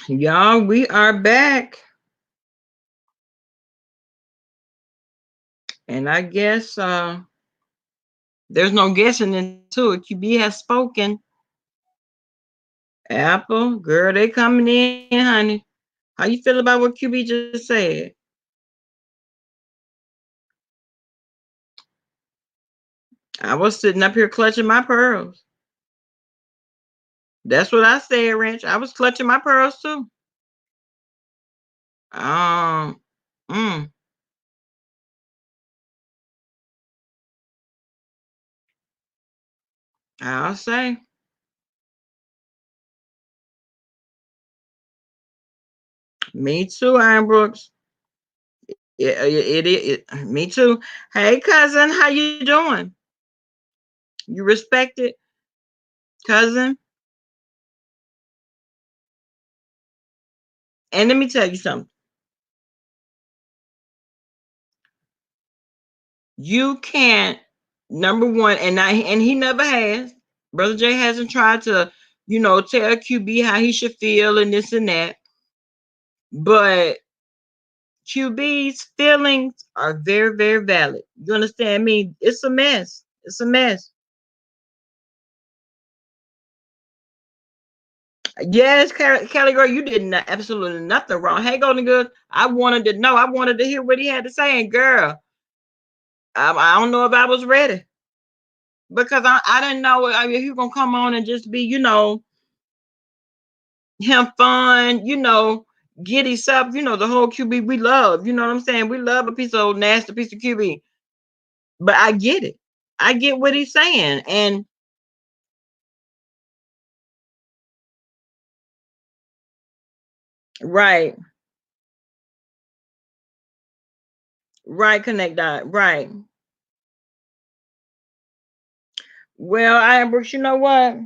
Y'all, we are back. And I guess there's no guessing into it. QB has spoken. Apple, girl, they coming in, honey. How you feel about what QB just said? I was sitting up here clutching my pearls. That's what I said, Ranch. I was clutching my pearls too. Um, mm, I'll say. Me too, Iron Brooks. Me too. Hey, cousin, how you doing? You respected, cousin? And let me tell you something. You can't, number one, and he never has. Brother Jay hasn't tried to, tell QB how he should feel and this and that. But QB's feelings are very, very valid. You understand me? It's a mess. It's a mess. Yes, Kelly girl, you did absolutely nothing wrong. Hey, Golden Good, I wanted to know. I wanted to hear what he had to say. And girl, I don't know if I was ready because I didn't know if he was gonna come on and just be, him fun, giddy stuff, the whole QB we love. You know what I'm saying? We love a piece of old nasty piece of QB. But I get it. I get what he's saying. And right, right, connect dot. Right. Well, I Brooks, you know what?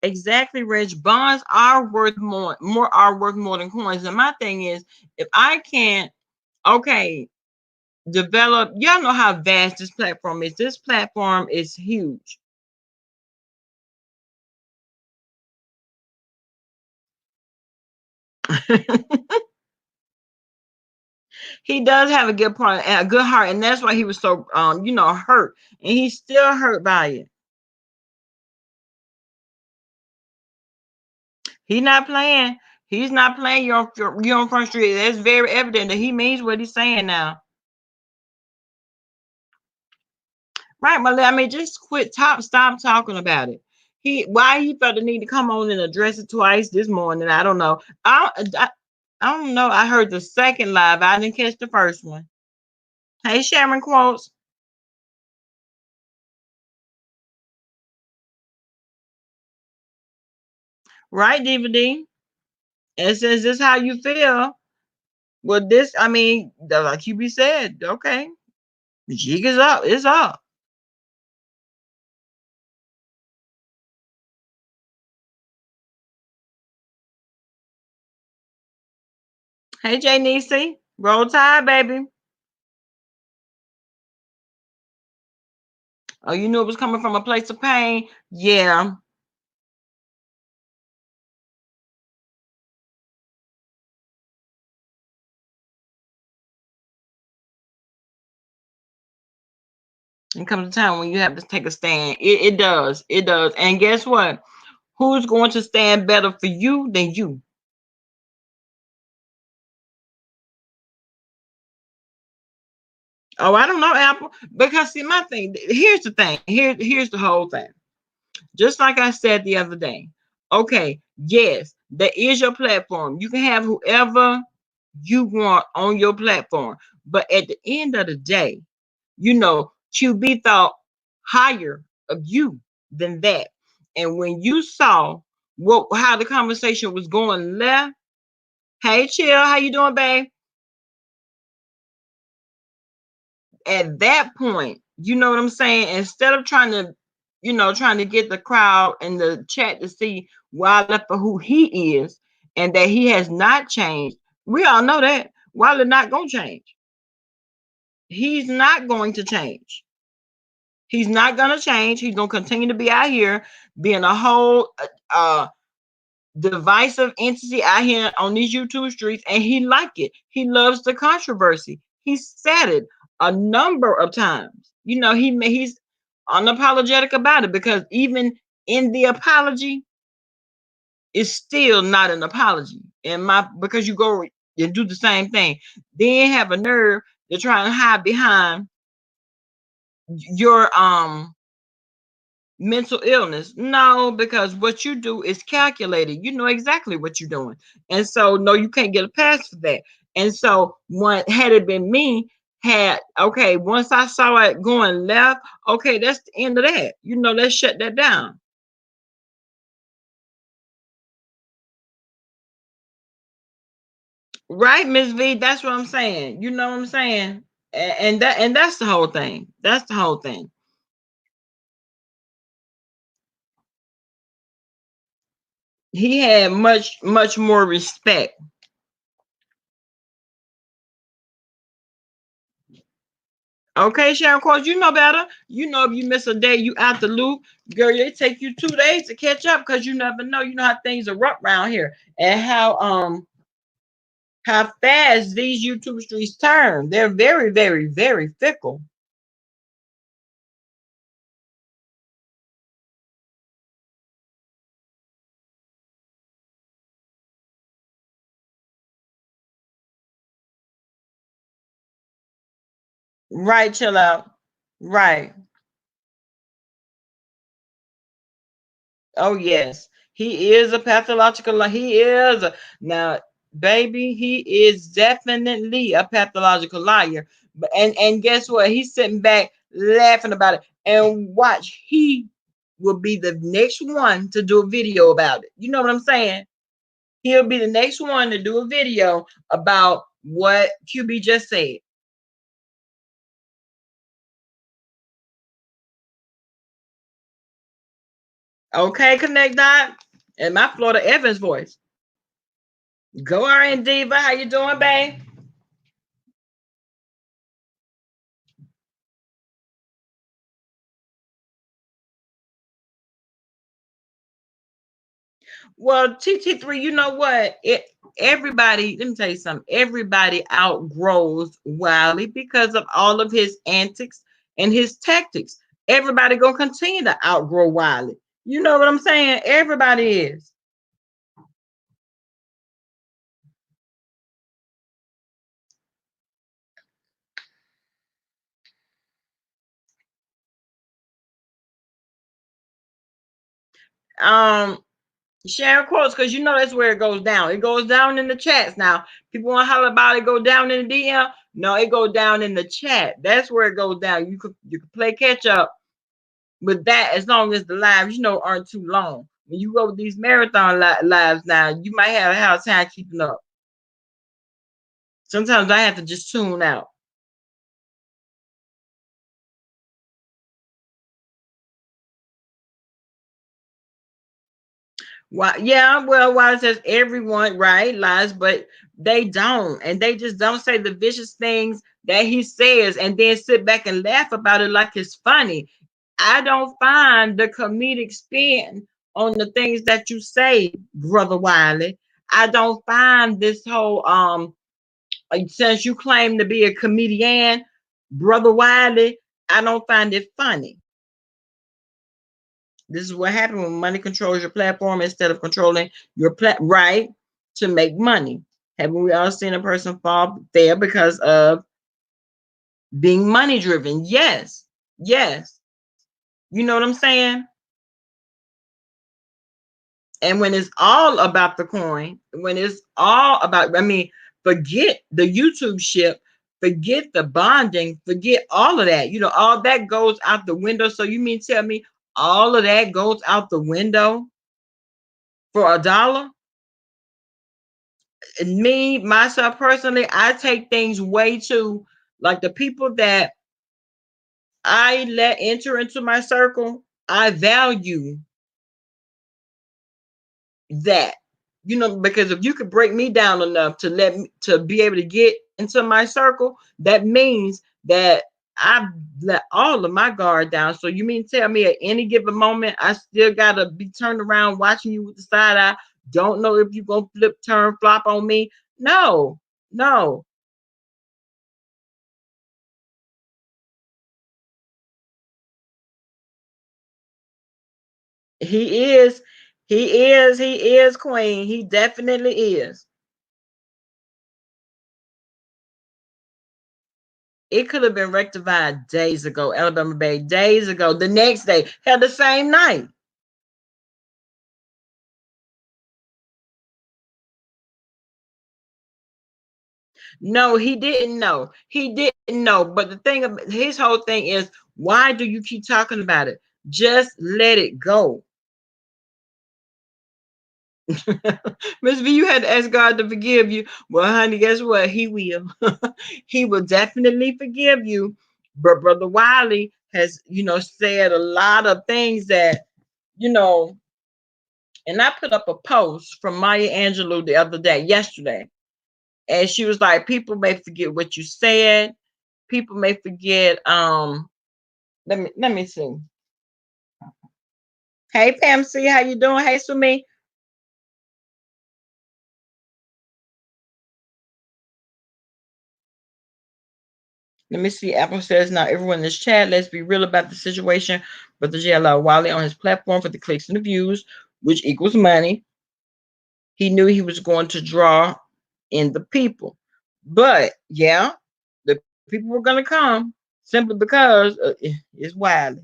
Exactly, Rich. Bonds are worth more are worth more than coins. And my thing is, if I can't, okay, develop, y'all know how vast this platform is. This platform is huge. He does have a good part, a good heart, and that's why he was so hurt, and he's still hurt by it. He's not playing. He's not playing. You're on Front Street. It's very evident that he means what he's saying now. Right, but I mean, just stop talking about it. Why he felt the need to come on and address it twice this morning, I don't know. I don't know. I heard the second live. I didn't catch the first one. Hey, Sharon quotes. Right, DVD. It says this how you feel. Well, this, I mean, like you be said, okay, the jig is up. It's up. Hey, J Nisi, roll tide, baby. Oh, you knew it was coming from a place of pain. Yeah, it comes a time when you have to take a stand. It does. It does. And guess what? Who's going to stand better for you than you? Oh, I don't know, Apple. Because see, my thing. Here's the thing. Here's the whole thing. Just like I said the other day. Okay, yes, that is your platform. You can have whoever you want on your platform. But at the end of the day, QB thought higher of you than that. And when you saw how the conversation was going left, hey chill, how you doing, babe? At that point, you know what I'm saying? Instead of trying to get the crowd and the chat to see Wilder for who he is and that he has not changed. We all know that Wilder not gonna change. He's not going to change. He's not gonna change. He's gonna continue to be out here being a whole divisive entity out here on these YouTube streets, and he like it. He loves the controversy. He said it a number of times. He's unapologetic about it, because even in the apology, it's still not an apology. Because you go and do the same thing, then have a nerve to try and hide behind your mental illness. No, because what you do is calculated. You know exactly what you're doing. And so no, you can't get a pass for that. And so what had it been me, once I saw it going left, okay, that's the end of that. Let's shut that down. Right, Miss V, that's what I'm saying. You know what I'm saying? And that's the whole thing. That's the whole thing. He had much, much more respect. Okay, Sharon Course, you know better. If you miss a day, you out the loop. Girl, it take you 2 days to catch up, because you never know. You know how things are rough around here, and how fast these YouTube streets turn. They're very, very, very fickle. Right, chill out. Right. Oh yes, he is a pathological. He is now, baby. He is definitely a pathological liar. And guess what? He's sitting back laughing about it. And watch, he will be the next one to do a video about it. You know what I'm saying? He'll be the next one to do a video about what QB just said. Okay, connect that. And my Florida Evans voice. Go R&D, Diva. How you doing, babe? Well, TT3, you know what? Everybody, let me tell you something. Everybody outgrows Wiley because of all of his antics and his tactics. Everybody gonna continue to outgrow Wiley. You know what I'm saying? Everybody is. Um, Share quotes, because that's where it goes down. It goes down in the chats. Now, people want to holler about it, go down in the DM. No, it goes down in the chat. That's where it goes down. You could play catch up with that, as long as the lives aren't too long. When you go with these marathon lives now, you might have a hard time keeping up. Sometimes I have to just tune out. Why? Yeah, well, why it says everyone right lies, but they don't, and they just don't say the vicious things that he says, and then sit back and laugh about it like it's funny. I don't find the comedic spin on the things that you say, Brother Wiley. I don't find this whole since you claim to be a comedian, Brother Wiley, I don't find it funny. This is what happened when money controls your platform instead of controlling your right to make money. Haven't we all seen a person fall there because of being money driven? Yes. Yes. You know what I'm saying? And when it's all about the coin, when it's all about, forget the YouTube ship, forget the bonding, forget all of that. All that goes out the window. So you mean tell me all of that goes out the window for $1? Me, myself personally, I take things way too, like the people that I let enter into my circle, I value that. Because if you could break me down enough to let me to be able to get into my circle, that means that I've let all of my guard down. So you mean tell me at any given moment I still gotta be turned around watching you with the side eye? Don't know if you're gonna flip, turn, flop on me. No, no. He is, he is queen. He definitely is. It could have been rectified days ago, Alabama Bay, days ago, the next day, had the same night. No, he didn't know. He didn't know. But the thing about his whole thing is, why do you keep talking about it? Just let it go. Miss V, you had to ask God to forgive you. Well, honey, guess what? He will. He will definitely forgive you. But Brother Wiley has, said a lot of things that, you know, and I put up a post from Maya Angelou the other day, yesterday. And she was like, people may forget what you said. People may forget, let me see. Hey Pam C, how you doing? Hey Sumi. Let me see. Apple says now everyone in this chat, let's be real about the situation. But the JLR Wiley on his platform for the clicks and the views, which equals money. He knew he was going to draw in the people. But yeah, the people were gonna come simply because it's Wiley.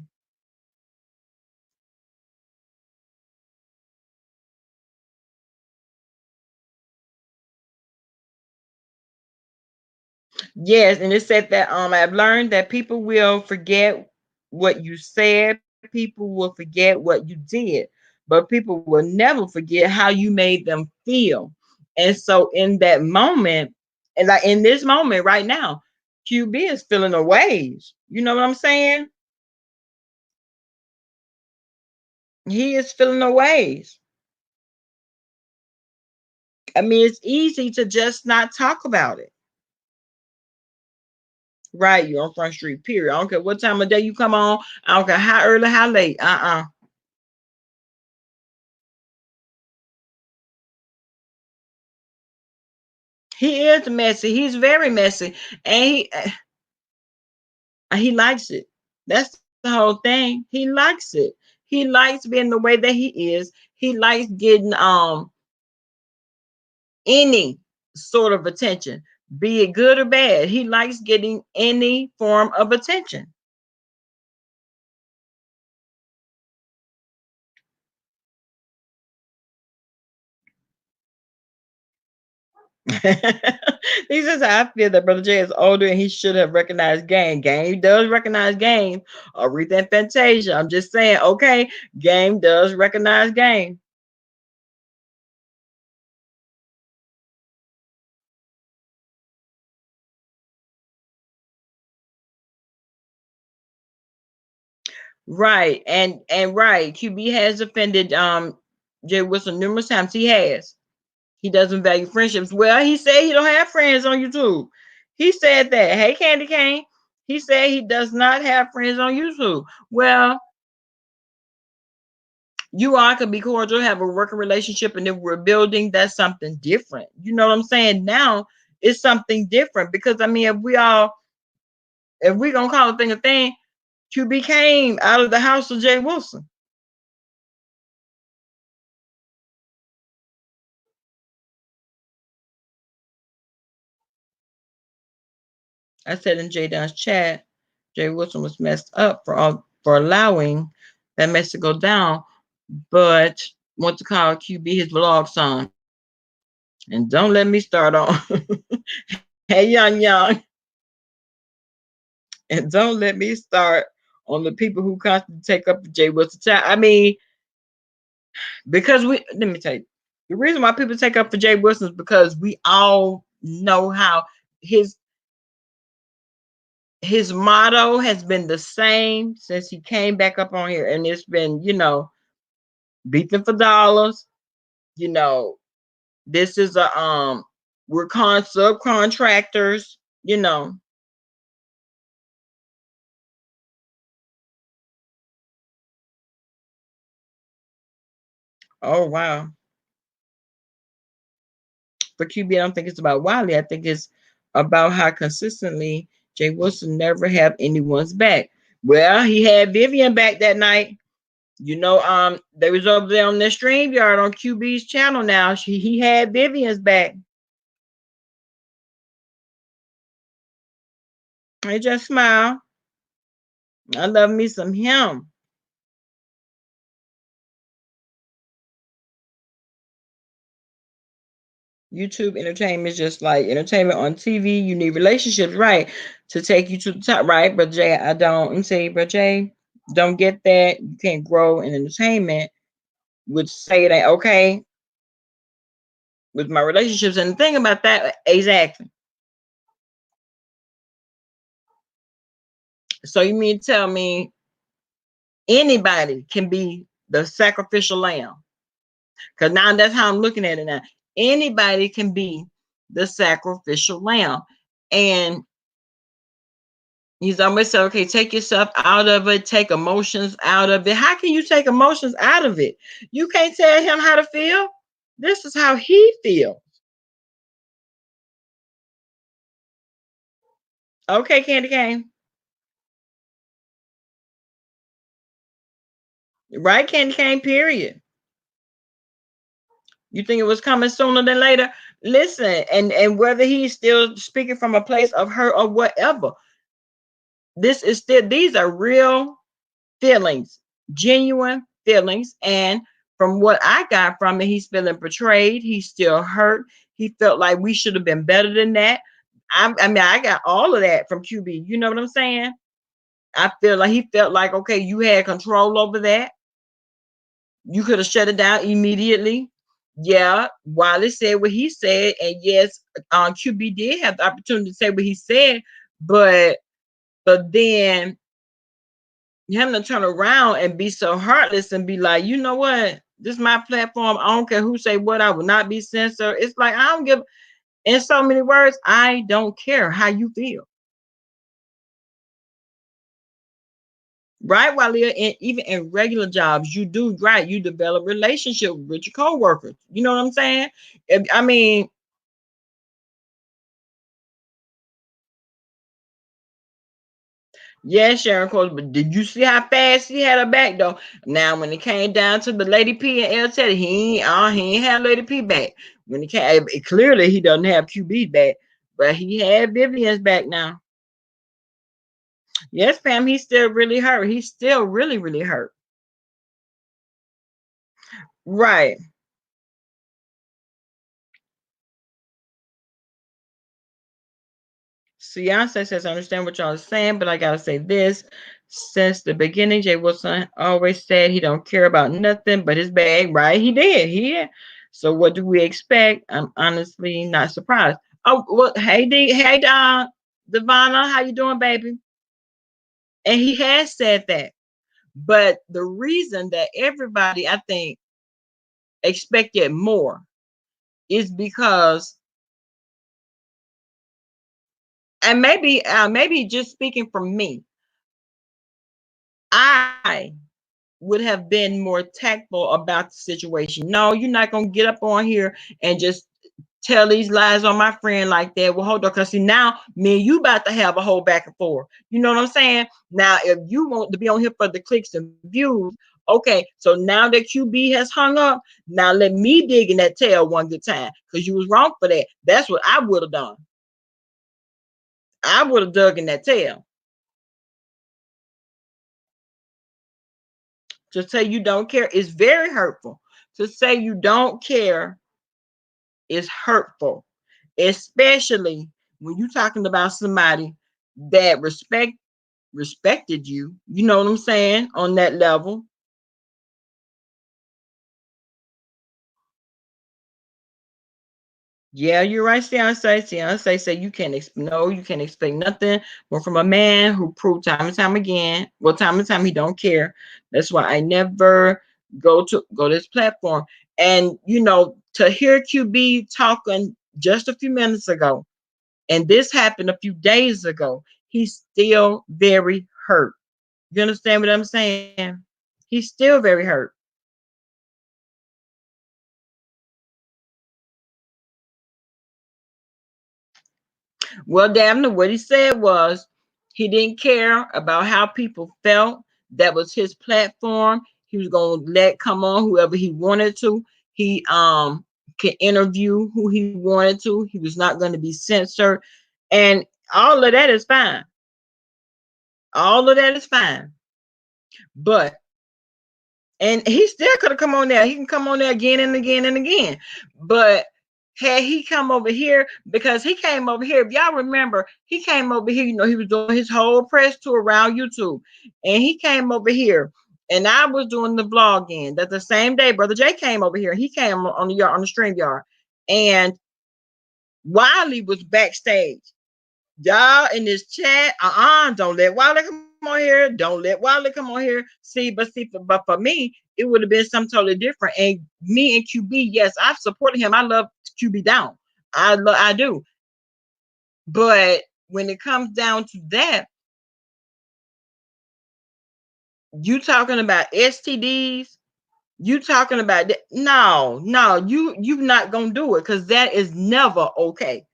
Yes, and it said that I've learned that people will forget what you said, people will forget what you did, but people will never forget how you made them feel. And so in that moment, and like in this moment right now, QB is feeling the waves. You know what I'm saying? He is feeling the waves. I mean, it's easy to just not talk about it. Right, you're on Front Street, period. I don't care what time of day you come on. I don't care how early, how late. He is messy. He's very messy, and he likes it. That's the whole thing. He likes it. He likes being the way that he is. He likes getting any sort of attention, be it good or bad. He likes getting any form of attention. He says, I feel that Brother Jay is older and he should have recognized game. Game does recognize game. Aretha and Fantasia. I'm just saying, okay, game does recognize game. Right. And right. QB has offended Jay Wilson numerous times. He has. He doesn't value friendships. Well, he said he don't have friends on YouTube. He said that. Hey, Candy Cane. He said he does not have friends on YouTube. Well, you all could be cordial, have a working relationship, and if we're building, that's something different. You know what I'm saying? Now it's something different because I mean, if we gonna call a thing, QB came out of the house of Jay Wilson. I said in Jay Dunn's chat, Jay Wilson was messed up for allowing that mess to go down, but want to call QB his vlog son. And don't let me start on hey young. And don't let me start on the people who constantly take up the Jay Wilson chat. I mean, because let me tell you, the reason why people take up for Jay Wilson is because we all know how his his motto has been the same since he came back up on here, and it's been, beat them for dollars. You know, this is a we're subcontractors. You know, Oh wow. For QB, I don't think it's about Wiley. I think it's about how consistently Jay Wilson never have anyone's back. Well, he had Vivian back that night. They was over there on the StreamYard on QB's channel now. He had Vivian's back. I just smile. I love me some him. YouTube entertainment is just like entertainment on TV. You need relationships, right, to take you to the top, right? But Jay, I don't. I'm saying, but Jay, don't get that. You can't grow in entertainment with say that okay with my relationships. And the thing about that, exactly. So you mean to tell me anybody can be the sacrificial lamb? Because now that's how I'm looking at it now. Anybody can be the sacrificial lamb. And he's always said, okay, take yourself out of it, take emotions out of it. How can you take emotions out of it? You can't tell him how to feel. This is how he feels. Okay, Candy Cane. Right, Candy Cane, period. You think it was coming sooner than later? Listen, and whether he's still speaking from a place of hurt or whatever, these are real feelings, genuine feelings. And from what I got from it, he's feeling betrayed. He's still hurt. He felt like we should have been better than that. I mean, I got all of that from QB. You know what I'm saying? I feel like he felt like, okay, you had control over that. You could have shut it down immediately. Yeah, Wiley said what he said, and yes, QB did have the opportunity to say what he said, but then him to turn around and be so heartless and be like, you know what? This is my platform. I don't care who say what. I will not be censored. It's like I don't give. In so many words, I don't care how you feel. Right, Walia, and even in regular jobs, you do right. You develop relationship with your coworkers. You know what I'm saying? I mean, yeah, Sharon Coles, but did you see how fast he had her back though? Now, when it came down to the Lady P and L Teddy, he ain't had Lady P back. When it came, clearly he doesn't have QB back, but he had Vivian's back now. Yes, Pam, he's still really hurt. He's still really, really hurt. Right. Beyonce says, I understand what y'all are saying, but I gotta say this. Since the beginning, Jay Wilson always said he don't care about nothing but his bag, right? He did. He did. So what do we expect? I'm honestly not surprised. Oh, well, hey D, hey Don, Devonna, how you doing, baby? And he has said that. But the reason that everybody, I think, expected more is because, and maybe just speaking from me, I would have been more tactful about the situation. No, you're not gonna get up on here and just tell these lies on my friend like that. Well, hold on, because see now me and you about to have a whole back and forth. You know what I'm saying? Now, if you want to be on here for the clicks and views, okay. So now that QB has hung up, now let me dig in that tail one good time because you was wrong for that. That's what I would have done. I would have dug in that tail. To say you don't care is very hurtful. To say you don't care is hurtful, especially when you're talking about somebody that respected you. You know what I'm saying on that level. Yeah, you're right, Fiance. Fiance say you can't no, you can't expect nothing more from a man who proved time and time again. Well, time and time he don't care. That's why I never go to this platform. And to hear QB talking just a few minutes ago, and this happened a few days ago, he's still very hurt. You understand what I'm saying? He's still very hurt. Well, damn it, what he said was he didn't care about how people felt. That was his platform. He was gonna let come on whoever he wanted to. He could interview who he wanted to. He was not going to be censored. And all of that is fine. All of that is fine. But and he still could have come on there. He can come on there again and again and again. But had he come over here, because he came over here, if y'all remember, he came over here, he was doing his whole press tour around YouTube. And he came over here. And I was doing the vlogging. That the same day, Brother Jay came over here. He came on the stream yard. And Wiley was backstage. Y'all in this chat, don't let Wiley come on here. Don't let Wiley come on here. But for me, it would have been something totally different. And me and QB, yes, I've supported him. I love QB down. I do. But when it comes down to that, you talking about STDs, you talking about that? No, you not gonna do it, because that is never okay.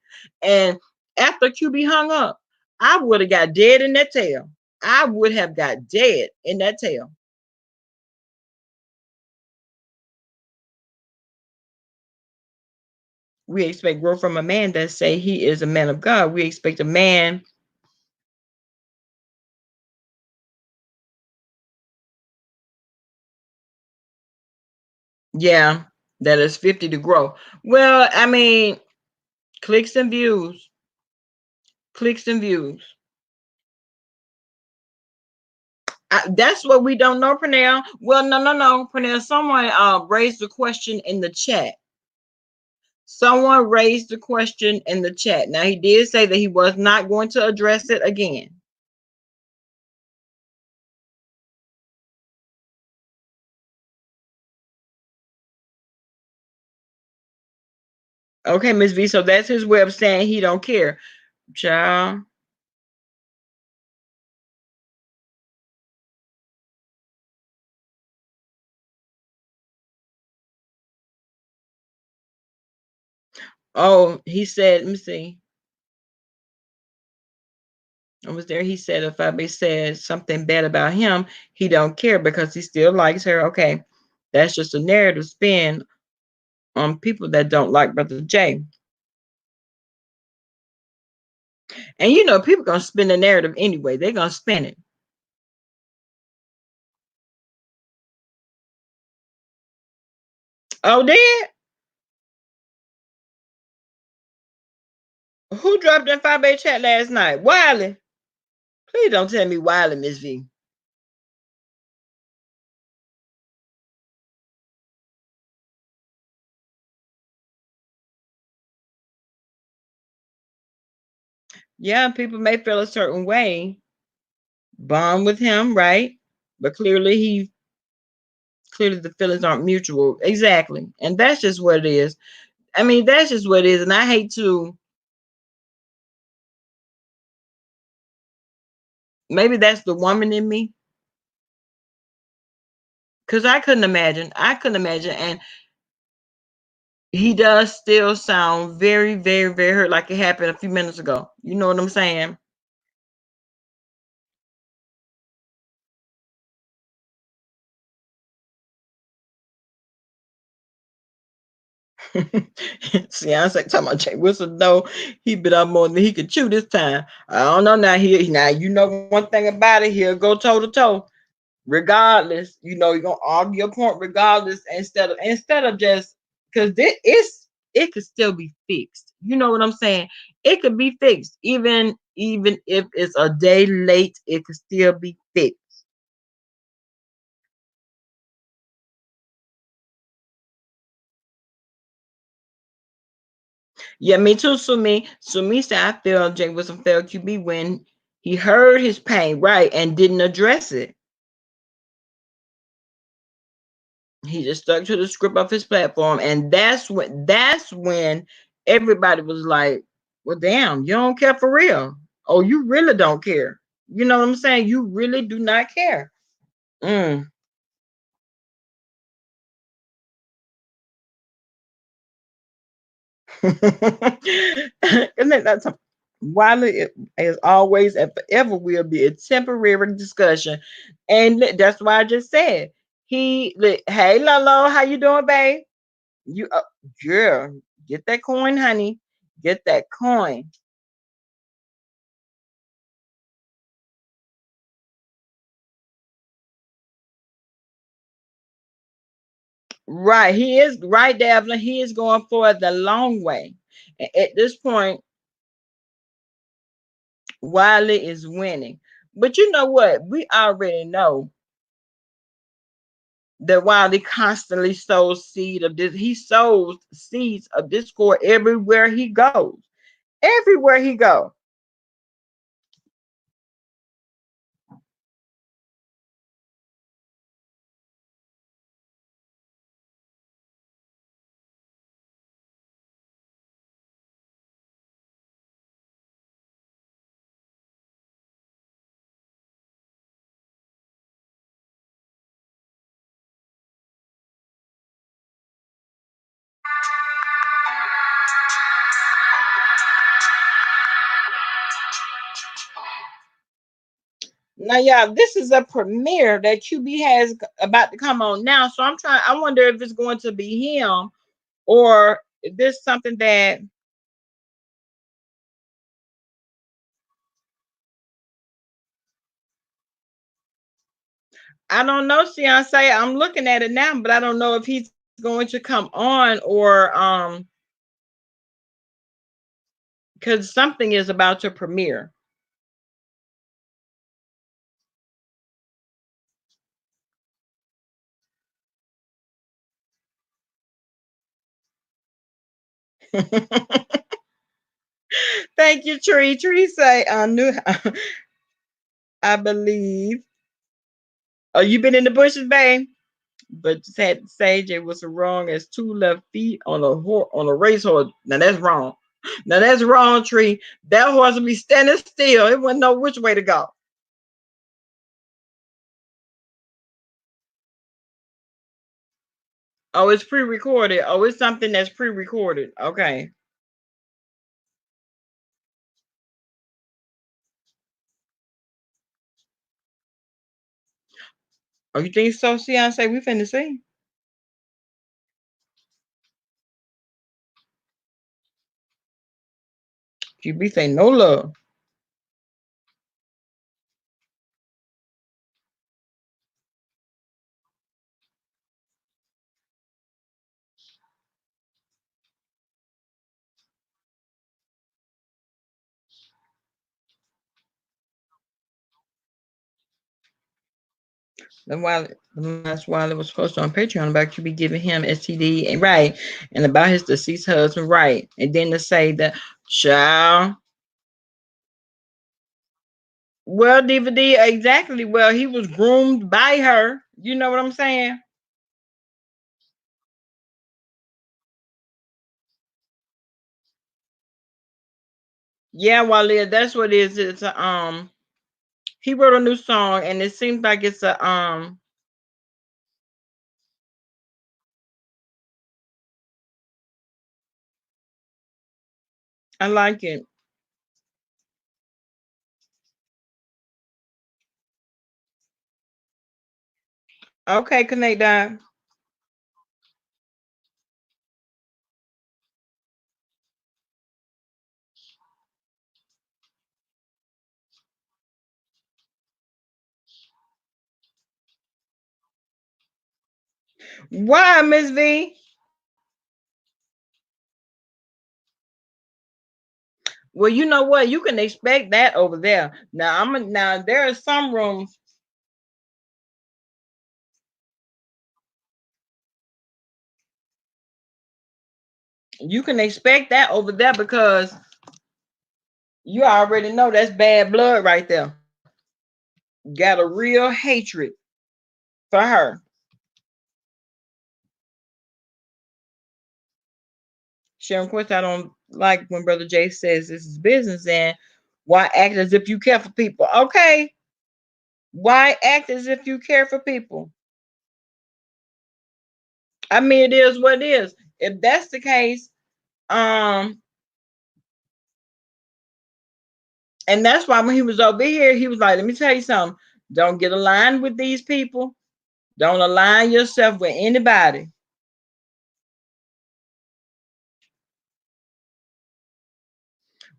And after QB hung up, I would have got dead in that tail. I would have got dead in that tail. We expect growth from a man that say he is a man of God. We expect a man. Yeah, that is 50 to grow. Well, I mean, clicks and views, clicks and views. That's what we don't know, Pernell. Well, no, Pernell. Someone raised the question in the chat. Someone raised the question in the chat. Now, he did say that he was not going to address it again. Okay, Miss V. So that's his way of saying he don't care, child. Oh, he said. Let me see. I was there. He said if Fabi says something bad about him, he don't care because he still likes her. Okay, that's just a narrative spin on people that don't like Brother J. And people gonna spin the narrative anyway. They're gonna spin it. Oh, did? Who dropped that 5A chat last night? Wiley. Please don't tell me Wiley, Miss V. Yeah, people may feel a certain way, bond with him, right? But clearly the feelings aren't mutual. Exactly. And that's just what it is. I mean, that's just what it is. And I hate to, maybe that's the woman in me. Because I couldn't imagine. I couldn't imagine. And he does still sound very, very, very hurt, like it happened a few minutes ago. You know what I'm saying? See, I say talking about Jay Wilson. No, he bit out more than he could chew this time. I don't know now. Now one thing about it. He'll go toe to toe, regardless. You're gonna argue your point regardless, instead of just, because it could still be fixed. You know what I'm saying? It could be fixed, even if it's a day late. It could still be fixed. Yeah, me too. Sumi said I feel Jay Wilson failed QB when he heard his pain, right, and didn't address it. He just stuck to the script of his platform, and that's when everybody was like, "Well, damn, you don't care for real. Oh, you really don't care. You know what I'm saying? You really do not care." Mm. Isn't that something? While it is always and forever will be a temporary discussion, and that's why I just said hey Lolo, how you doing, babe? You yeah, get that coin, honey. Get that coin. Right, he is right, Devlin. He is going for the long way. At this point, Wiley is winning. But you know what? We already know that Wiley constantly sows seed of this. He sows seeds of discord everywhere he goes. Everywhere he goes. Now, y'all, this is a premiere that QB has about to come on now. So I wonder if it's going to be him or is this something that I don't know, Beyonce. I'm looking at it now, but I don't know if he's going to come on or because something is about to premiere. Thank you, Tree. Tree say I knew I believe. Oh, you been in the bushes, babe? But just had to say it was wrong as two left feet on on a racehorse. Now that's wrong. Now that's wrong, Tree. That horse will be standing still. It wouldn't know which way to go. Oh, it's pre-recorded. Oh, it's something that's pre-recorded. Okay. Oh, you think so, Say we finna see. QB say no love. That's why it was posted on Patreon about you be giving him STD and right and about his deceased husband, right. And then to say that child. Well, DVD, exactly. Well, he was groomed by her. You know what I'm saying? Yeah, Wale, that's what it is. It's a he wrote a new song and it seems like it's a I like it. Okay, connect that. Why, Miss V? Well, you know what? You can expect that over there. Now there are some rooms you can expect that over there because you already know that's bad blood right there. Got a real hatred for her. Sharon, of course, I don't like when Brother Jay says this is business and why act as if you care for people? Okay. Why act as if you care for people? I mean, it is what it is. If that's the case, um, And that's why when he was over here, he was like, let me tell you something. Don't get aligned with these people. Don't align yourself with anybody.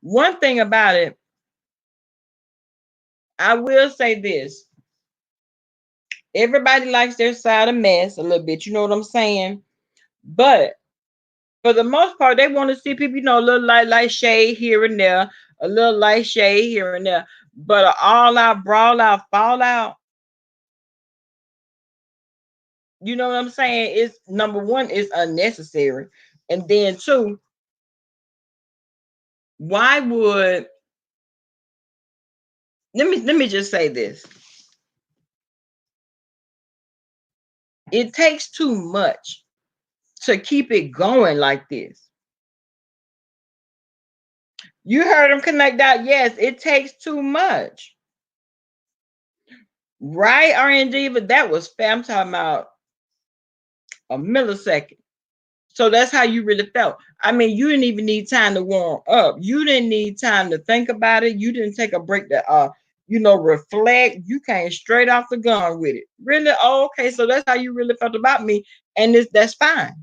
One thing about it, I will say this. Everybody likes their side of mess a little bit. You know what I'm saying? But for the most part, they want to see people, a little light shade here and there, a little light shade here and there. But an all out, brawl out, fall out, you know what I'm saying? It's number one, is unnecessary. And then two, why would let me just say this. It takes too much to keep it going like this. You heard him connect out. Yes, it takes too much. Right, R&D, but that was fam talking about a millisecond. So that's how you really felt. I mean, you didn't even need time to warm up. You didn't need time to think about it. You didn't take a break to reflect. You came straight off the gun with it. Really? Oh, okay. So that's how you really felt about me. And that's fine.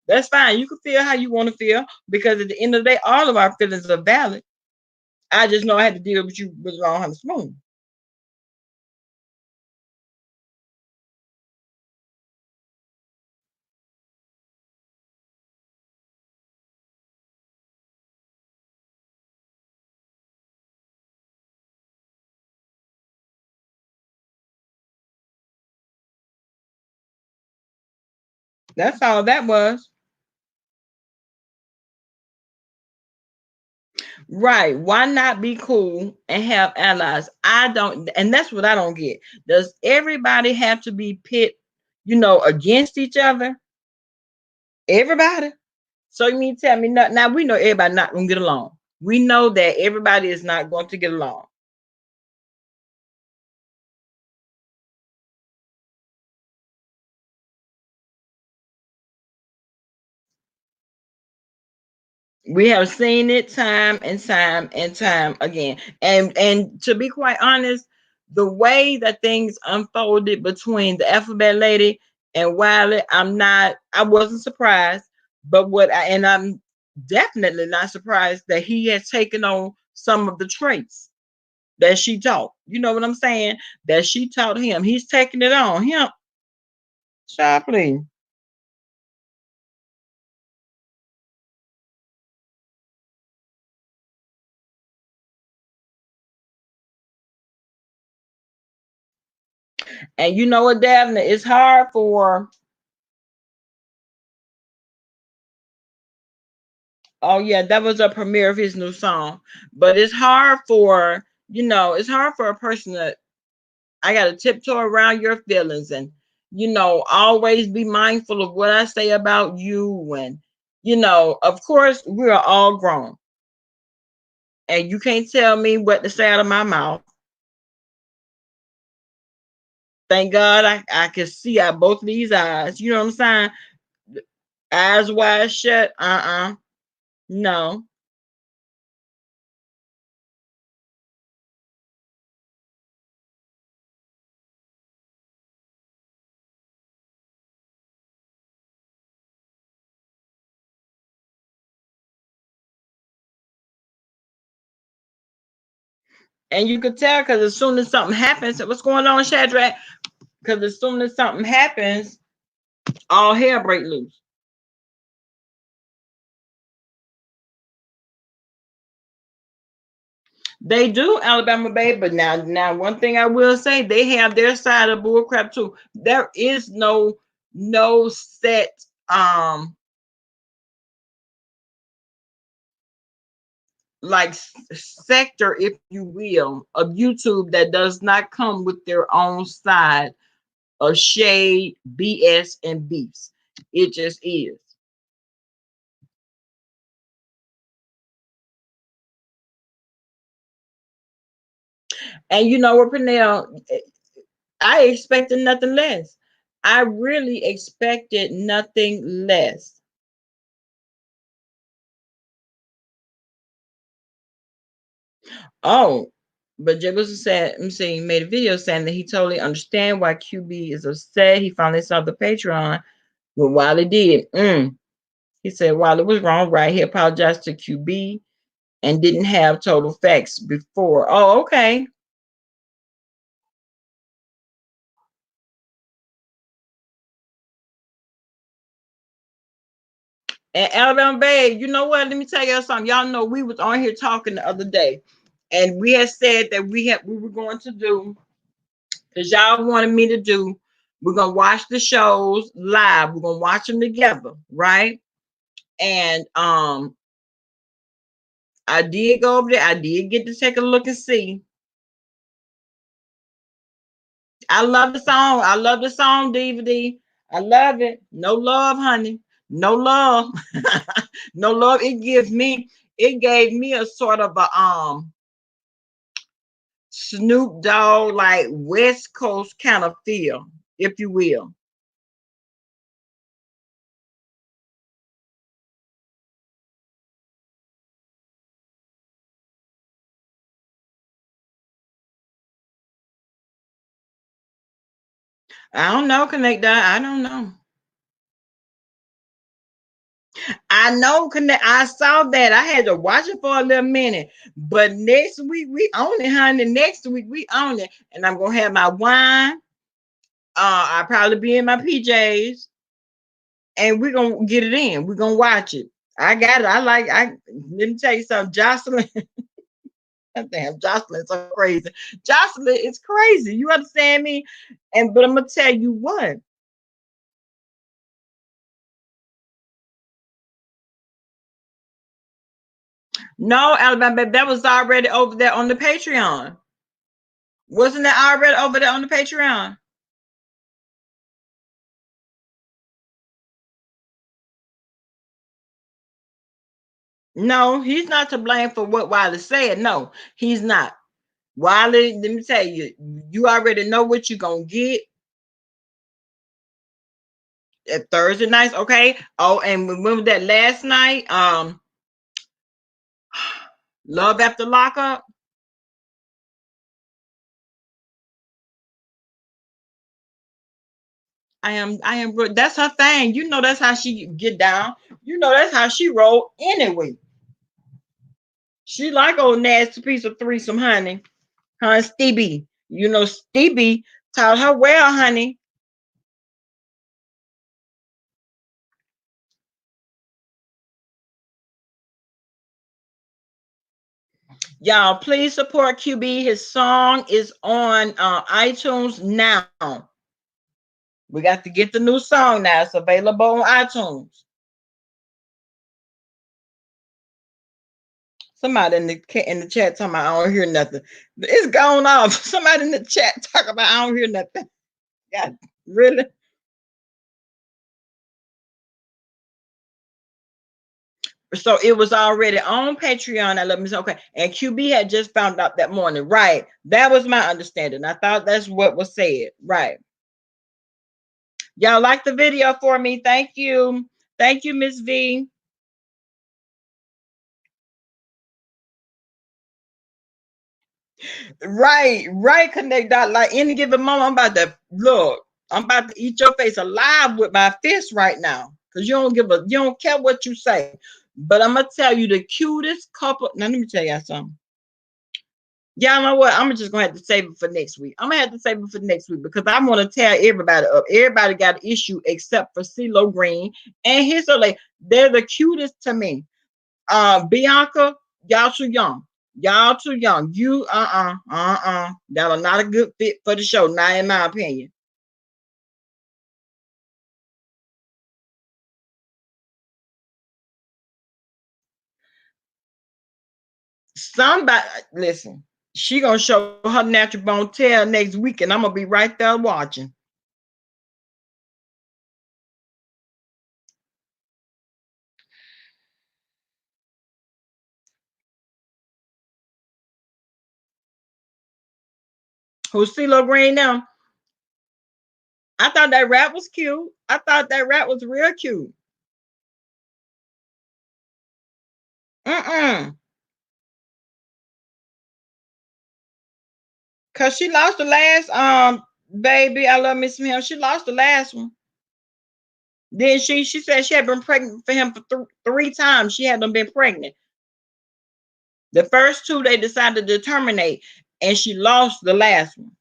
That's fine. You can feel how you want to feel, because at the end of the day, all of our feelings are valid. I just know I had to deal with you with the wrong hand spoon. That's all that was. Right. Why not be cool and have allies? I don't, and that's what I don't get. Does everybody have to be pit, against each other? Everybody? So you mean tell me not now, we know everybody not gonna get along. We know that everybody is not going to get along. We have seen it time and time and time again. And to be quite honest, the way that things unfolded between the alphabet lady and Wiley, I wasn't surprised. But I'm definitely not surprised that he has taken on some of the traits that she taught. You know what I'm saying? That she taught him. He's taking it on him. Sharply. And you know what, Daphne? It's hard for. Oh yeah, that was a premiere of his new song. But it's hard for a person to, I gotta tiptoe around your feelings, and always be mindful of what I say about you. And of course, we are all grown. And you can't tell me what to say out of my mouth. Thank God I can see out both of these eyes. You know what I'm saying? Eyes wide shut. No. And you could tell, because as soon as something happens, what's going on, Shadrach? Because as soon as something happens, all hell break loose. They do, Alabama Bay, but now one thing I will say, they have their side of bullcrap too. There is no set like sector, if you will, of YouTube that does not come with their own side of shade, BS, and beefs. It just is. And you know what, Pernell, I expected nothing less. I really expected nothing less. Oh, but Jay was said, I'm saying, made a video saying that he totally understand why QB is upset. He finally saw the Patreon, but Wiley did. He said Wiley was wrong, right? He apologized to QB and didn't have total facts before. Oh, okay. And Alabama Bay, you know what? Let me tell you something. Y'all know we was on here talking the other day, and we had said that we were going to do, because y'all wanted me to do. We're gonna watch the shows live. We're gonna watch them together, right? And I did go over there. I did get to take a look and see. I love the song. I love the song DVD. I love it. No love, honey. No love. No love. It gave me a sort of a Snoop Dogg, like West Coast kind of feel, if you will. I don't know, Connect. I don't know. I know, Connect. I saw that. I had to watch it for a little minute. But next week we own it, honey. Next week we own it. And I'm gonna have my wine. I'll probably be in my PJs. And we're gonna get it in. We're gonna watch it. I got it. Let me tell you something, Jocelyn. Damn, Jocelyn's so crazy. Jocelyn is crazy. You understand me? But I'm gonna tell you what. No, Alabama, baby, that was already over there on the Patreon. Wasn't that already over there on the Patreon? No, he's not to blame for what Wiley said. No, he's not. Wiley, let me tell you, you already know what you're gonna get at Thursday nights, okay? Oh, and remember that last night, Love After Lockup. I am. That's her thing. You know that's how she get down. You know that's how she roll anyway. She like old nasty piece of threesome, honey. Huh, Stevie. You know Stevie taught her well, honey. Y'all, please support QB. His song is on iTunes now. We got to get the new song now. It's available on iTunes. Somebody in the chat talking about I don't hear nothing. It's gone off. Somebody in the chat talking about I don't hear nothing. God, really? So it was already on Patreon. I let me say, okay. And QB had just found out that morning. Right. That was my understanding. I thought that's what was said. Right. Y'all like the video for me? Thank you. Thank you, Miss V. Right, Connect Dot. Like any given moment, I'm about to look. I'm about to eat your face alive with my fist right now. Cause you don't care what you say. But I'm gonna tell you the cutest couple. Now let me tell y'all something. Y'all know what? I'm just gonna have to save it for next week. I'm gonna have to save it for next week because I want to tear everybody up. Everybody got an issue except for CeeLo Green and his like they're the cutest to me. Bianca, y'all too young. Y'all too young. You That are not a good fit for the show, not in my opinion. Somebody listen, she gonna show her natural bone tail next week, and I'm gonna be right there watching. Who's CeeLo Green now? I thought that rap was cute. I thought that rap was real cute. Mm-mm. Cause she lost the last baby. I love Miss Him. She lost the last one. Then she said she had been pregnant for him for three times. She hadn't been pregnant. The first two they decided to terminate, and she lost the last one.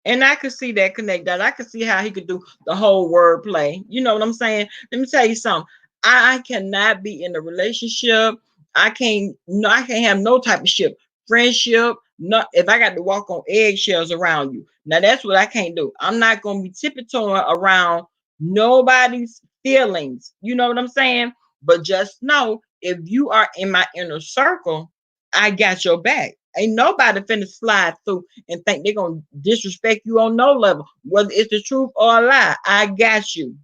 And I could see that connect that. I could see how he could do the whole word play. You know what I'm saying? Let me tell you something. I cannot be in a relationship. I can't. No, I can't have no type of ship, friendship. Not if I got to walk on eggshells around you. Now that's what I can't do. I'm not gonna be tiptoeing around nobody's feelings. You know what I'm saying? But just know if you are in my inner circle, I got your back. Ain't nobody finna slide through and think they're gonna disrespect you on no level, whether it's the truth or a lie. I got you.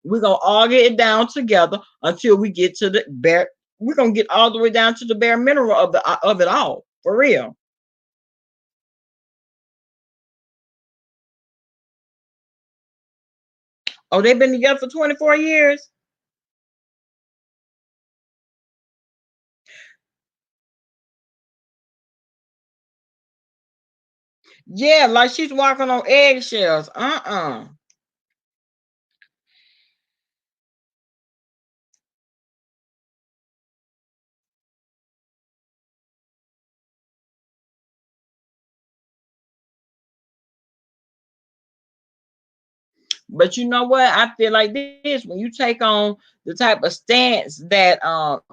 We're gonna all get it down together until we get to the bare. We're gonna get all the way down to the bare minimum of it all. For real. Oh, they've been together for 24 years. Yeah, like she's walking on eggshells. But you know what? I feel like this when you take on the type of stance that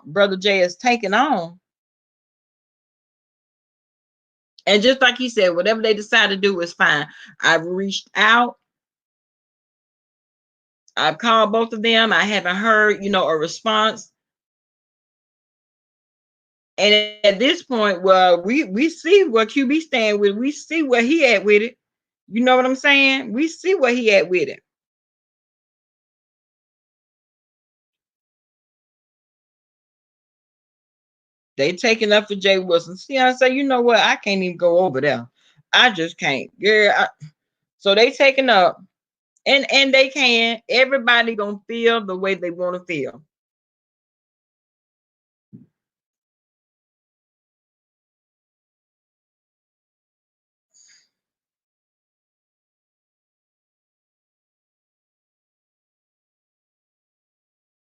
Brother Jay is taking on, and just like he said, whatever they decide to do is fine. I've reached out, I've called both of them. I haven't heard, a response. And at this point, well, we see what QB stand with. We see where he at with it. You know what I'm saying? We see where he at with it. They taking up for Jay Wilson. See, I say, you know what? I can't even go over there. I just can't. Yeah. So they taking up, and they can. Everybody gonna feel the way they want to feel.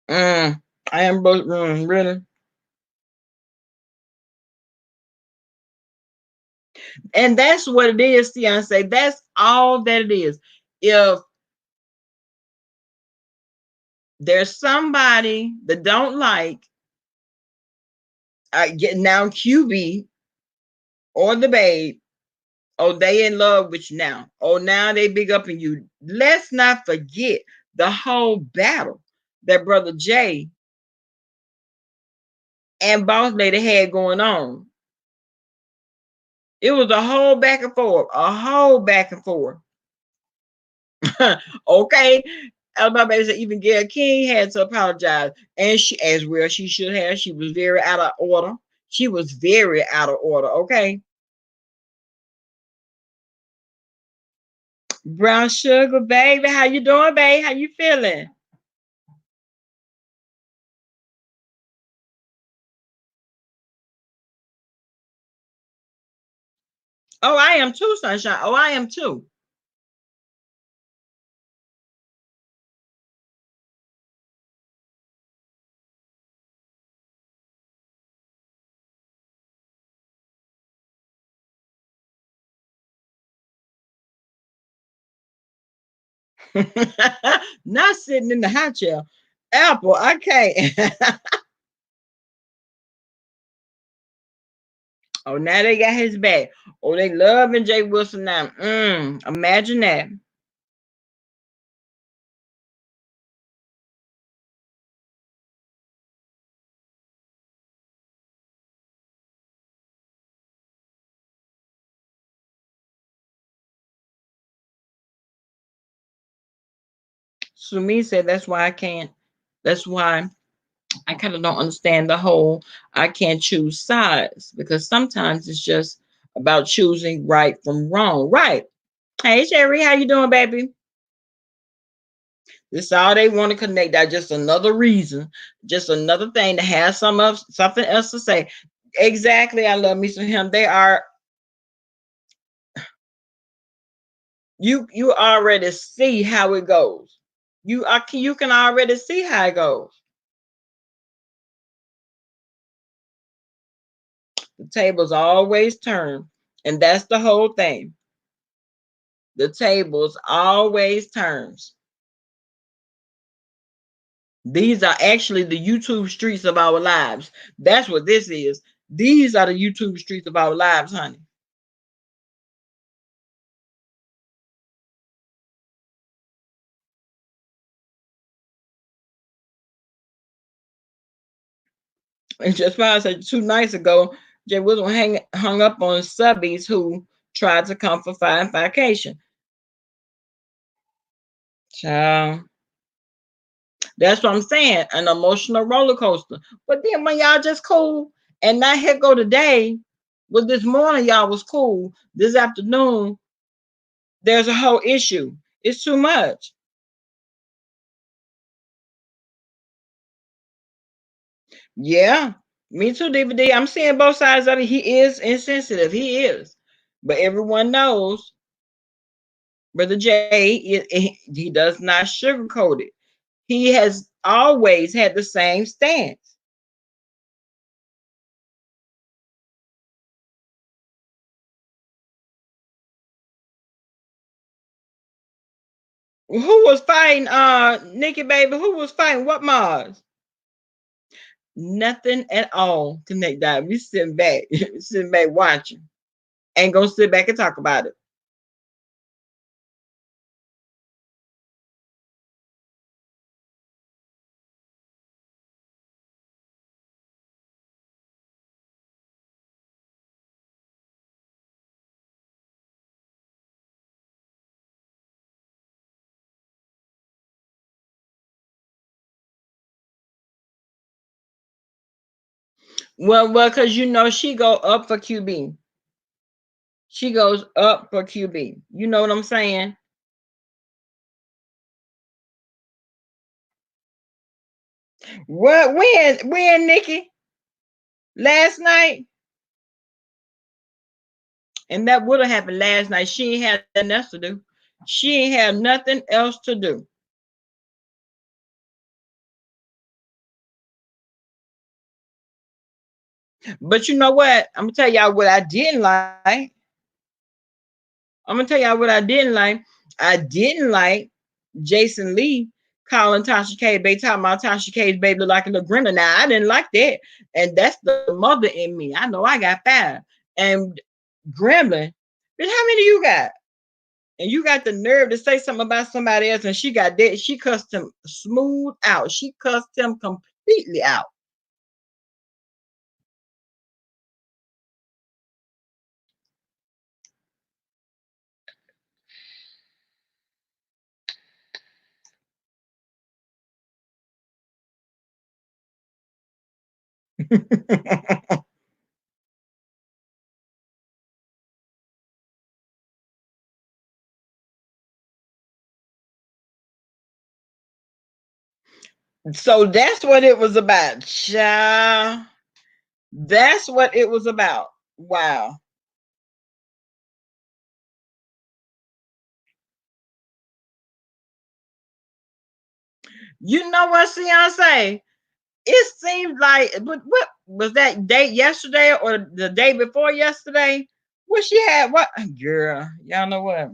I am both. Really. And that's what it is, Fiance. That's all that it is. If there's somebody that don't like, I get now QB or the babe, oh, they in love with you now. Oh, now they big up in you. Let's not forget the whole battle that Brother Jay and Boss Lady had going on. It was a whole back and forth, a whole back and forth. Okay. My baby said even Gail King had to apologize. And she, as well, she should have. She was very out of order. She was very out of order. Okay. Brown sugar, baby. How you doing, babe? How you feeling? Oh, I am too, sunshine. Oh, I am too. Not sitting in the hot chair. Apple, I can't. Oh, now they got his back. Oh, they loving Jay Wilson now. Imagine that. Sumi said that's why I can't. That's why I kind of don't understand the whole I can't choose sides because sometimes it's just about choosing right from wrong. Right. Hey Sherry, how you doing, baby? This all they want to connect. That just another reason, just another thing to have something else to say. Exactly. I love me some him. They are. You already see how it goes. You can already see how it goes. The tables always turn, and that's the whole thing. The tables always turns. These are actually the YouTube streets of our lives. That's what this is. These are the YouTube streets of our lives, honey. And just as I said 2 nights ago, Jay Wilson hung up on subbies who tried to come for vacation. Child, that's what I'm saying. An emotional roller coaster. But then when y'all just cool, and now here go today, well, this morning y'all was cool. This afternoon, there's a whole issue. It's too much. Yeah, me too, DVD. I'm seeing both sides of it. He is insensitive. He is. But everyone knows Brother Jay, he does not sugarcoat it. He has always had the same stance. Who was fighting Nikki baby? Who was fighting what Mars? Nothing at all. Connect that. We sitting back, sitting back watching. Ain't gonna sit back and talk about it. Well, because you know she go up for QB. She goes up for QB. You know what I'm saying? What when Nikki? Last night? And that would have happened last night. She ain't had nothing else to do. She ain't had nothing else to do. But you know what? I'm gonna tell y'all what I didn't like. I'm gonna tell y'all what I didn't like. I didn't like Jason Lee calling Tasha K. They talking about Tasha K's baby look like a little grinner. Now I didn't like that, and that's the mother in me. I know I got 5 and Gremlin. But how many you got? And you got the nerve to say something about somebody else, and she got that. She cussed him smooth out. She cussed him completely out. So that's what it was about. Child. That's what it was about. Wow. You know what, Beyonce? It seemed like, but what was that date yesterday or the day before yesterday? What she had? What girl? Y'all know what?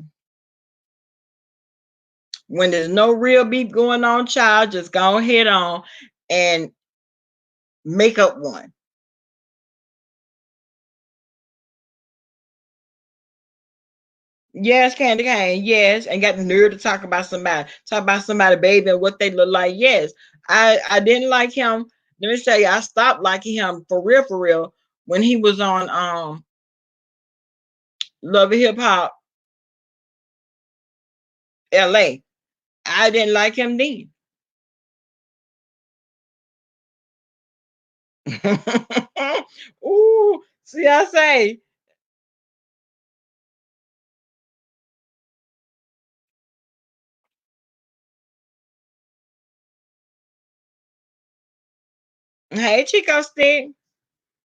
When there's no real beef going on, child, just go head on and make up one. Yes, Candy Cane. Yes, and got the nerve to talk about somebody, baby, and what they look like. Yes, I didn't like him. Let me tell you, I stopped liking him for real, when he was on Love and Hip Hop LA. I didn't like him then. Ooh, see, I say, hey, Chico Stick.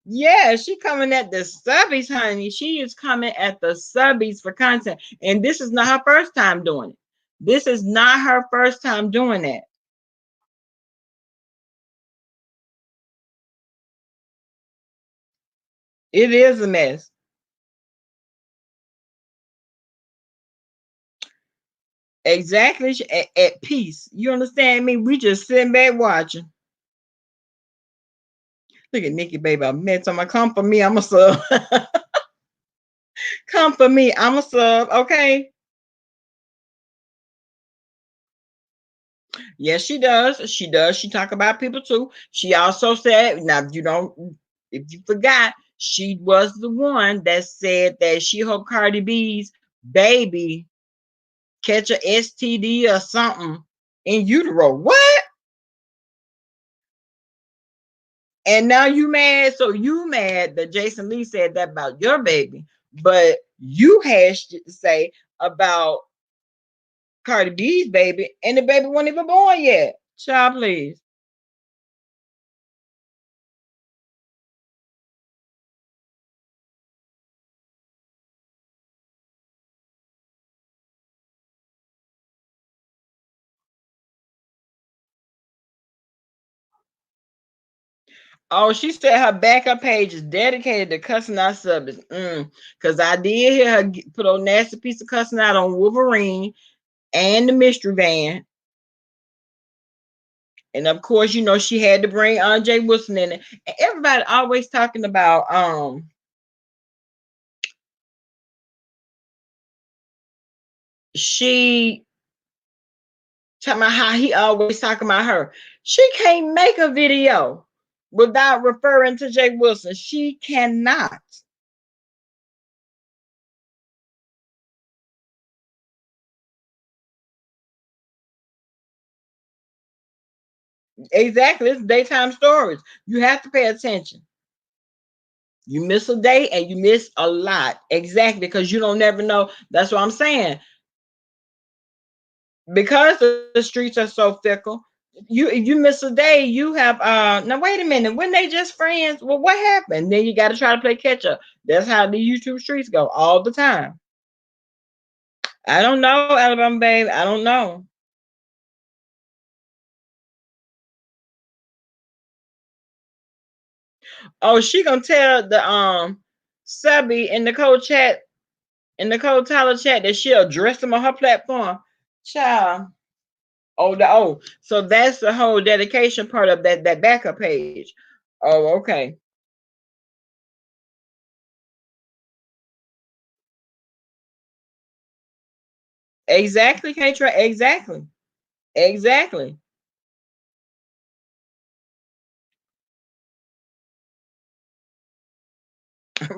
Yeah, she coming at the subbies, honey. She is coming at the subbies for content. And this is not her first time doing it. This is not her first time doing that. It is a mess. Exactly. At peace. You understand me? We just sitting back watching. Look at Nikki, baby. I met somebody. Come for me. I'm a sub. Come for me. I'm a sub. Okay. Yes, she does. She does. She talk about people too. She also said, now you don't, if you forgot, she was the one that said that she hope Cardi B's baby catch a STD or something in utero. What? And now you mad? So you mad that Jason Lee said that about your baby, but you had shit to say about Cardi B's baby, and the baby wasn't even born yet. Child, please. Oh, she said her backup page is dedicated to cussing out subjects. Because I did hear her put a nasty piece of cussing out on Wolverine and the mystery van. And of course, she had to bring Jay Wilson in it. And everybody always talking about she talking about how he always talking about her. She can't make a video without referring to Jay Wilson. She cannot. Exactly. It's daytime stories. You have to pay attention. You miss a day and you miss a lot. Exactly, because you don't never know. That's what I'm saying. Because the streets are so fickle, if you miss a day, you have now wait a minute, when they just friends, well, what happened? Then you got to try to play catch up. That's how the YouTube streets go all the time. I don't know, Alabama babe. I don't know. Oh, she gonna tell the subby in the code chat, in the code Tyler chat, that she'll address them on her platform. Child. So that's the whole dedication part of that backup page. Oh, okay. Exactly, Katra. Exactly. Exactly.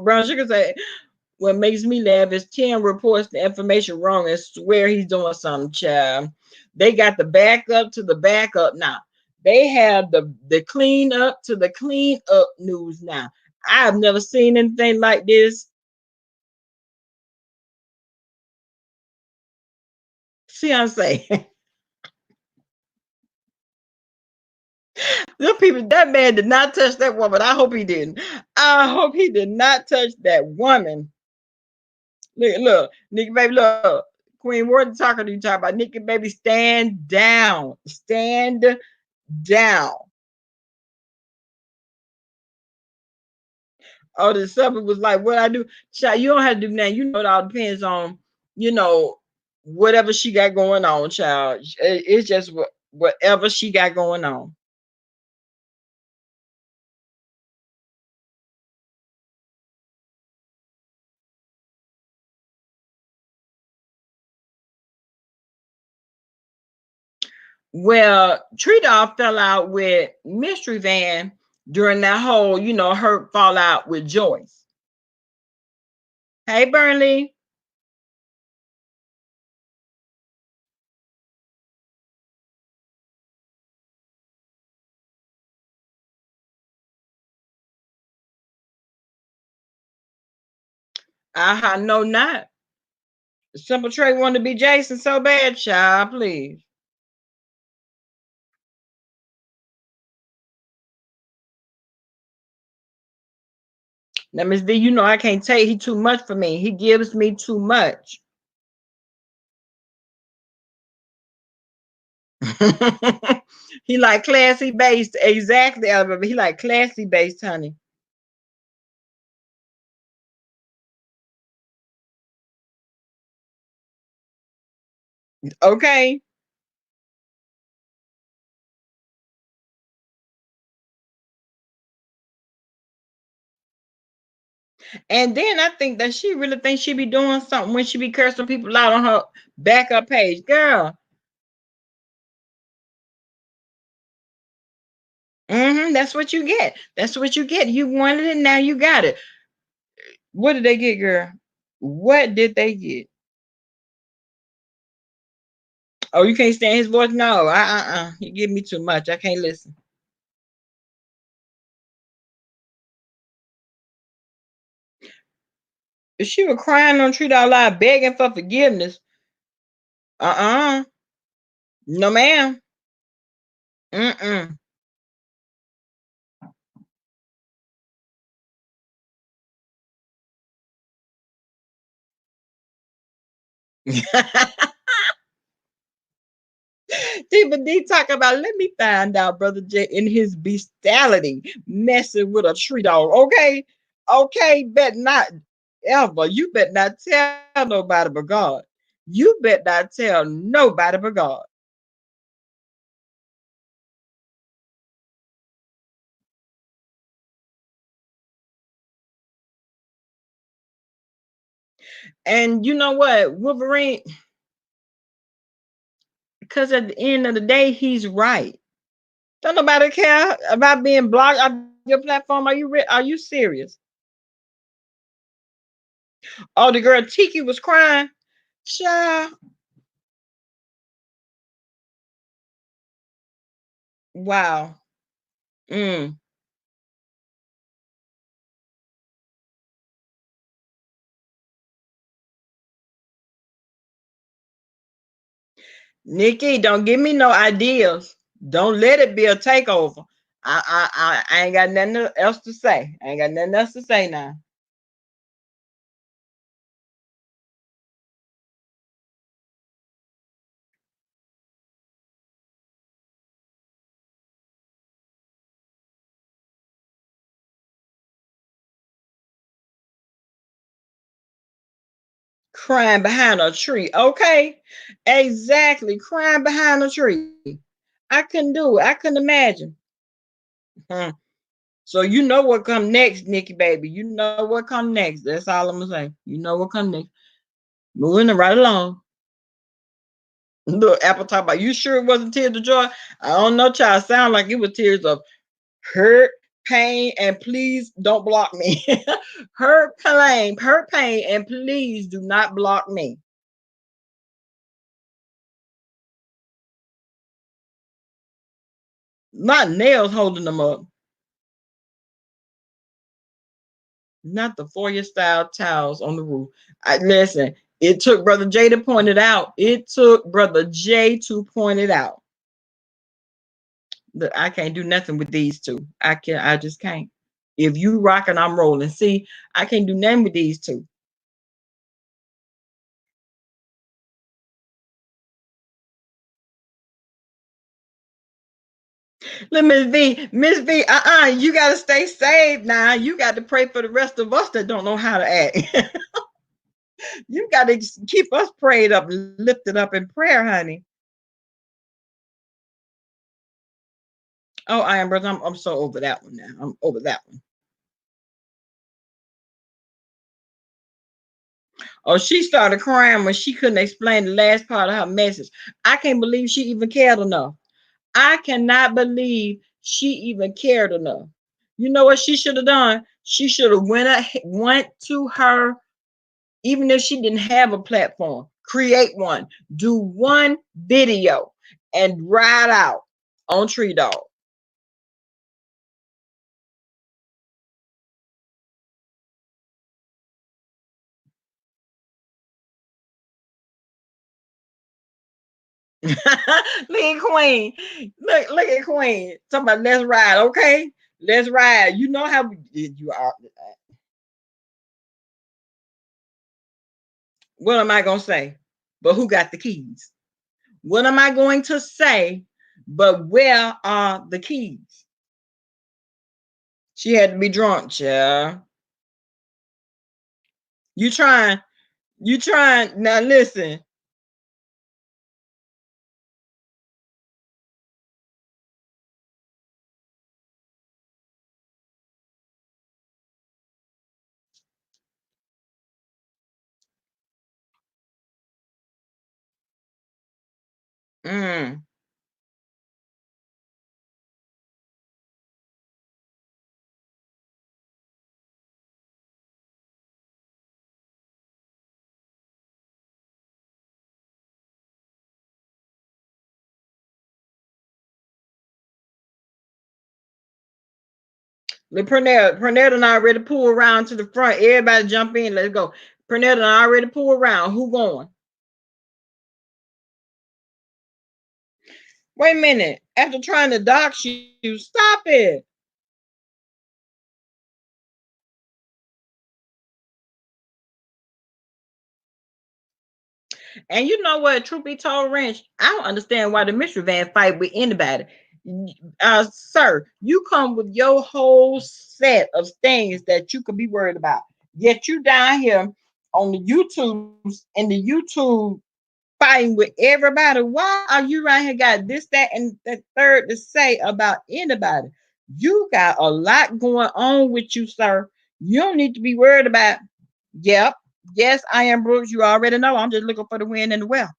Brown Sugar say, what makes me laugh is Tim reports the information wrong and swear he's doing something, child. They got the backup to the backup now. They have the clean up to the clean up news now. I've never seen anything like this. See what I'm saying? Them people, that man did not touch that woman. I hope he didn't. I hope he did not touch that woman. Look, Nikki baby, look. Queen, what are you talking to you? Talking about Nikki baby, stand down. Stand down. Oh, the suburb was like, what I do? Child, you don't have to do that. You know, it all depends on, you know, whatever she got going on, child. It's just whatever she got going on. Well, Treat fell out with Mystery Van during that whole, her fallout with Joyce. Hey, Burnley. I know not. Simple Trey wanted to be Jason so bad, child, please. Now, Miss V, you know I can't take. He too much for me. He gives me too much. He like classy based. Exactly, Alabama. He like classy based, honey. Okay. And then I think that she really thinks she be doing something when she be cursing people out on her backup page. Girl, that's what you get. That's what you get. You wanted it, now you got it. What did they get, girl? What did they get? Oh, you can't stand his voice? No, he give me too much. I can't listen. If she was crying on Treat Out Loud, begging for forgiveness, uh-uh, no, ma'am. Mm-mm. But they talk about, let me find out, Brother J, in his bestiality, messing with a tree dog. Okay, okay, bet not ever. You bet not tell nobody but God. You bet not tell nobody but God. And you know what, Wolverine? Because at the end of the day, he's right. Don't nobody care about being blocked off your platform. Are you serious? Oh, the girl Tiki was crying. Child, wow. Mm. Nikki, don't give me no ideas. Don't let it be a takeover. I ain't got nothing else to say. I ain't got nothing else to say now. Crying behind a tree. Okay. Exactly. Crying behind a tree. I couldn't do it. I couldn't imagine. Hmm. So you know what come next, Nikki baby. You know what come next. That's all I'm gonna say. You know what come next. Moving right along. Look, Apple talk about, you sure it wasn't tears of joy? I don't know, child. Sound like it was tears of hurt, pain, and please don't block me. Hurt, pain, and please do not block me. Not nails holding them up. Not the foyer style towels on the roof. Listen, it took Brother Jay to point it out. It took Brother Jay to point it out. That I can't do nothing with these two. I just can't. If you rocking, I'm rolling. See, I can't do nothing with these two. Let Miss V, you gotta stay saved now. You got to pray for the rest of us that don't know how to act. You got to keep us prayed up, lifted up in prayer, honey. Oh, I am, brother. I'm so over that one now. I'm over that one. Oh, she started crying when she couldn't explain the last part of her message. I can't believe she even cared enough. I cannot believe she even cared enough. You know what she should have done? She should have went to her, even if she didn't have a platform, create one, do one video, and ride out on Tree Dog. Look at Queen. Look at Queen. Talking about let's ride, okay? Let's ride. You know how you are. What am I going to say? But who got the keys? What am I going to say? But where are the keys? She had to be drunk, yeah. You trying, you trying. Now listen. Mm. Let Pernell and I already pull around to the front. Everybody jump in. Let's go. Pernell and I already pull around. Who going? Wait a minute. After trying to dox you, stop it. And you know what? Truth be told, Ranch, I don't understand why the mystery van fight with anybody. Sir, you come with your whole set of things that you could be worried about. Yet you down here on the YouTubes and the YouTube fighting with everybody. Why are you right here got this, that, and that third to say about anybody? You got a lot going on with you, sir. You don't need to be worried about. Yep. Yes, I am Brooks. You already know. I'm just looking for the win and the well.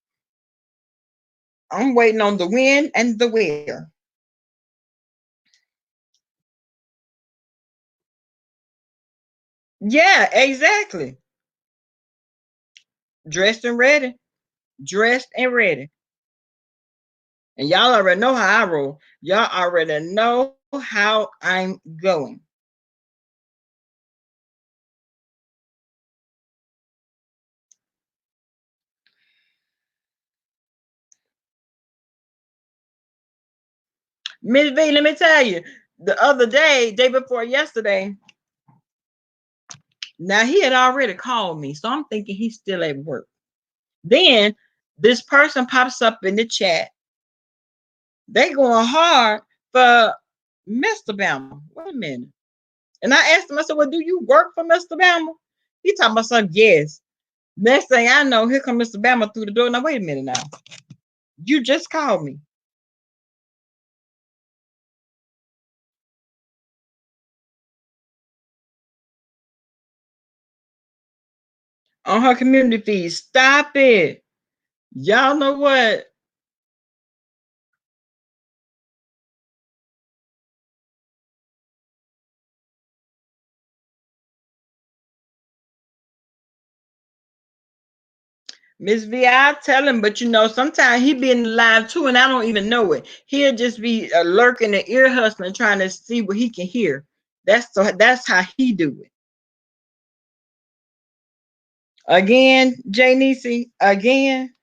I'm waiting on the win and the where. Yeah, exactly. Dressed and ready. Dressed and ready. And y'all already know how I roll. Y'all already know how I'm going. Miss V, let me tell you, the other day before yesterday, now he had already called me. So I'm thinking he's still at work. Then this person pops up in the chat. They going hard for Mr. Bama. Wait a minute. And I asked him, I said, well, do you work for Mr. Bama? He talking about something, yes. Next thing I know, here come Mr. Bama through the door. Now, wait a minute now. You just called me. On her community feed. Stop it. Y'all know what? Miss V, I tell him, but you know, sometimes he be in the live too, and I don't even know it. He'll just be lurking and ear hustling, trying to see what he can hear. That's how he do it. Again, Jay Nisi, again.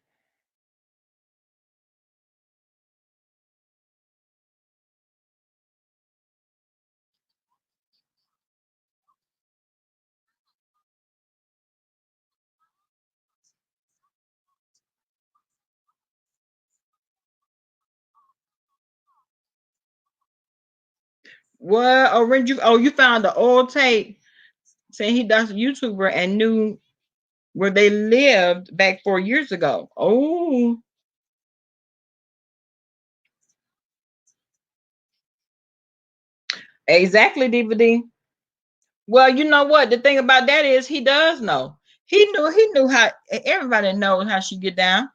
What? Oh, you found the old tape saying he does a YouTuber and knew where they lived back 4 years ago. Oh, exactly, DVD. Well, you know what? The thing about that is he does know. He knew how everybody knows how she get down.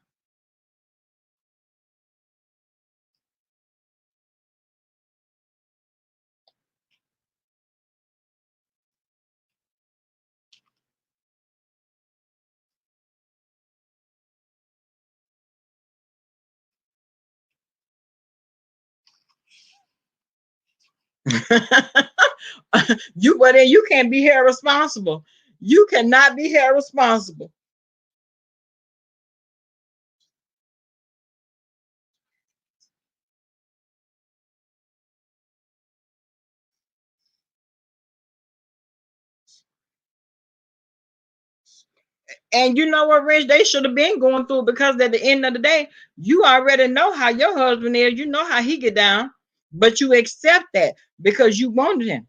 You can't be here responsible. You cannot be here responsible. And you know what, Rich? They should have been going through it, because at the end of the day, you already know how your husband is. You know how he get down, but you accept that because you wanted him.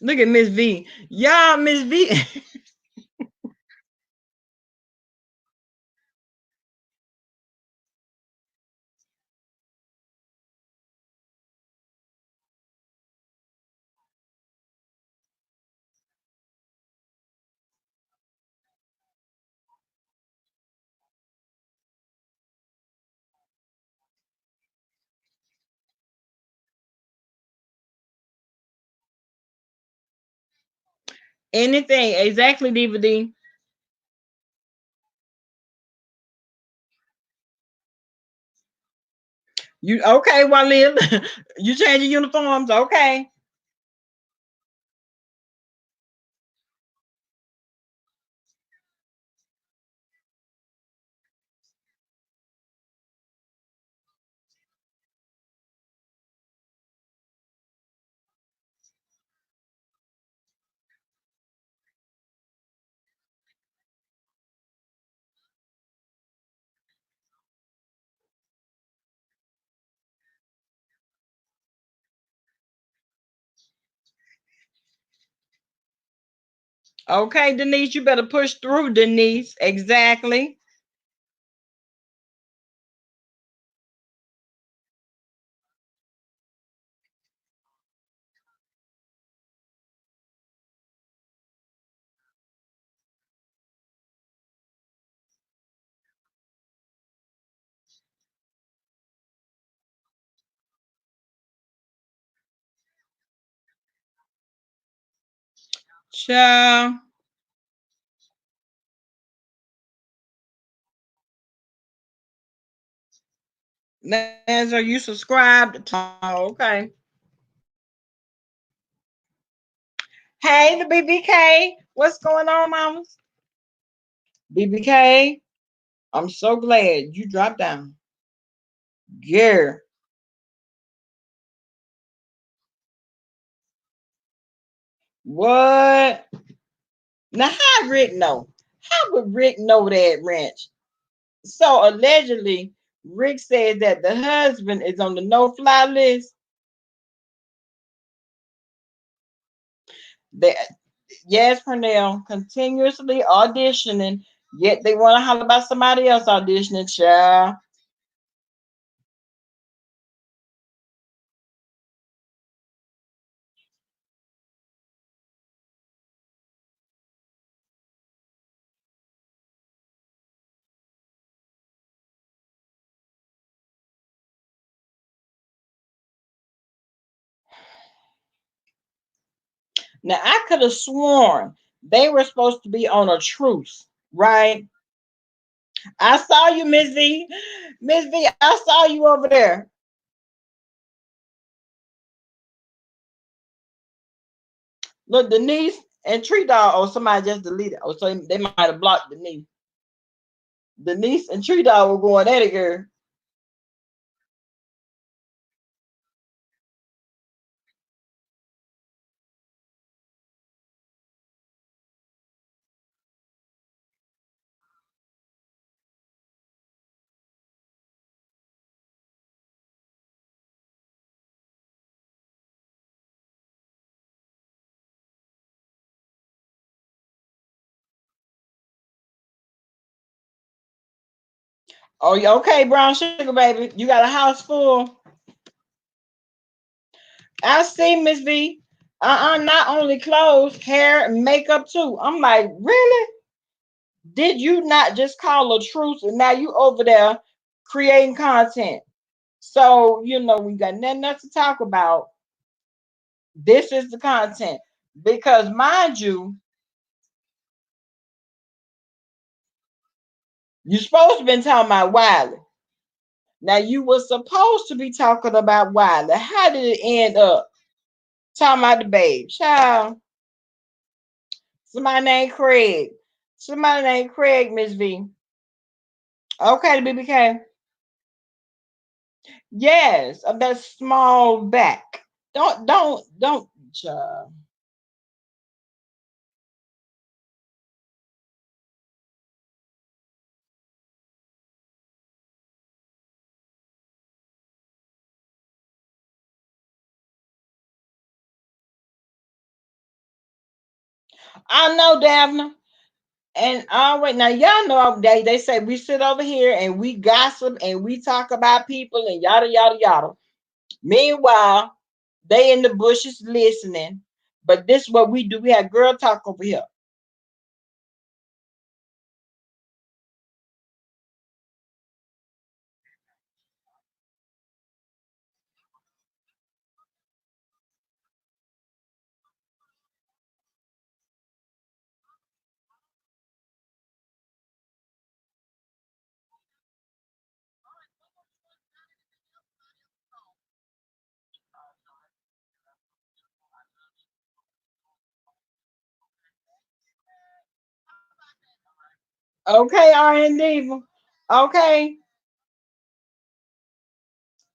Look at Miss V. Y'all, Miss V. Anything, exactly, DVD. You okay, Walil? You changing uniforms? Okay. Okay, Denise, you better push through, Denise. Exactly. Ciao. Lance, are you subscribed? Okay. Hey, the BBK. What's going on, mamas? BBK, I'm so glad you dropped down. Yeah. What? Now, how Rick know? How would Rick know that, Ranch? So allegedly, Rick said that the husband is on the no-fly list. That yes, Pernell, continuously auditioning, yet they want to holler about somebody else auditioning, child. Now I could have sworn they were supposed to be on a truce, right? I saw you, Miss V. Miss V, I saw you over there. Look, Denise and Tree Dog, oh, somebody just deleted. Oh, so they might have blocked Denise. Denise and Tree Dog were going at it, girl. Oh, yeah, okay, brown sugar baby. You got a house full. I see, Miss V. Not only clothes, hair, and makeup too. I'm like, really? Did you not just call a truce and now you over there creating content? So, we got nothing else to talk about. This is the content. Because mind you, You supposed to been talking about Wiley. Now you were supposed to be talking about Wiley. How did it end up talking about the babe? Child, somebody named Craig. Somebody named Craig, Miss V. Okay, the BBK. Yes, of that small back. Don't, child. I know, Davna. And all right, now y'all know they say we sit over here and we gossip and we talk about people and yada yada yada. Meanwhile, they in the bushes listening. But this is what we do. We have girl talk over here. Okay, R&D. Okay.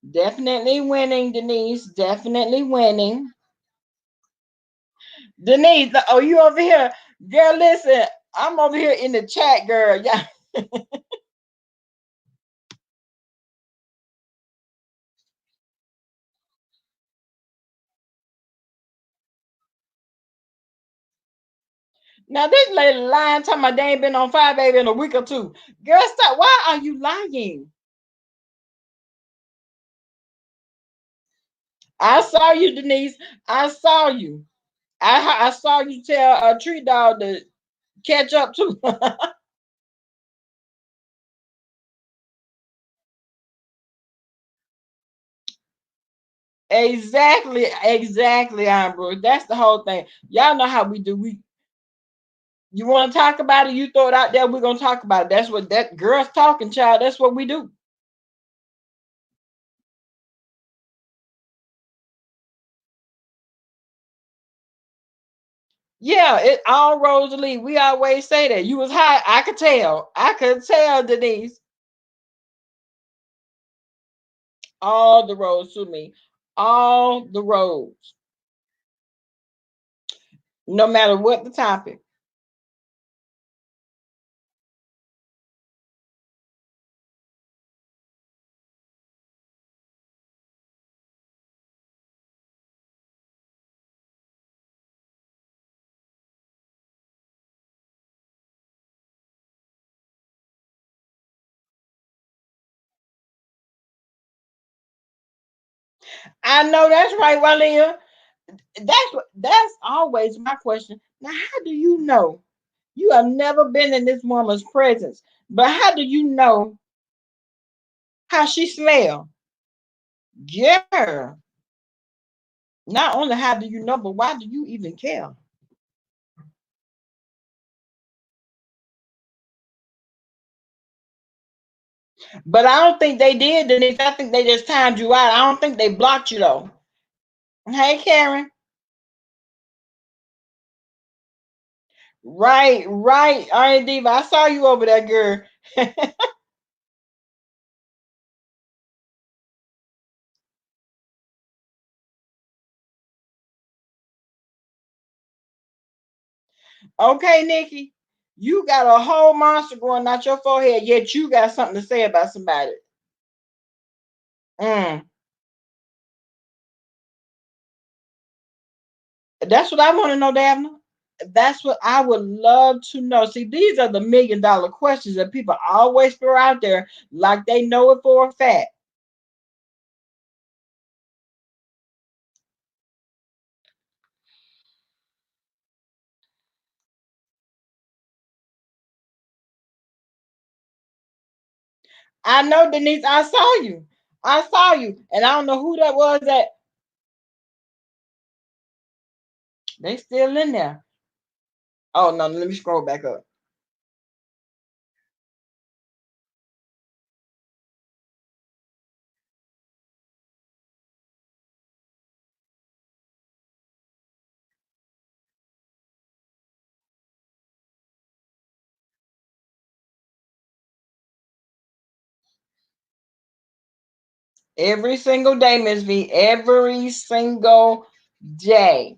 Definitely winning, Denise. Definitely winning. Denise, oh, you over here. Girl, listen, I'm over here in the chat, girl. Yeah. Now this lady lying, talking about they ain't been on Fire Baby in a week or two. Girl, stop. Why are you lying? I saw you, Denise. I saw you. I saw you tell a tree dog to catch up too. Exactly, Amber. That's the whole thing. Y'all know how we do. You want to talk about it, you throw it out there, we're gonna talk about it. That's what that girl's talking, child. That's what we do. Yeah, it all roads lead. We always say that. You was high. I could tell. I could tell, Denise. All the roads to me. All the roads. No matter what the topic. I know that's right, Walia. That's always my question. Now, how do you know? You have never been in this woman's presence, but how do you know how she smell? Yeah. Not only how do you know, but why do you even care? But I don't think they did, Denise. I think they just timed you out. I don't think they blocked you though. Hey, Karen. Right. All right, Diva. I saw you over there, girl. Okay, Nikki. You got a whole monster growing out your forehead, yet you got something to say about somebody. Mm. That's what I want to know, Daphne. That's what I would love to know. See, these are the $1 million questions that people always throw out there like they know it for a fact. I know, Denise. I saw you. I saw you. And I don't know who that was that they still in there. Oh no, let me scroll back up. Every single day, Miss V. Every single day.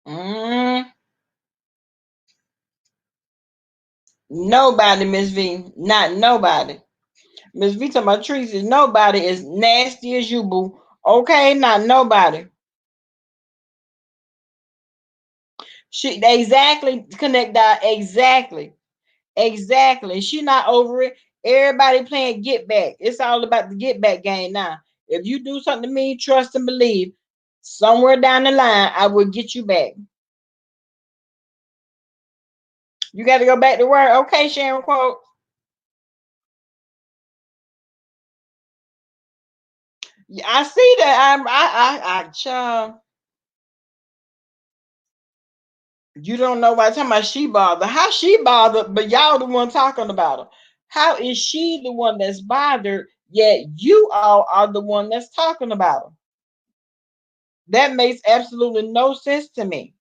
Mm, nobody, Miss V. Not nobody. Miss V talking about trees is nobody is nasty as you, boo. Okay, not nobody. She exactly connect that exactly. Exactly. She not over it. Everybody playing get back. It's all about the get back game now. If you do something to me, trust and believe. Somewhere down the line, I will get you back. You got to go back to work. Okay, Sharon quote. Yeah, I see that. Child, you don't know why I'm talking about she bothered. How she bothered, but y'all the one talking about her. How is she the one that's bothered, yet you all are the one that's talking about her? That makes absolutely no sense to me.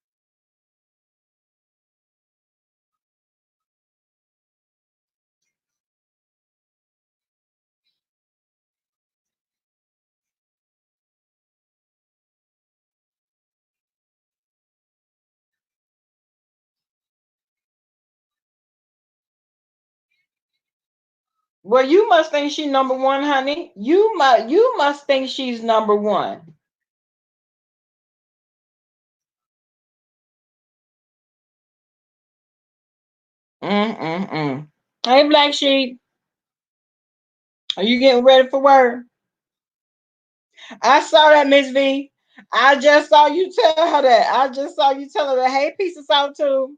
Well, you must think she's number one, honey. You must think she's number one. Mm. Hey, Black Sheep, are you getting ready for work? I saw that, Miss V. I just saw you tell her that. I just saw you tell her that. Hey, piece of salt too.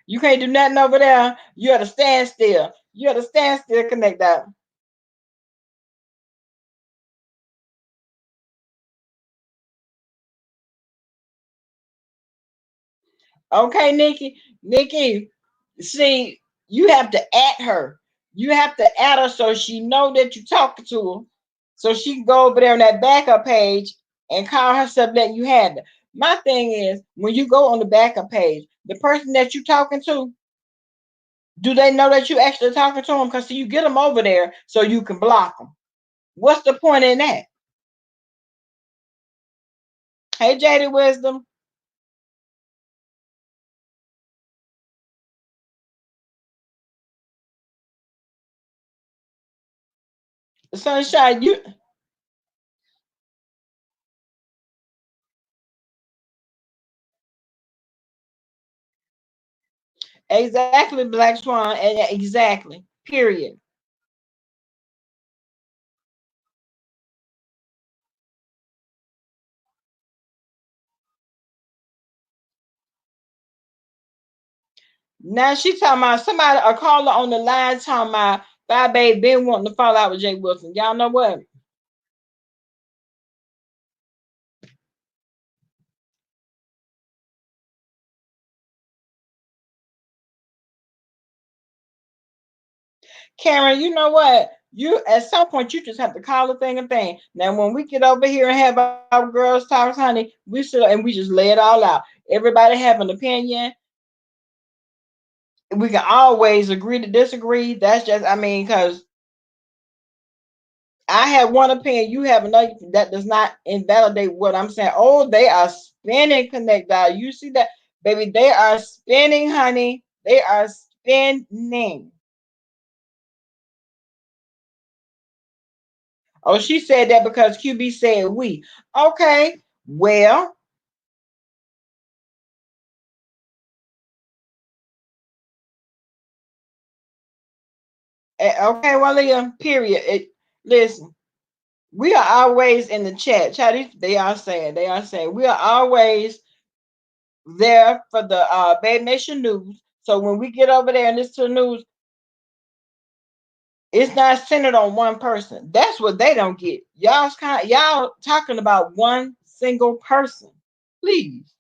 You can't do nothing over there. You at a standstill. You at a standstill. Connect that. Okay, Nikki. Nikki, see, you have to at her. You have to at her so she know that you're talking to her. So she can go over there on that backup page and call herself that you had her. My thing is, when you go on the backup page, the person that you talking to, do they know that you actually talking to them? Because you get them over there so you can block them. What's the point in that? Hey, Jada Wisdom, Sunshine, you exactly, Black Swan, exactly. Period. Now she talking about somebody, a caller on the line talking about bye babe been wanting to fall out with Jay Wilson. Y'all know what? Karen, you know what? You at some point you just have to call a thing a thing. Now when we get over here and have our girls talks, honey, we should and we just lay it all out. Everybody have an opinion. We can always agree to disagree. That's just I mean, because I have one opinion, you have another that does not invalidate what I'm saying. Oh, they are spinning, connect dot. You see that, baby? They are spinning, honey. They are spinning. Oh, she said that because QB said we. Okay, well, okay, well, Leah, period. Listen, we are always in the chat. Chat, they are saying, we are always there for the Babe Nation news. So when we get over there and listen to the news, it's not centered on one person. That's what they don't get. Y'all talking about one single person. Please.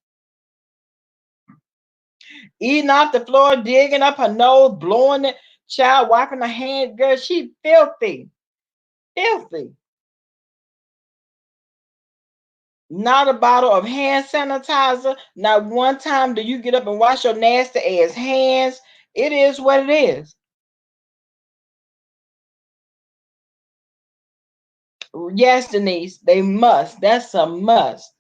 eating off the floor, digging up her nose, blowing it, child wiping her hand. Girl, she filthy, filthy. Not a bottle of hand sanitizer. Not one time do you get up and wash your nasty ass hands. It is what it is. Yes, Denise, they must. That's a must.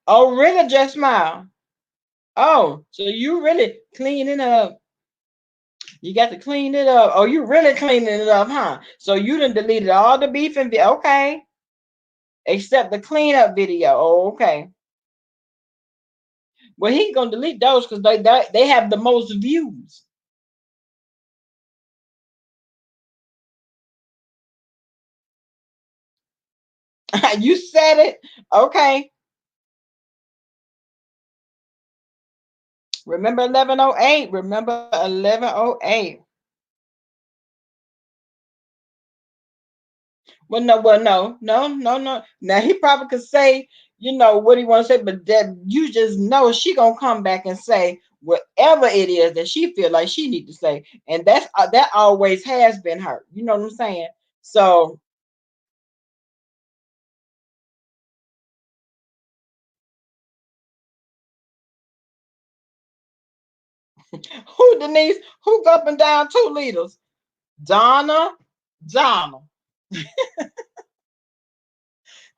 Oh, really, just smile. Oh, so you really cleaning up. You got to clean it up. Oh, you really cleaning it up, huh? So you done deleted all the beef and okay. Except the cleanup video. Oh, okay. Well, he gonna delete those because they have the most views. You said it. Okay. Remember 1108. Remember 1108. Well, no. Now he probably could say, what he want to say, but that you just know she gonna come back and say whatever it is that she feel like she need to say, and that always has been her. You know what I'm saying? So who Denise? Who go up and down 2 liters? Donna, Donna.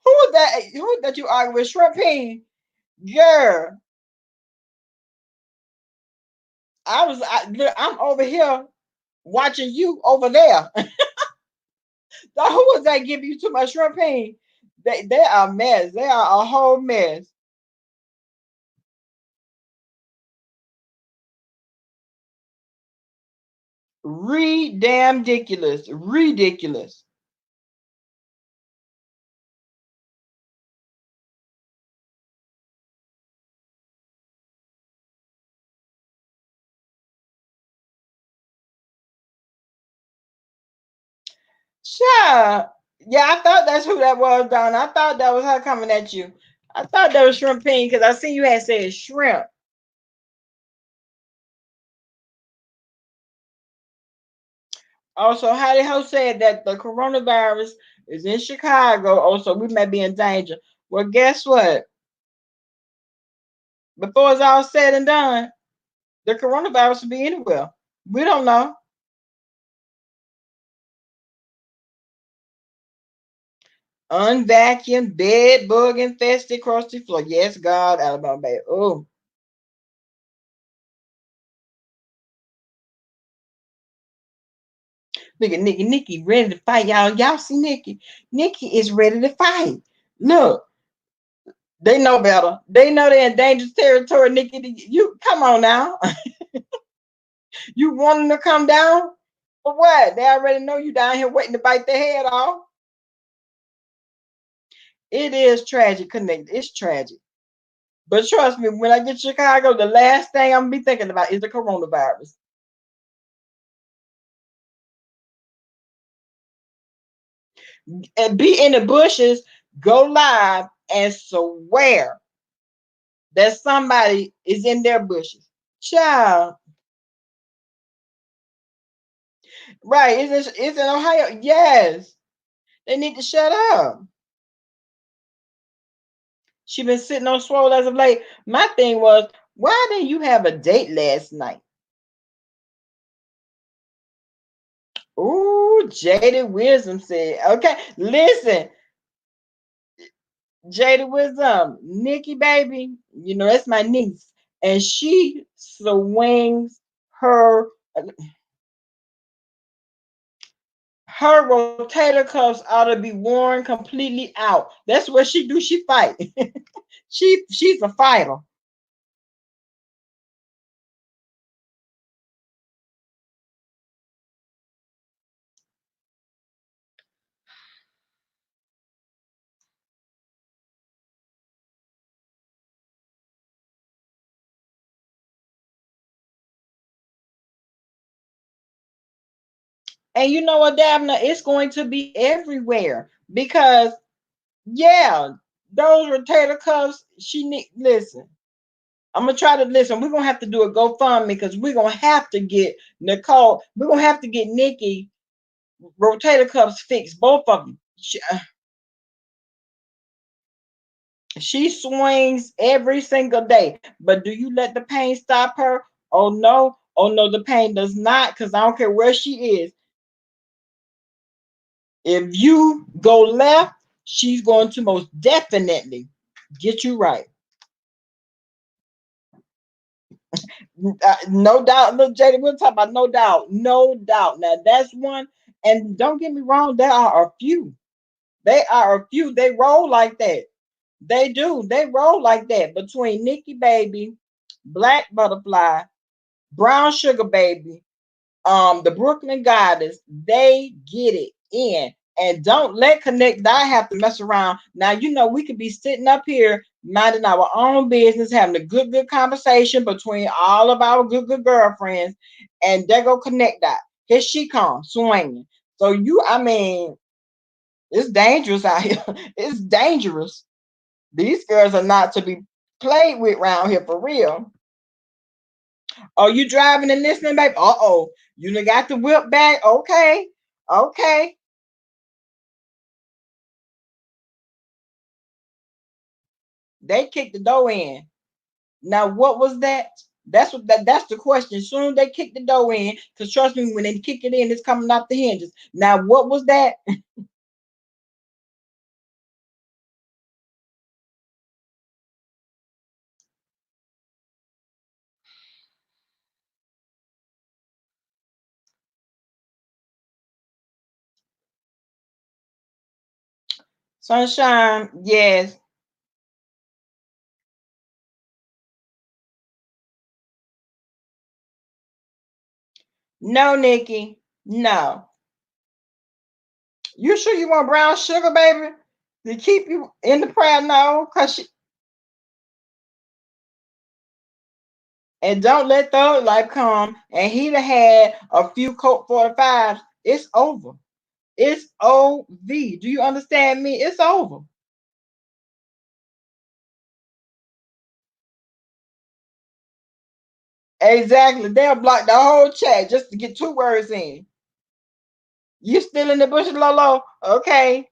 Who that? Who that you argue with? Shrimping, girl. I'm over here watching you over there. So who was that give you too much champagne? They are a mess. They are a whole mess. Ridiculous. Ridiculous. Sure. Yeah, I thought that's who that was, Donna. I thought that was her coming at you. I thought that was shrimping because I seen you had said shrimp. Also, Hattie Ho said that the coronavirus is in Chicago. Also, we may be in danger. Well, guess what? Before it's all said and done, the coronavirus will be anywhere. We don't know. Unvacuumed, bed bug infested, crusty floor. Yes, God, Alabama Bay. Oh, look at Nikki. Nikki ready to fight, y'all. Y'all see Nikki? Nikki is ready to fight. Look, they know better. They know they're in dangerous territory. Nikki, you come on now. You want them to come down? For what? They already know you down here waiting to bite their head off. It is tragic, connected. It's tragic. But trust me, when I get to Chicago, the last thing I'm gonna be thinking about is the coronavirus. And be in the bushes, go live and swear that somebody is in their bushes. Child, right? It's in Ohio. Yes, they need to shut up. She been sitting on swole as of late. My thing was, why didn't you have a date last night? Ooh, Jaded Wisdom said, okay, listen, Jaded Wisdom, Nikki baby, that's my niece, and she swings her her rotator cuffs ought to be worn completely out. That's what she do. She fight. She's a fighter. And you know what, Dabna? It's going to be everywhere. because yeah, those rotator cuffs. She need listen. I'm gonna try to listen. We're gonna have to do a GoFundMe because we're gonna have to get Nicole. We're gonna have to get Nikki rotator cuffs fixed, both of them. She swings every single day. But do you let the pain stop her? Oh no. Oh no, the pain does not, because I don't care where she is. If you go left, she's going to most definitely get you right. No doubt. Look, JD, we'll talk about no doubt. No doubt. Now that's one. And don't get me wrong, there are a few. They are a few. They roll like that. They do. They roll like that. Between Nikki Baby, Black Butterfly, Brown Sugar Baby, the Brooklyn Goddess, they get it in. And don't let Connect Die have to mess around. Now, you know, we could be sitting up here minding our own business, having a good conversation between all of our good girlfriends, and there go Connect Die. Here she comes, swinging. So I mean, it's dangerous out here. It's dangerous. These girls are not to be played with around here for real. Oh, you driving and listening, baby? Uh-oh. You done got the whip back? Okay. Okay. They kicked the door in. Now, what was that? That's the question. Soon they kick the door in, because trust me, when they kick it in, it's coming off the hinges. Now, what was that? Sunshine, yes. No, Nikki. No. You sure you want brown sugar, baby? To keep you in the prayer? No, because and don't let thug life come. And he'd have had a few Coke 45s. It's over. It's OV. Do you understand me? It's over. Exactly. They'll block the whole chat just to get two words in. You still in the bush, Lolo? Okay.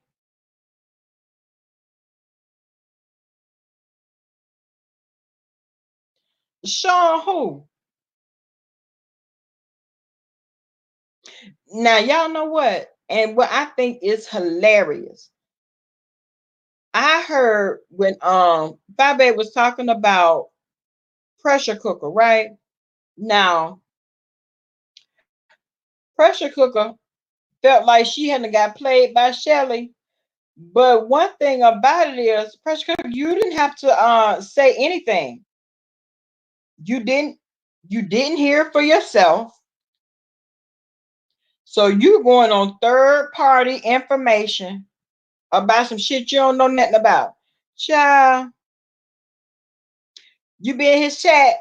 Sean who? Now y'all know what? And what I think is hilarious. I heard when Fabe was talking about pressure cooker, right? Now, pressure cooker felt like she hadn't got played by Shelly. But one thing about it is, pressure cooker, you didn't have to say anything. You didn't hear it for yourself. So you're going on third party information about some shit you don't know nothing about. Child, you be in his chat.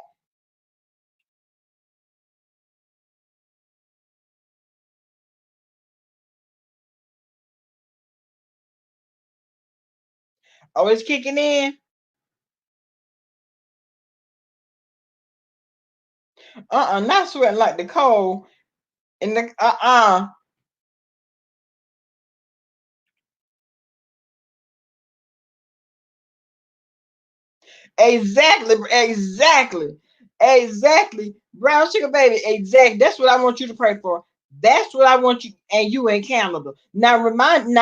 Oh, it's kicking in. Not sweating like the cold. And the Exactly, exactly, exactly. Brown sugar baby, exactly. That's what I want you to pray for. That's what I want you, and you in Canada. Now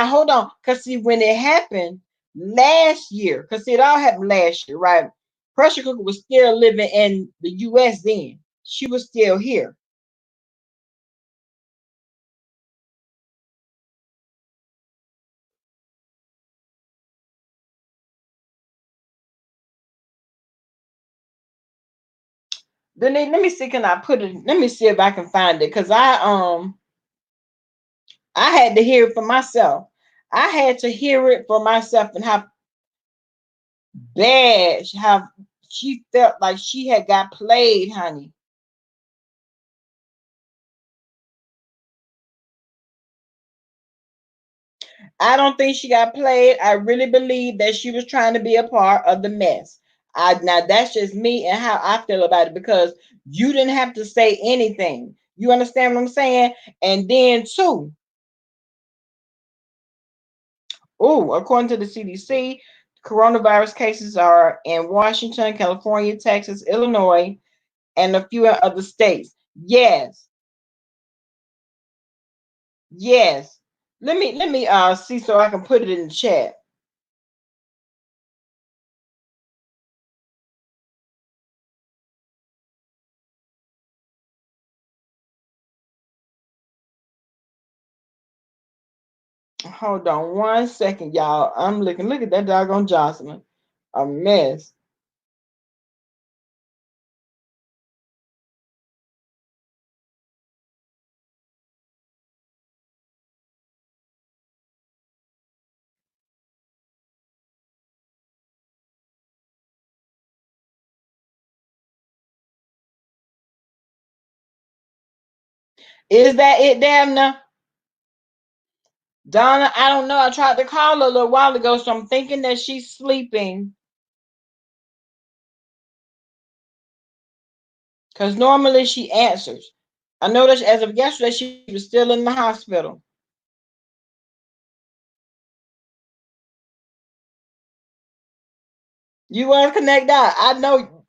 hold on, because see, when it happened last year, because see, it all happened last year, right? Pressure cooker was still living in the US then. She was still here. Then let me see, can I put it? Let me see if I can find it, because I had to hear it for myself. I had to hear it for myself and how bad, how she felt like she had got played, honey. I don't think she got played. I really believe that she was trying to be a part of the mess. Now that's just me and how I feel about it, because you didn't have to say anything. You understand what I'm saying? And then two, oh, according to the CDC, coronavirus cases are in Washington, California, Texas, Illinois, and a few other states. Yes, yes. Let me see so I can put it in the chat. Hold on 1 second, y'all. I'm looking. Look at that doggone Jocelyn. A mess. Is that it, Damna? Donna, I don't know. I tried to call her a little while ago, so I'm thinking that she's sleeping. Because normally she answers. I noticed as of yesterday, she was still in the hospital. You want to connect out? I know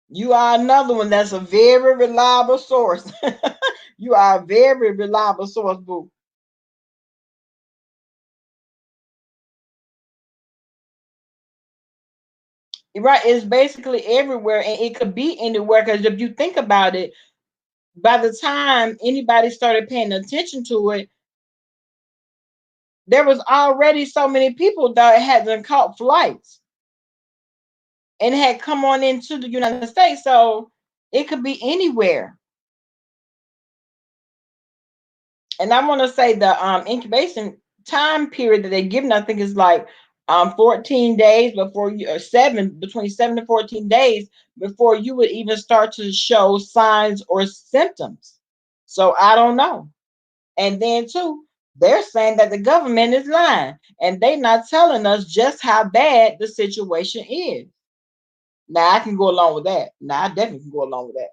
you are another one that's a very reliable source. You are a very reliable source, boo. Right? It's basically everywhere, and it could be anywhere. Because if you think about it, by the time anybody started paying attention to it, there was already so many people that hadn't caught flights and had come on into the United States. So it could be anywhere. And I want to say the incubation time period that they're giving, I think is like 14 days before you, or between 7 to 14 days before you would even start to show signs or symptoms. So I don't know. And then too, they're saying that the government is lying and they're not telling us just how bad the situation is. Now I can go along with that. Now I definitely can go along with that.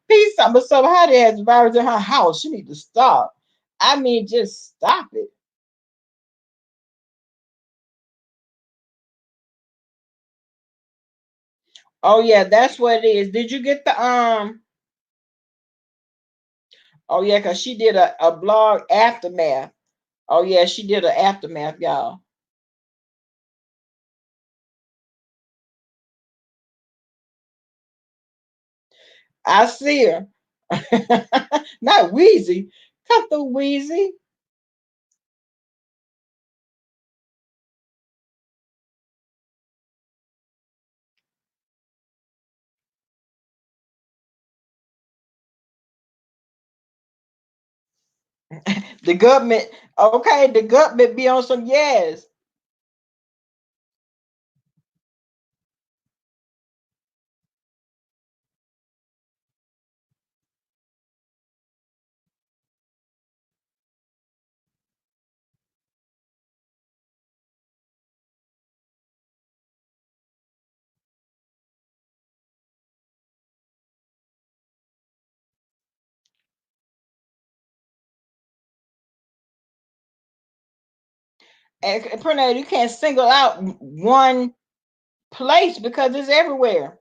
Peace, but so how they has virus in her house? She need to stop. I mean, just stop it. Oh yeah, that's what it is. Did you get the Oh yeah, cause she did a blog aftermath. Oh yeah, she did an aftermath, y'all. I see her. Not Wheezy. Cut the Wheezy. The government, okay, the government be on some yes. And Pernell, you can't single out one place because it's everywhere.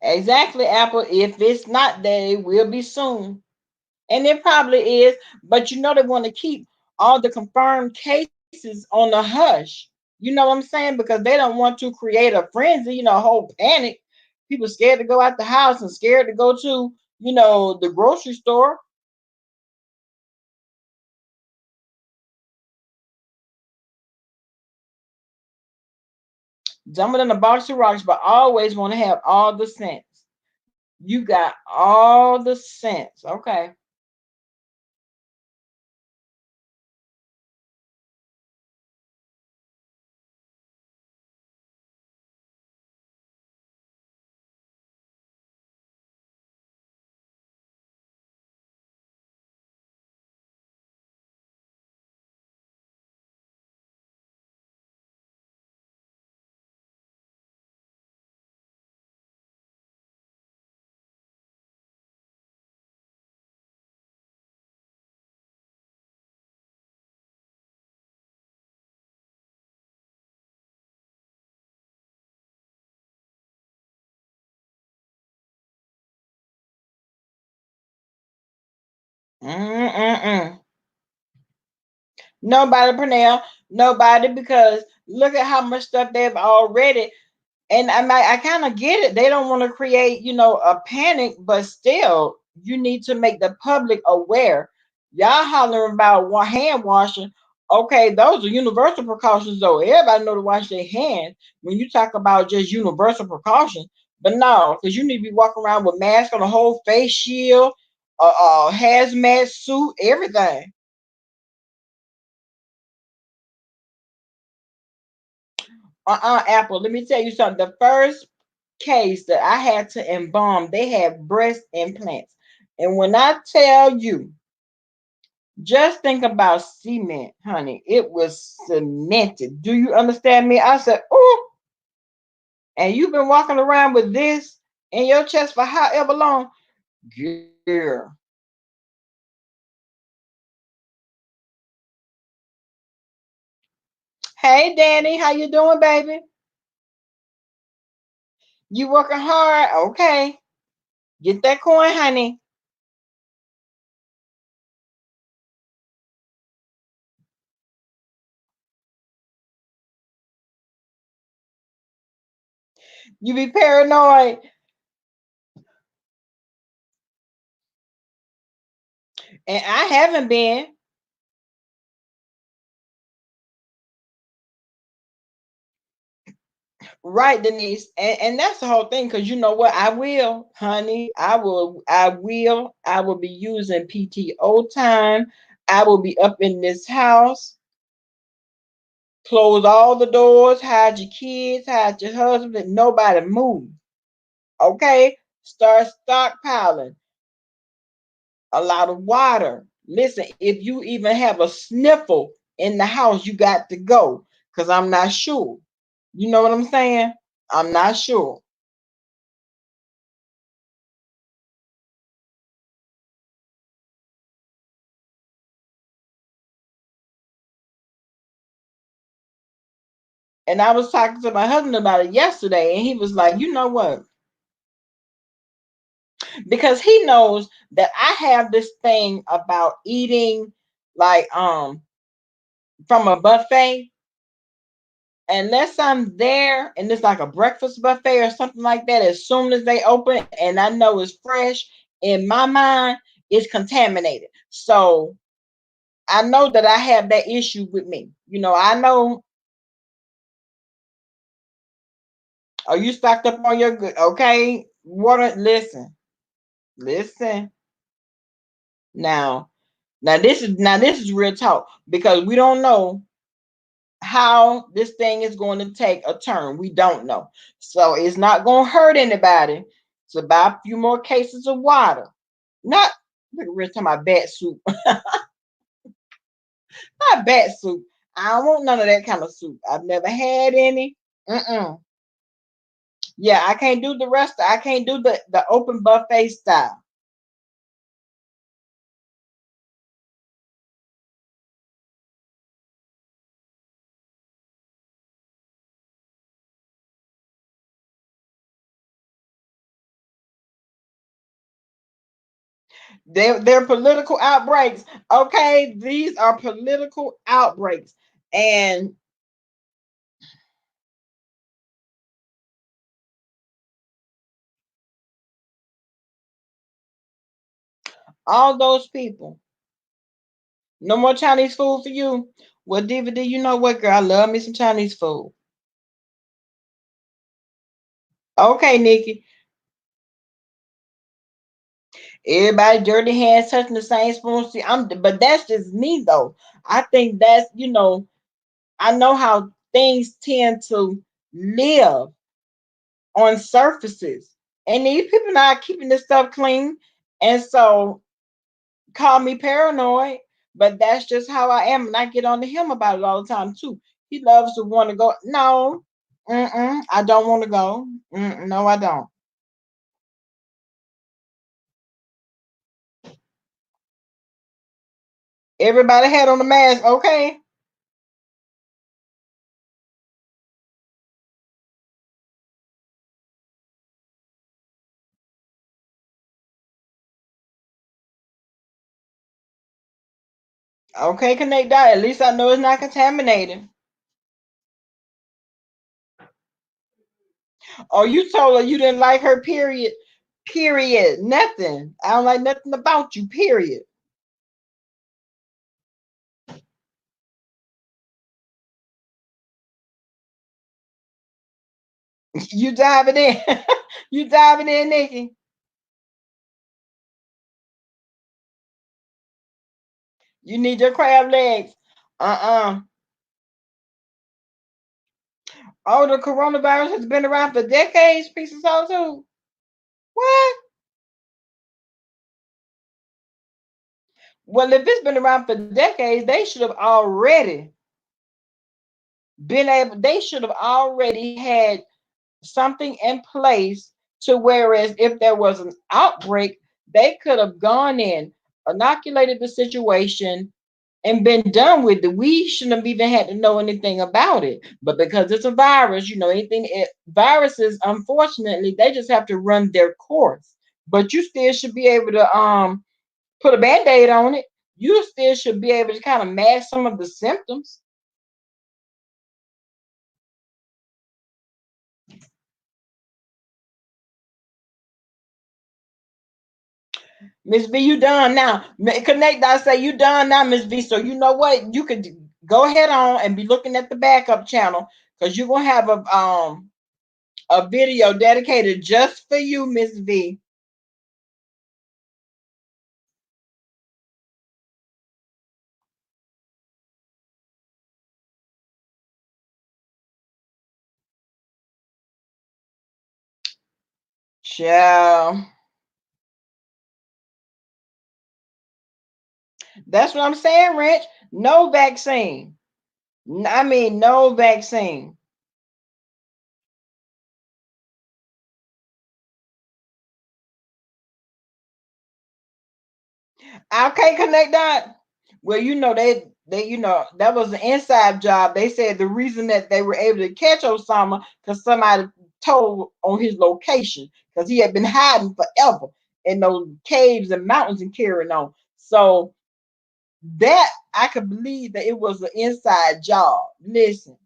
Exactly, Apple. If it's not there, it will be soon. And it probably is, but you know they want to keep all the confirmed cases on the hush. You know what I'm saying? Because they don't want to create a frenzy, a whole panic. People scared to go out the house and scared to go to, the grocery store. Dumber than a box of rocks, but always want to have all the sense. You got all the sense. Okay. Mm-mm-mm. Nobody, Pernell. Nobody, because look at how much stuff they've already. And I kind of get it. They don't want to create, a panic, but still, you need to make the public aware. Y'all hollering about hand washing. Okay, those are universal precautions, though. Everybody know to wash their hands when you talk about just universal precautions. But no, because you need to be walking around with mask on the whole face shield, hazmat suit, everything. Apple. Let me tell you something. The first case that I had to embalm, they had breast implants. And when I tell you, just think about cement, honey. It was cemented. Do you understand me? I said, oh, and you've been walking around with this in your chest for however long? Girl. Hey, Danny, how you doing, baby? You working hard? Okay. Get that coin, honey. You be paranoid. And I haven't been. Right, Denise, and that's the whole thing. Because you know what, I will, honey, I will be using PTO time. I will be up in this house. Close all the doors. Hide your kids. Hide your husband. And nobody move. Okay, start stockpiling a lot of water. Listen, if you even have a sniffle in the house, you got to go. Because I'm not sure. You know what I'm saying? I'm not sure. And I was talking to my husband about it yesterday, and he was like, you know what? Because he knows that I have this thing about eating like from a buffet. Unless I'm there and it's like a breakfast buffet or something like that, as soon as they open and I know it's fresh, in my mind, it's contaminated. So I know that I have that issue with me. I know. Are you stocked up on your good? Okay. Water, listen. Now, now this is real talk, because we don't know how this thing is going to take a turn. We don't know. So it's not going to hurt anybody to buy a few more cases of water. Not we're talking about bat soup. Not bat soup. I don't want none of that kind of soup. I've never had any. Mm-mm. Yeah, I can't do the rest. I can't do the open buffet style. They're political outbreaks. Okay, these are political outbreaks, and All those people. No more Chinese food for you. Well, DVD, you know what, girl? I love me some Chinese food. Okay, Nikki. Everybody dirty hands touching the same spoon. See, but that's just me though. I think that's I know how things tend to live on surfaces, and these people not keeping this stuff clean, and so call me paranoid, but that's just how I am, and I get on to him about it all the time too. He loves to want to go. No, I don't want to go. No, I don't. Everybody had on the mask, okay? Okay, connect that. At least I know it's not contaminated. Oh, you told her you didn't like her, period. Period. Nothing. I don't like nothing about you, period. You diving in. You diving in, Nikki. You need your crab legs. Uh-uh. Oh, the coronavirus has been around for decades, piece of soul too. What? Well, if it's been around for decades, they should have already they should have already had something in place to whereas if there was an outbreak, they could have gone in, inoculated the situation, and been done with it. We shouldn't have even had to know anything about it. But because it's a virus, viruses, unfortunately, they just have to run their course. But you still should be able to put a band-aid on it. You still should be able to kind of mask some of the symptoms. Miss V, you done now. Connect. I say you done now, Miss V. So you know what? You could go ahead on and be looking at the backup channel because you're gonna have a video dedicated just for you, Miss V. Child. That's what I'm saying, Rich. No vaccine. I mean, no vaccine. I can't connect that. Well, that was an inside job. They said the reason that they were able to catch Osama because somebody told on his location because he had been hiding forever in those caves and mountains and carrying on. So that I could believe that it was an inside job. Listen,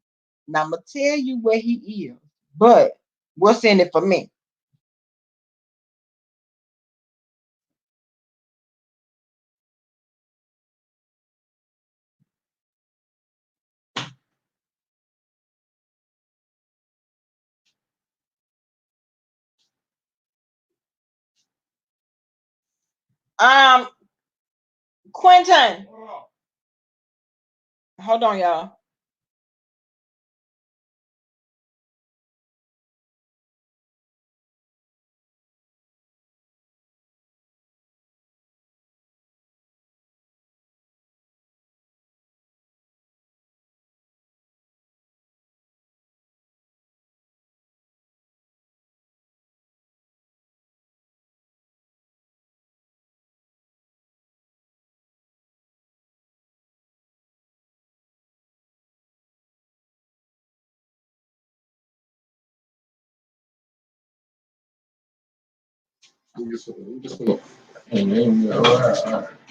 now I'm gonna tell you where he is, but what's in it for me? Um, Quentin, hold on, y'all.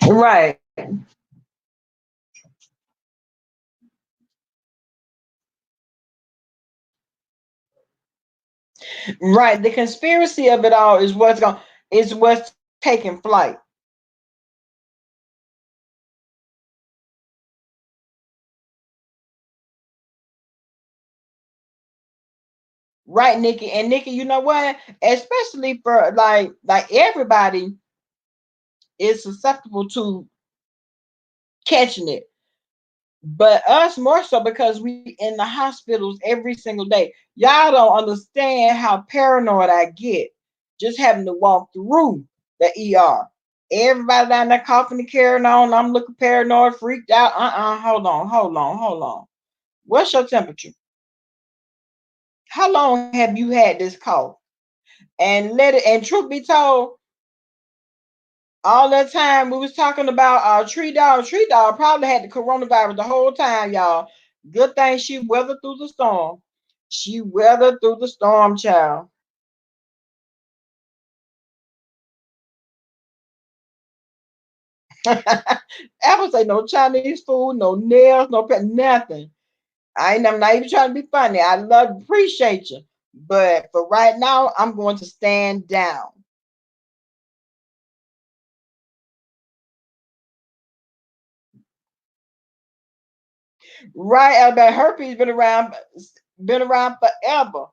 Right, right. The conspiracy of it all is what's taking flight. Right, Nikki. And Nikki, you know what? Especially for like everybody is susceptible to catching it. But us more so because we in the hospitals every single day. Y'all don't understand how paranoid I get just having to walk through the ER. Everybody down there coughing and carrying on. I'm looking paranoid, freaked out. Hold on. What's your temperature? How long have you had this cough? And let it. And truth be told, all that time we was talking about Tree Dog. Tree Dog probably had the coronavirus the whole time, y'all. Good thing she weathered through the storm. She weathered through the storm, child. Apple say no Chinese food, no nails, no pet, nothing. I'm not even trying to be funny. I love appreciate you. But for right now, I'm going to stand down. Right, Alabama herpes been around forever.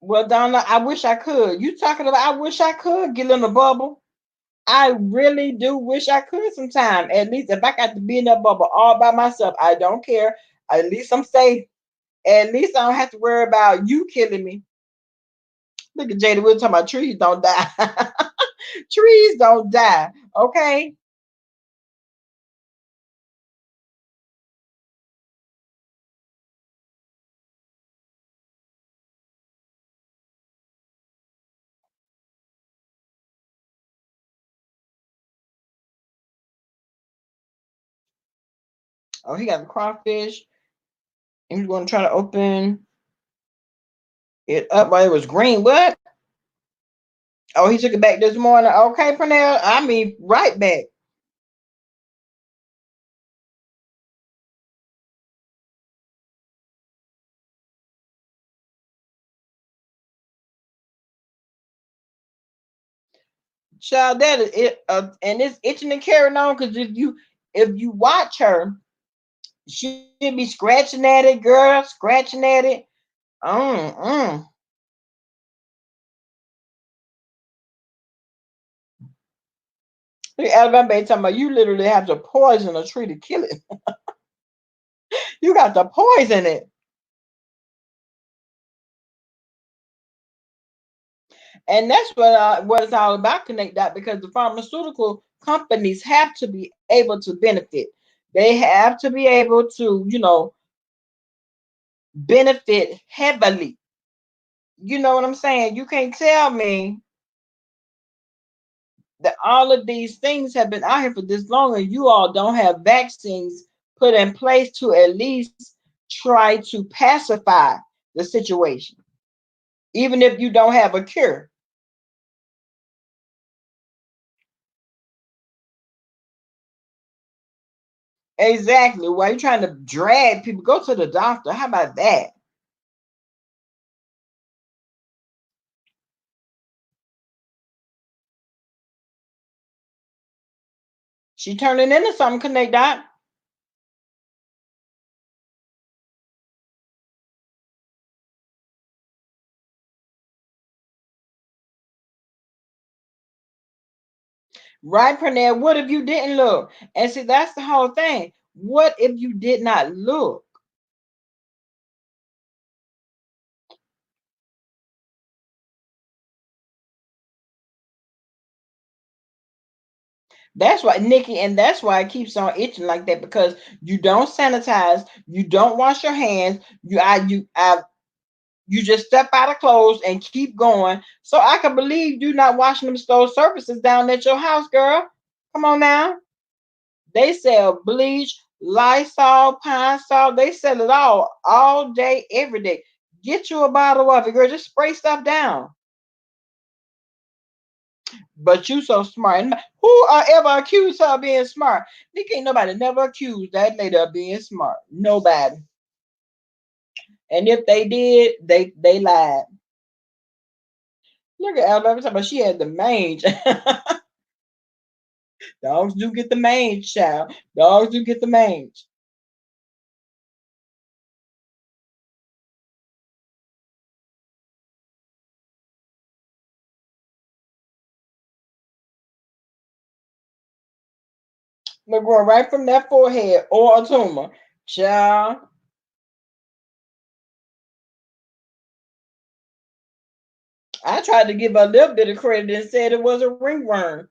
Well, Donna, I wish I could. You talking about I wish I could get in a bubble. I really do wish I could sometime. At least if I got to be in that bubble all by myself, I don't care. At least I'm safe. At least I don't have to worry about you killing me. Look at Jada. We're talking about trees don't die. Trees don't die. Okay. Oh, he got the crawfish. And he's going to try to open it up while it was green. What? Oh, he took it back this morning. Okay, Pernell. I mean, right back. Child, that is it. And it's itching and carrying on because if you watch her, she'll be scratching at it, girl, scratching at it. Mm. Look at Alabama Bay talking about you literally have to poison a tree to kill it. You got to poison it. And that's what it's all about, connect that, because the pharmaceutical companies have to be able to benefit. They have to be able to, benefit heavily. You know what I'm saying? You can't tell me that all of these things have been out here for this long and you all don't have vaccines put in place to at least try to pacify the situation, even if you don't have a cure. Exactly. Why you trying to drag people? Go to the doctor. How about that? She turning into something, connect that. Right, Pernell? What if you didn't look? And see, that's the whole thing. What if you did not look? That's why, Nikki, and that's why it keeps on itching like that, because you don't sanitize, you don't wash your hands, you just step out of clothes and keep going. So I can believe you not washing them stove surfaces down at your house, girl. Come on now. They sell bleach, Lysol, Pine Sol. They sell it all day, every day. Get you a bottle of it, girl. Just spray stuff down. But you so smart. And who ever accused her of being smart? Nick, ain't nobody never accused that lady of being smart. Nobody. And if they did, they lied. Look at Alabama talking about she had the mange. Dogs do get the mange, child. Dogs do get the mange. They're going right from that forehead or a tumor. Child, I tried to give her a little bit of credit and said it was a ringworm.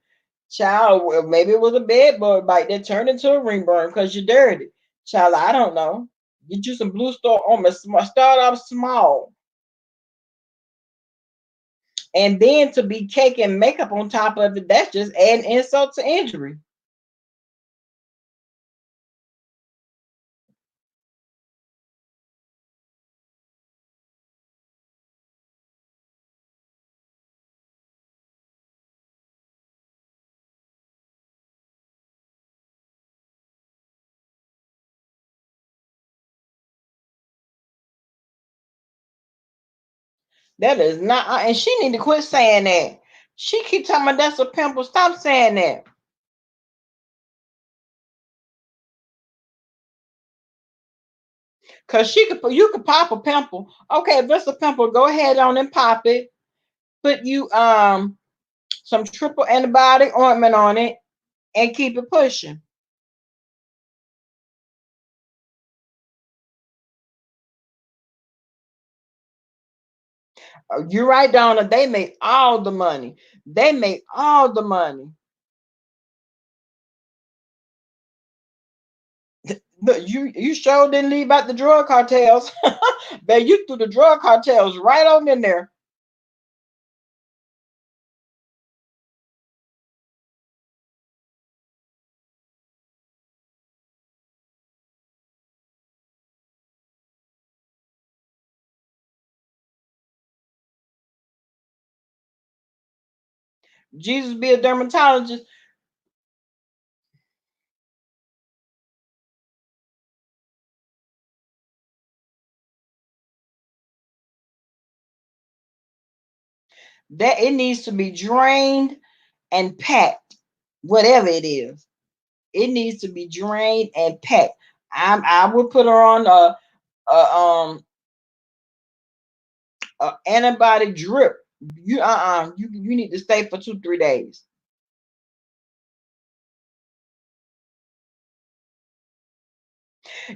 Child, well, maybe it was a bed bug bite that turned into a ringworm because you're dirty. Child, I don't know. Get you some blue star on start off small. And then to be cake and makeup on top of it, that's just adding insult to injury. That is not, and she need to quit saying that. She keep talking about that's a pimple. Stop saying that. Cause you could pop a pimple. Okay, if it's a pimple, go ahead on and pop it. Put you some triple antibiotic ointment on it and keep it pushing. You're right, Donna. They make all the money. They make all the money. But you sure didn't leave out the drug cartels. But you threw the drug cartels right on in there. Jesus be a dermatologist. That it needs to be drained and packed, whatever it is. It needs to be drained and packed. I would put her on a antibiotic drip. You need to stay for 2 3 days.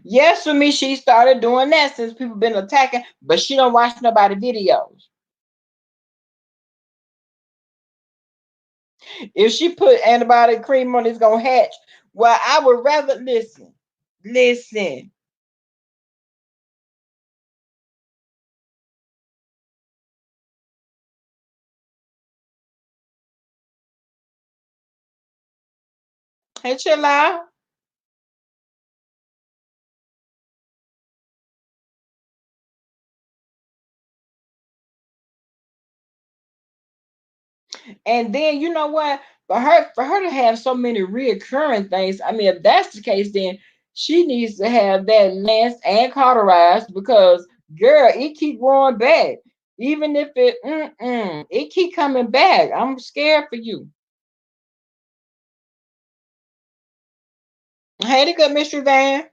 Yes, for me, she started doing that since people been attacking, but she don't watch nobody videos. If she put antibiotic cream on, it's gonna hatch. Well, I would rather listen. Listen. Hey, chill out. And then you know what? For her to have so many reoccurring things, I mean, if that's the case, then she needs to have that lanced and cauterized because girl, it keep growing back. Even if it keep coming back. I'm scared for you. Hey, the good Mr. Van.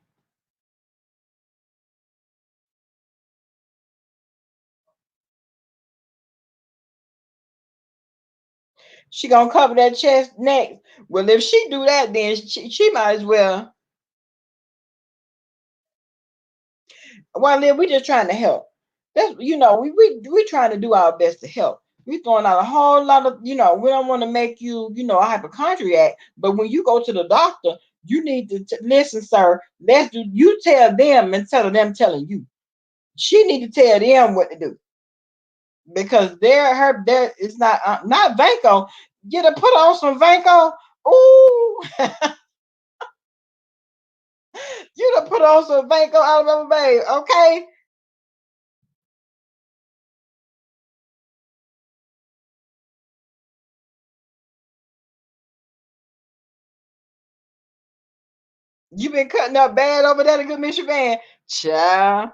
She gonna cover that chest next. Well, if she do that, then she might as well. Well, then we just trying to help. That's we trying to do our best to help. We throwing out a whole lot of we don't want to make you a hypochondriac, but when you go to the doctor, you need to listen, sir. Let's do. You tell them instead of them telling you. She need to tell them what to do because there is not Vanco. Get her put on some Vanco. Ooh, you done put on some Vanco Alabama babe. Okay, you been cutting up bad over there, the good Mr. Van. Child.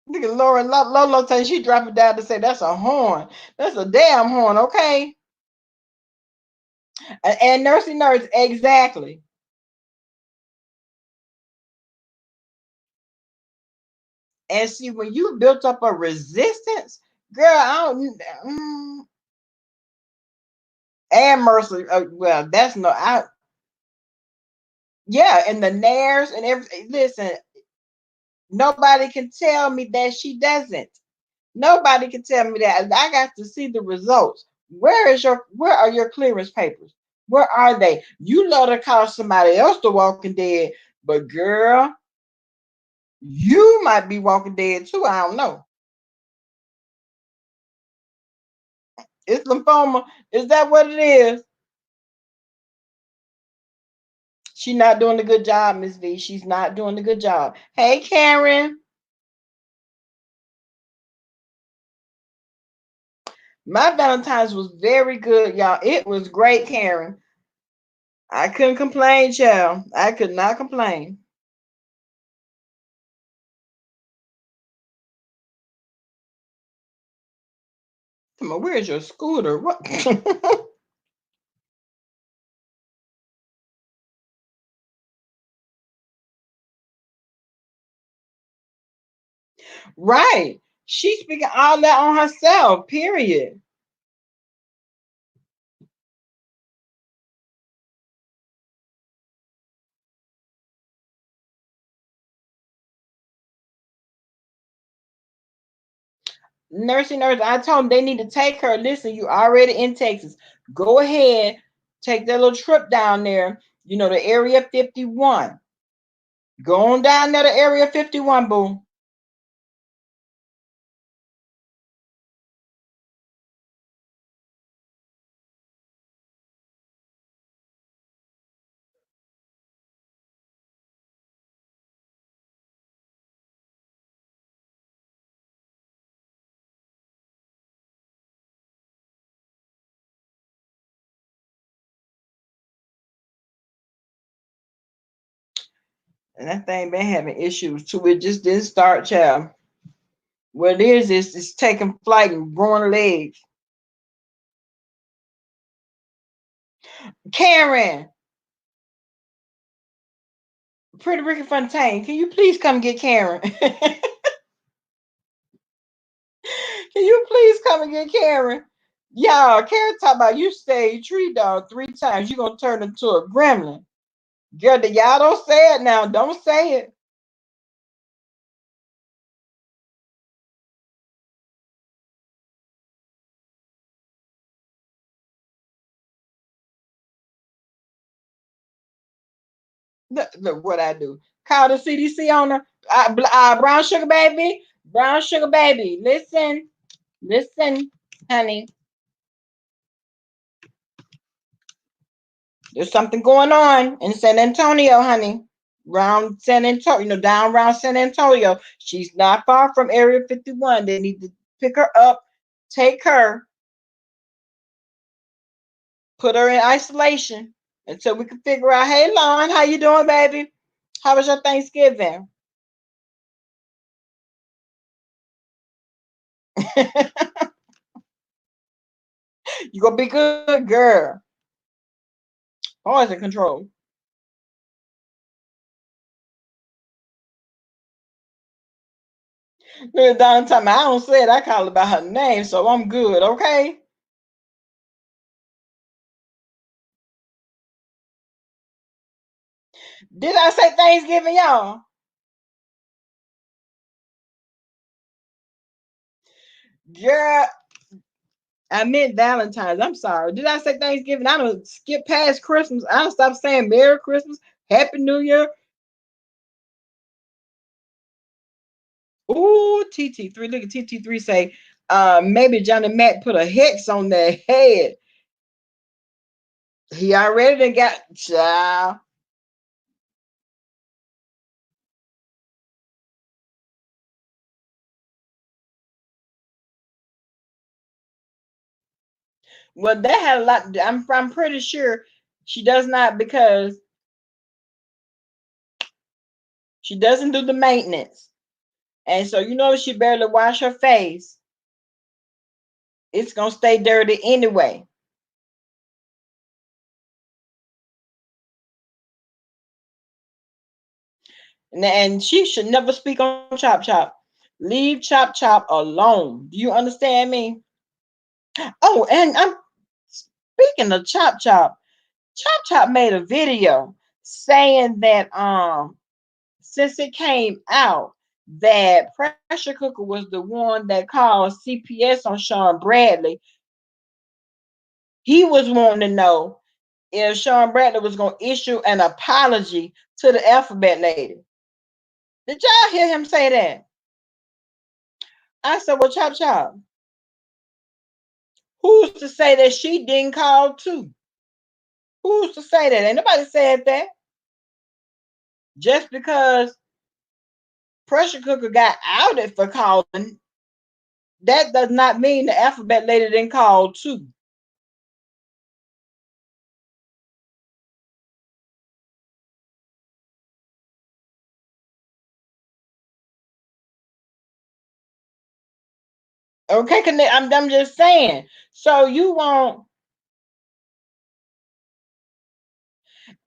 Look at Laura Lolo say she dropped it down to say that's a horn. That's a damn horn, okay? And nursey nurse, exactly. And see, when you built up a resistance, girl, I don't. And Mercy, well, that's no, I. Yeah, and the nares and everything. Listen, nobody can tell me that she doesn't. Nobody can tell me that. I got to see the results. Where are your clearance papers? Where are they? You love to call somebody else the walking dead, but girl, you might be walking dead too. I don't know. It's lymphoma. Is that what it is? She's not doing a good job, Miss V. She's not doing a good job. Hey, Karen. My Valentine's was very good, y'all. It was great, Karen. I couldn't complain, child. I could not complain. Come on, where's your scooter? What? Right. She's speaking all that on herself, period. Nursing nurse, I told them they need to take her. Listen, you already in Texas. Go ahead, take that little trip down there. You know, the area 51. Go on down there to area 51, boo. And that thing been having issues too. It just didn't start, child. What it is it's taking flight and growing legs. Karen, Pretty Ricky Fontaine, can you please come get Karen? Can you please come and get Karen? Y'all, Karen talk about you stay tree dog 3 times. You gonna turn into a gremlin. Girl, y'all don't say it now. Don't say it. Look what I do. Call the CDC on her. Brown sugar baby. Brown sugar baby. Listen. Listen, honey. There's something going on in San Antonio, honey. Around San Antonio, down around San Antonio. She's not far from Area 51. They need to pick her up, take her, put her in isolation until we can figure out. Hey, Lon, how you doing, baby? How was your Thanksgiving? You gonna be good, girl. Poison control. Look, Don, I don't say it. I call her by her name, so I'm good. Okay. Did I say Thanksgiving, y'all? Girl, I meant Valentine's. I'm sorry. Did I say Thanksgiving? I don't skip past Christmas. I don't stop saying Merry Christmas, Happy New Year. Ooh, TT3. Look at TT3 say, maybe Johnny Mac put a hex on their head. He already done got child. Well, that had a lot. I'm pretty sure she does not because she doesn't do the maintenance. And so you know she barely wash her face. It's gonna stay dirty anyway. And she should never speak on Chop Chop. Leave Chop Chop alone. Do you understand me? Oh, and I'm speaking of Chop Chop. Chop Chop made a video saying that since it came out that Pressure Cooker was the one that called CPS on Sean Bradley, he was wanting to know if Sean Bradley was going to issue an apology to the alphabet lady. Did y'all hear him say that? I said, well, Chop Chop, who's to say that she didn't call too? Who's to say that? Ain't nobody said that. Just because Pressure Cooker got outed for calling, that does not mean the alphabet lady didn't call too. Okay, I'm just saying. So you want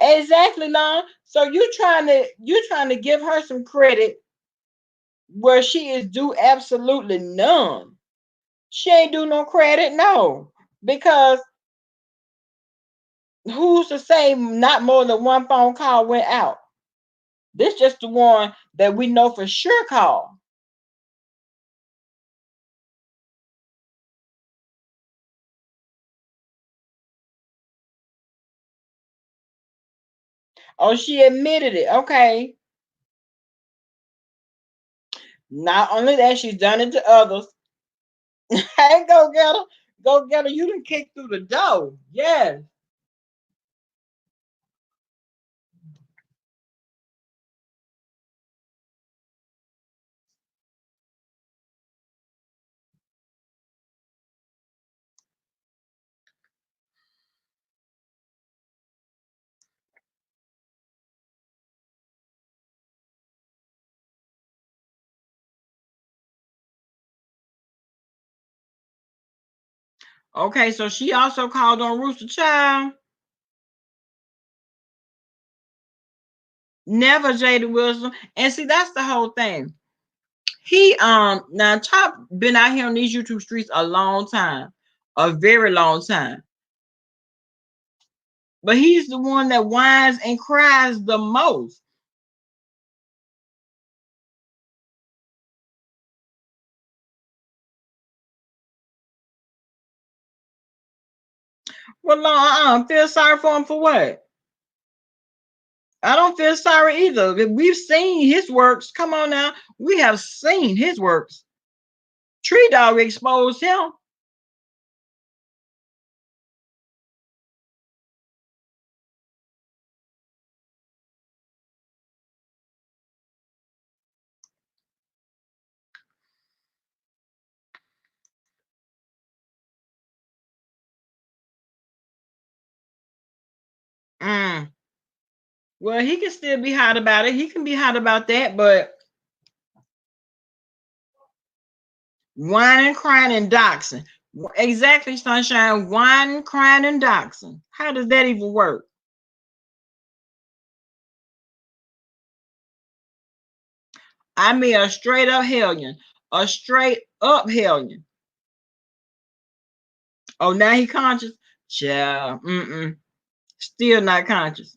exactly, Lon. So you trying to give her some credit where she is due absolutely none. She ain't do no credit, no, because who's to say not more than one phone call went out? This just the one that we know for sure called. Oh, she admitted it. Okay. Not only that, she's done it to others. Hey, go get her. Go get her. You done kicked through the door. Yes. Okay, so she also called on Rooster Child. Never Jada Wilson. And see, that's the whole thing. He now Chop been out here on these YouTube streets a long time. A very long time. But he's the one that whines and cries the most. Well, feel sorry for him for what? I don't feel sorry either. We've seen his works. Come on now. We have seen his works. Tree Dog exposed him. Mm. Well, he can still be hot about it. He can be hot about that, but whining, crying, and doxing. Exactly, Sunshine. Whining, crying, and doxing. How does that even work? I mean, a straight up hellion. A straight up hellion. Oh, now he conscious? Yeah. Mm-mm. Still not conscious.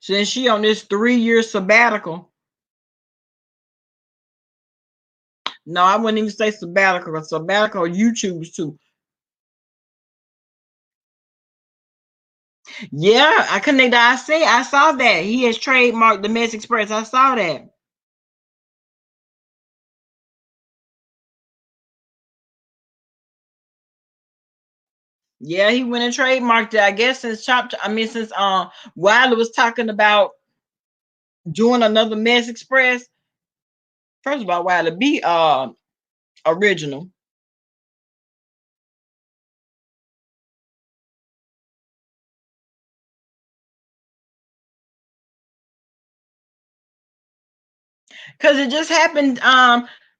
Since she on this 3-year sabbatical. No, I wouldn't even say sabbatical. A sabbatical you choose to. Yeah, I connected. I saw that. He has trademarked the Mess Express. I saw that. Yeah, he went and trademarked it. I guess since Wiley was talking about doing another Mess Express. First of all, Wiley be original. Because it just happened.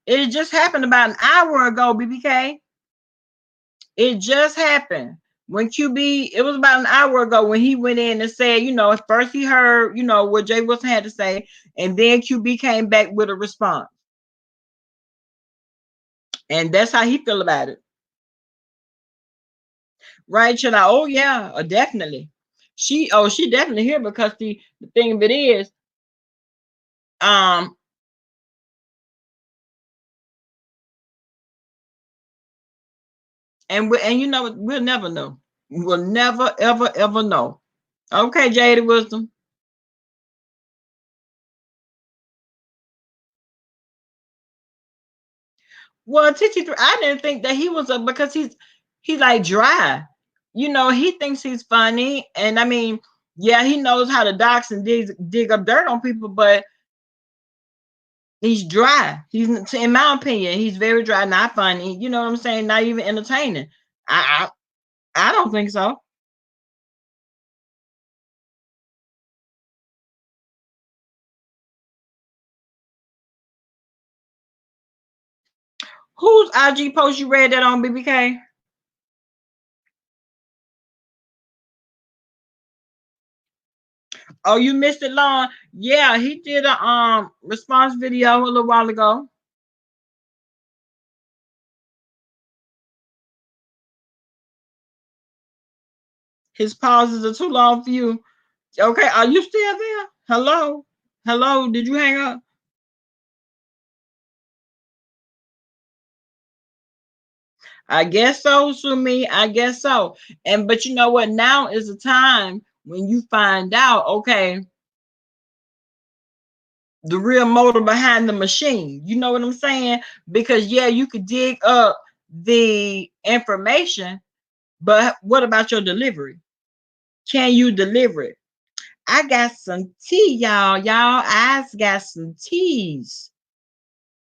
It just happened about an hour ago, BBK. It just happened when QB. It was about an hour ago when he went in and said, at first he heard, what Jay Wilson had to say, and then QB came back with a response, and that's how he feel about it. Right? Should I? Oh yeah, definitely. She definitely here because the thing of it is, um, and we'll never know. We'll never ever ever know. Okay, Jada Wisdom. Well, TT3, I didn't think that he was a because he's like dry. He thinks he's funny, and I mean, yeah, he knows how to dox and dig up dirt on people, but he's dry. He's, in my opinion, he's very dry, not funny. You know what I'm saying? Not even entertaining. I don't think so. Whose IG post you read that on, BBK? Oh, you missed it, long. Yeah, he did a response video a little while ago. His pauses are too long for you. Okay, are you still there? Hello? Hello? Did you hang up? I guess so, Sumi. I guess so. But you know what? Now is the time when you find out, okay, the real motor behind the machine. You know what I'm saying? Because yeah, you could dig up the information, but what about your delivery? Can you deliver it? I got some tea, y'all. Y'all, I got some teas.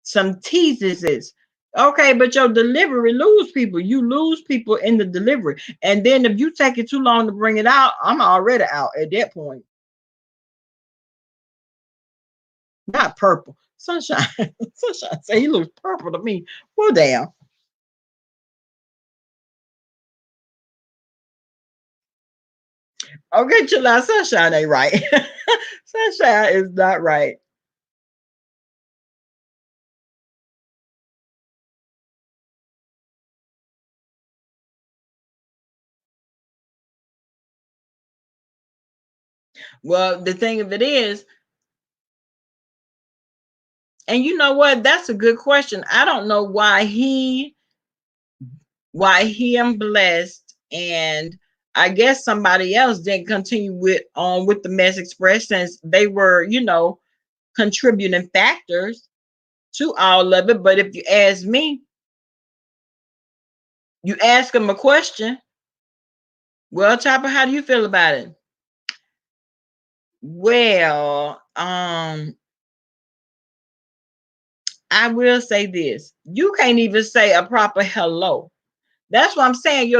Some teases. Okay, but your delivery lose people. You lose people in the delivery. And then if you take it too long to bring it out, I'm already out at that point. Not purple. Sunshine. Sunshine say he looks purple to me. Well, damn. Okay, chill out. Sunshine ain't right. Sunshine is not right. Well, the thing of it is, and you know what? That's a good question. I don't know why him blessed and I guess somebody else didn't continue with the Mess Express since they were, contributing factors to all of it. But if you ask me, you ask them a question. Well, Chopper, how do you feel about it? Well, I will say this. You can't even say a proper hello. That's what I'm saying.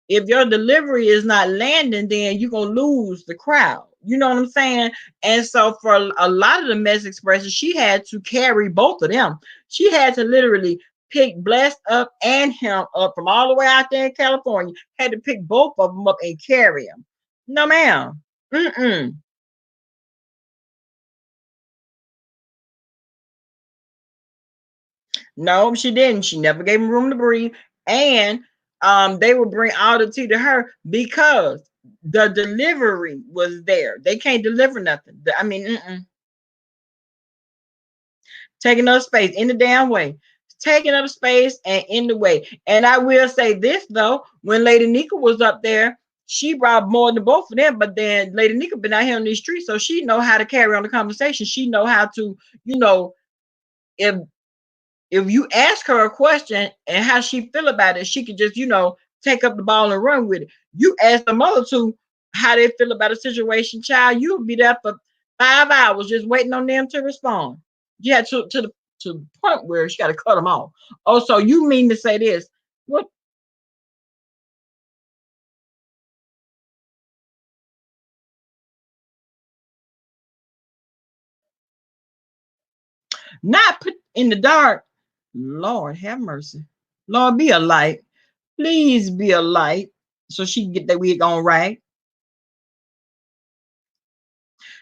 If your delivery is not landing, then you're gonna lose the crowd. You know what I'm saying? And so for a lot of the Mess Expresses, she had to carry both of them. She had to literally pick Blessed up and him up from all the way out there in California. Had to pick both of them up and carry them. No, ma'am. Mm-mm. No, she didn't. She never gave him room to breathe. And they would bring all the tea to her because the delivery was there. They can't deliver nothing. I mean, taking up space in the damn way. Taking up space and in the way. And I will say this though, when Lady Nika was up there, she brought more than both of them. But then Lady Nika been out here on these streets, so she know how to carry on the conversation. She know how to, you know, if you ask her a question and how she feel about it, she could just, take up the ball and run with it. You ask the mother two how they feel about a situation, child, you'll be there for 5 hours just waiting on them to respond. Yeah, to the point where she got to cut them off. Oh, so you mean to say this? What? not put in the dark. Lord have mercy. Lord, be a light. Please be a light so she can get that wig on right.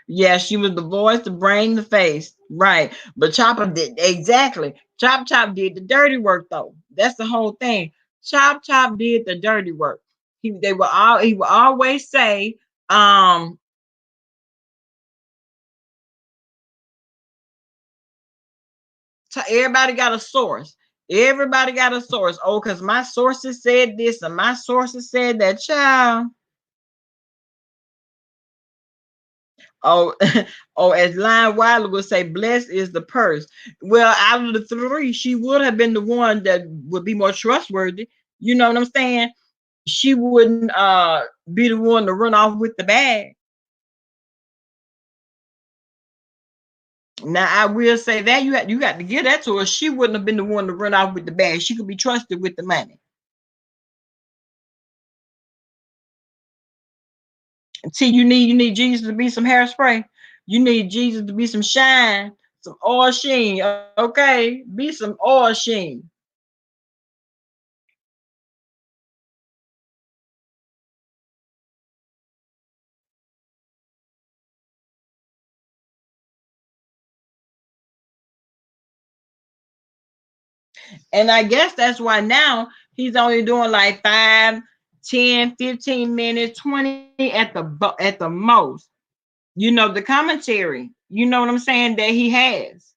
Yeah, she was the voice, the brain, the face. Right. But Chopper did exactly. Chop Chop did the dirty work though. That's the whole thing. Chop Chop did the dirty work. He would always say, um, everybody got a source. Everybody got a source. Oh, because my sources said this and my sources said that, child. Oh, oh, as Lion Wilder would say, blessed is the purse. Well, out of the three, she would have been the one that would be more trustworthy. You know what I'm saying? She wouldn't be the one to run off with the bag. Now I will say that you got to give that to her. She wouldn't have been the one to run off with the bag. She could be trusted with the money. See, you need Jesus to be some hairspray. You need Jesus to be some shine, some oil sheen. Okay, be some oil sheen. And I guess that's why now he's only doing like 5, 10, 15 minutes, 20 at the most. You know, the commentary, you know what I'm saying, that he has.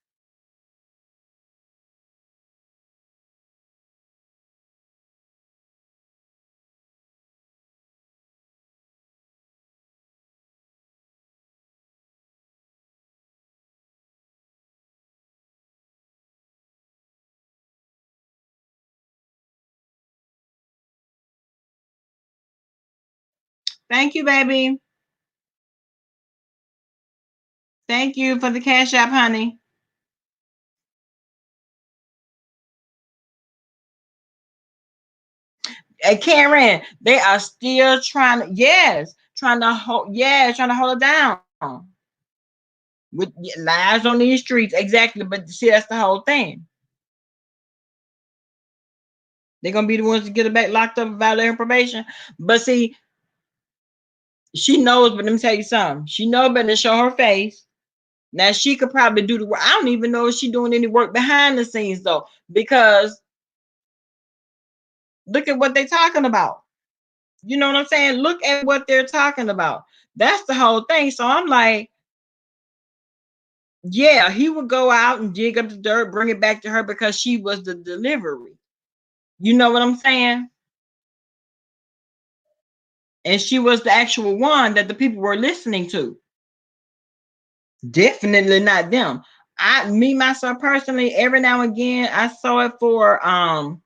Thank you, baby. Thank you for the cash app, honey. And Karen, they are still trying to, yes, trying to hold, yeah, trying to hold it down with lies on these streets. Exactly. But see, that's the whole thing. They're gonna be the ones to get her back locked up and violate her probation. But see, she knows, but let me tell you something. She knows better than show her face. Now she could probably do the work. I don't even know if she's doing any work behind the scenes though, because look at what they're talking about. You know what I'm saying? Look at what they're talking about. That's the whole thing. So I'm like, yeah, he would go out and dig up the dirt, bring it back to her because she was the delivery. You know what I'm saying? And she was the actual one that the people were listening to. Definitely not them. Me myself personally, every now and again, I saw it for uh-oh,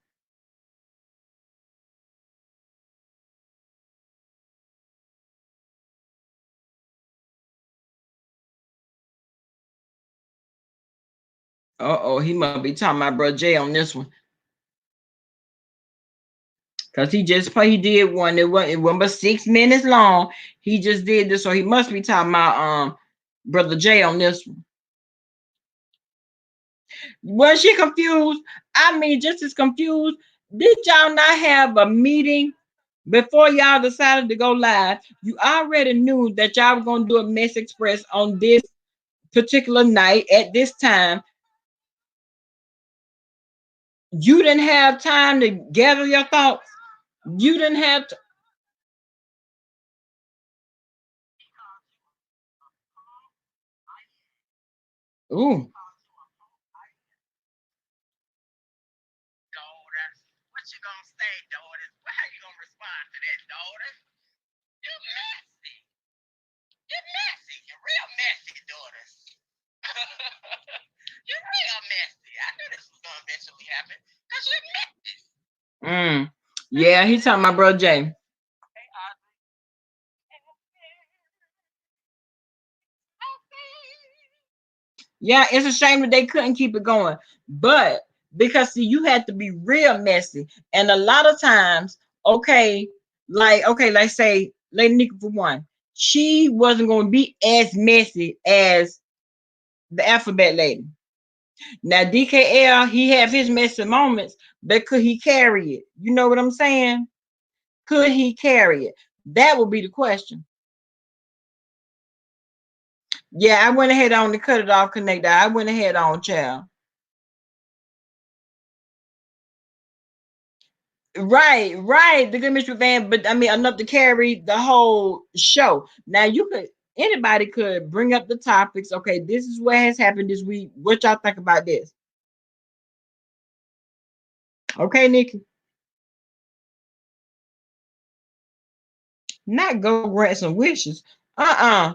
he must be talking about bro Jay on this one. Cause he did one. It wasn't but 6 minutes long. He just did this, so he must be talking about brother Jay on this one. Was she confused? I mean, just as confused. Did y'all not have a meeting before y'all decided to go live? You already knew that y'all were gonna do a Mess Express on this particular night at this time. You didn't have time to gather your thoughts. You didn't have to. Ooh. What you gonna say, daughter? How you gonna respond to that, daughter? You messy. You're messy. You're real messy, daughter. You're real messy. I knew this was gonna eventually happen because you're messy. Yeah, he's talking about bro Jay. Yeah, it's a shame that they couldn't keep it going. But because see, you had to be real messy. And a lot of times, like say Lady Nika for one, she wasn't gonna be as messy as the alphabet lady. Now DKL, he have his messy moments, but could he carry it? You know what I'm saying? Could he carry it? That would be the question. Yeah, I went ahead on to cut it off, connect that. I went ahead on, child. Right, right. The good Mr. Van, but I mean enough to carry the whole show. Now you could anybody could bring up the topics. Okay, this is what has happened this week. What y'all think about this? Okay, Nikki. Not go grant some wishes. Uh-uh.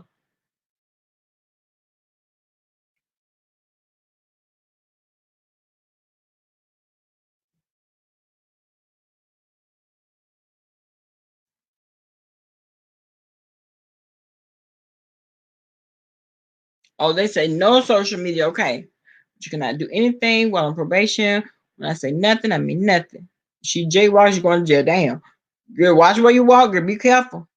Oh, they say no social media. Okay. You cannot do anything while on probation. When I say nothing, I mean nothing. She jaywalks, you're going to jail. Damn. Girl, watch where you walk, girl. Be careful.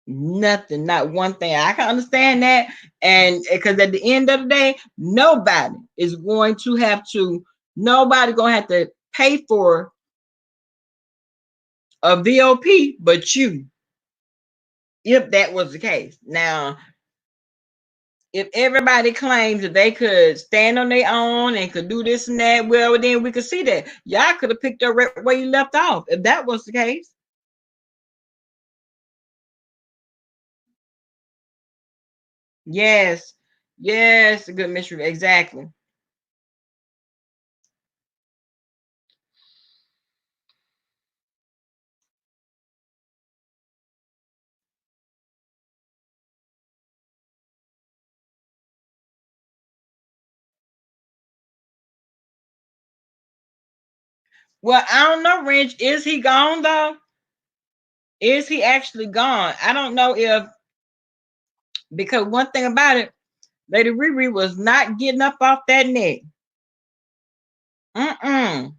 Nothing, not one thing. I can understand that. And because at the end of the day, nobody is going to have to, nobody going to have to pay for a VOP but you, if that was the case. Now, if everybody claims that they could stand on their own and could do this and that, well, then we could see that. Y'all could have picked up right where you left off if that was the case. Yes. Yes, good mystery. Exactly. Well, I don't know, Rich. Is he gone though? Is he actually gone? I don't know if because one thing about it, Lady Riri was not getting up off that neck. Mm-mm.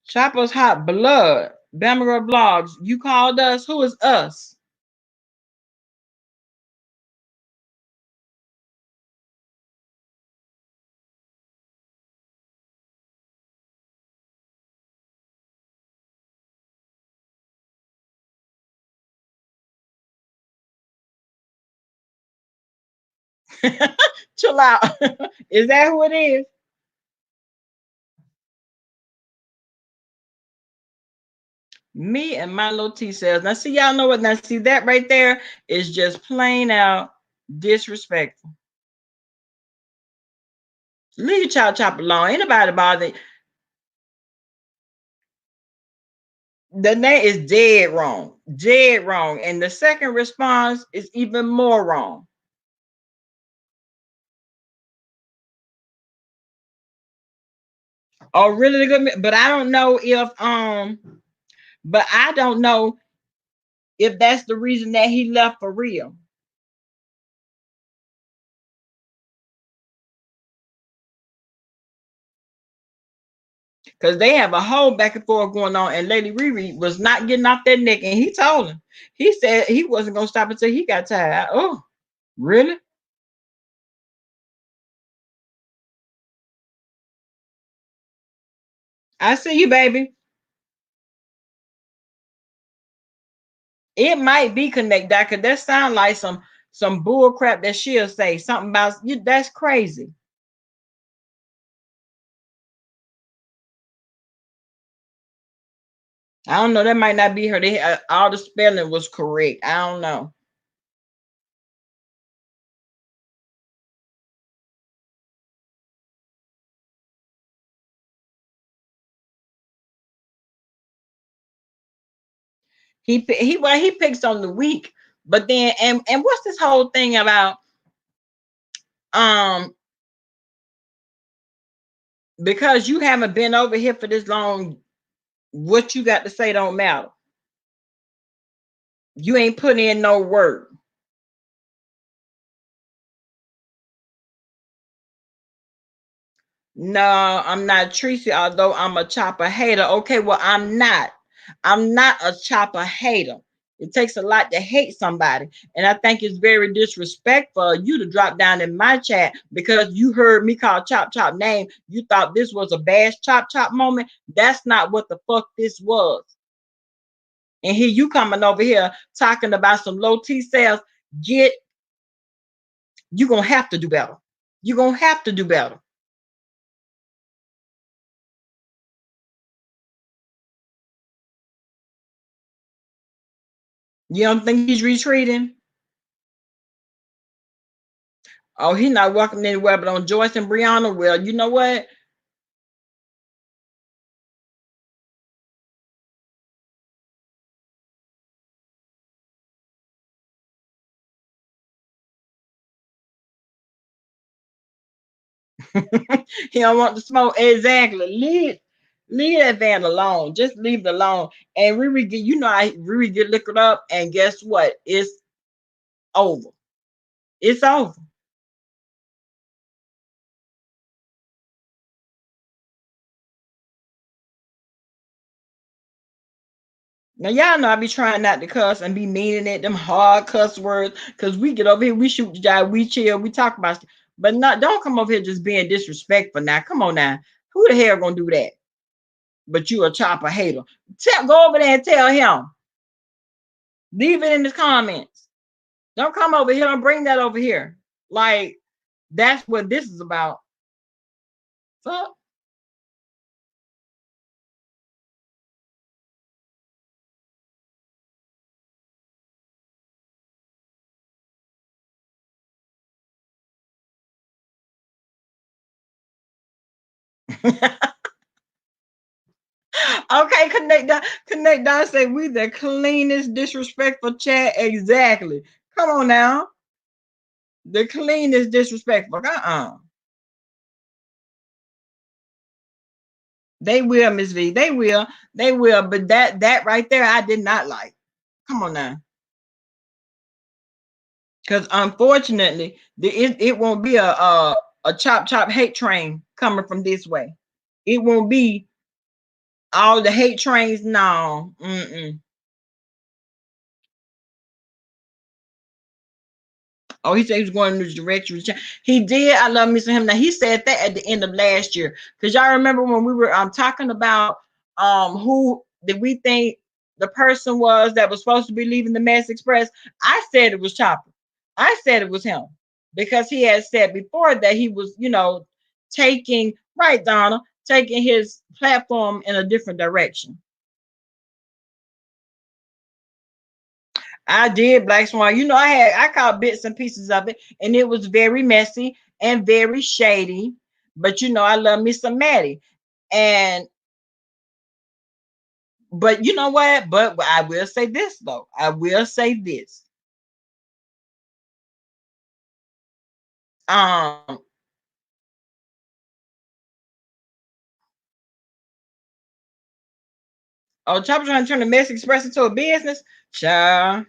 Chopper's hot blood. Bamera vlogs. You called us. Who is us? Chill out. Is that who it is? Me and my little T cells. Now, see, y'all know what? Now, see, that right there is just plain out disrespectful. Leave your child chop alone. Ain't nobody bother. The name is dead wrong. Dead wrong. And the second response is even more wrong. Oh, really good. But I don't know if but I don't know if that's the reason that he left for real. Because they have a whole back and forth going on, and Lady Riri was not getting off that neck, and he told him. He said he wasn't gonna stop until he got tired. Oh, really? I see you, baby. It might be connect that because that sound like some bull crap that she'll say. Something about you that's crazy. I don't know. That might not be her. They all the spelling was correct. I don't know. He picks on the weak, but then and what's this whole thing about um because you haven't been over here for this long, what you got to say don't matter. You ain't putting in no work. No, I'm not Tracy, although I'm a chopper hater. Okay, well, I'm not. I'm not a chopper hater. It takes a lot to hate somebody. And I think it's very disrespectful of you to drop down in my chat because you heard me call Chop Chop name. You thought this was a bash Chop Chop moment. That's not what the fuck this was. And here you coming over here talking about some low T cells. Get, you're going to have to do better. You're going to have to do better. You don't think he's retreating? Oh, he's not welcome anywhere but on Joyce and Brianna. Well, you know what? He don't want to smoke. Exactly. Leave that van alone. Just leave it alone. And Riri get, you know, Riri get liquored up, and guess what? It's over. It's over. Now y'all know I be trying not to cuss and be meaning it, them hard cuss words, because we get over here, we shoot the job, we chill, we talk about stuff. But not, don't come over here just being disrespectful now. Come on now. Who the hell gonna do that? But you a chopper hater. Go over there and tell him. Leave it in the comments. Don't come over here. Don't bring that over here. Like, that's what this is about. Fuck. Okay, connect down. Say we the cleanest disrespectful chat. Exactly. Come on now. The cleanest disrespectful. They will, Miss V. They will. They will. But that right there, I did not like. Come on now. Because unfortunately, it won't be a chop chop hate train coming from this way. It won't be all the hate trains. No. Mm-mm. Oh, he said he was going in this direction. He did. I love me some him. Now he said that at the end of last year. Because y'all remember when we were talking about who did we think the person was that was supposed to be leaving the Mess Express? I said it was Chopper. I said it was him. Because he had said before that he was, taking right, Donna, taking his platform in a different direction. I did Black Swan. I caught bits and pieces of it, and it was very messy and very shady. But I love me some Maddie. And but you know what? But I will say this though. I will say this. Um Chopper trying to turn the Mess Express into a business. Child.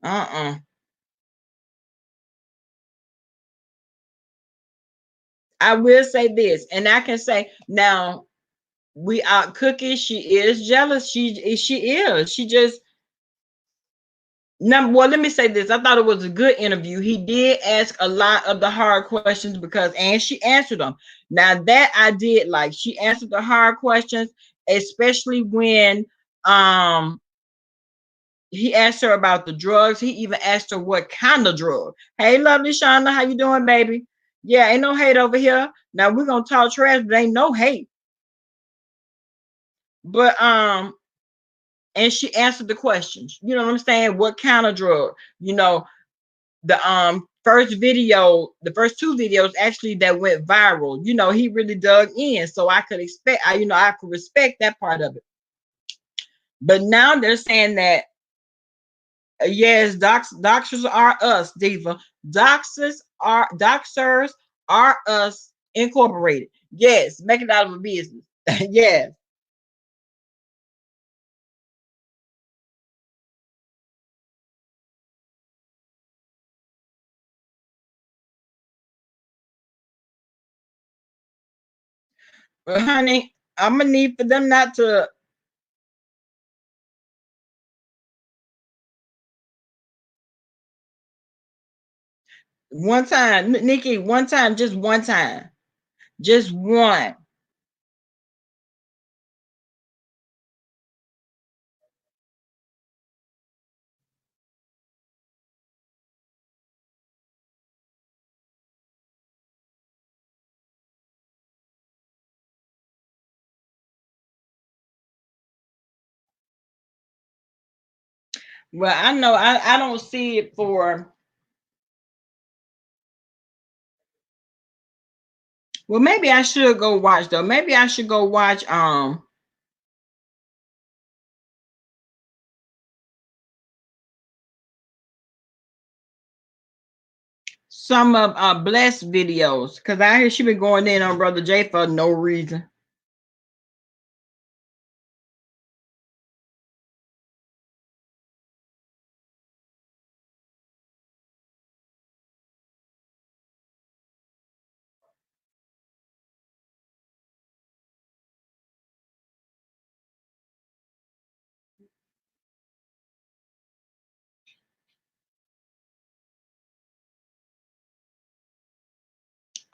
Uh-uh. I will say this, and I can say now we out Cookie. She is jealous. She is. She just Number well, let me say this. I thought it was a good interview. He did ask a lot of the hard questions and she answered them. Now that I did like, she answered the hard questions, especially when he asked her about the drugs. He even asked her what kind of drug. Hey, lovely Shauna, how you doing, baby? Yeah, ain't no hate over here. Now we're gonna talk trash, but ain't no hate. But and she answered the questions. You know what I'm saying? What kind of drug? The first two videos actually that went viral, he really dug in, so I could I could respect that part of it. But now they're saying that yes, doxers are us, Diva. Doxers are us incorporated. Yes, make it out of a business. Yes. But honey, I'm gonna need for them not to One time, Nikki, one time, just one time. Just one. Well, I know I don't see it for, well, maybe I should go watch though. Maybe I should go watch some of Bless videos, because I hear she been going in on Brother J for no reason.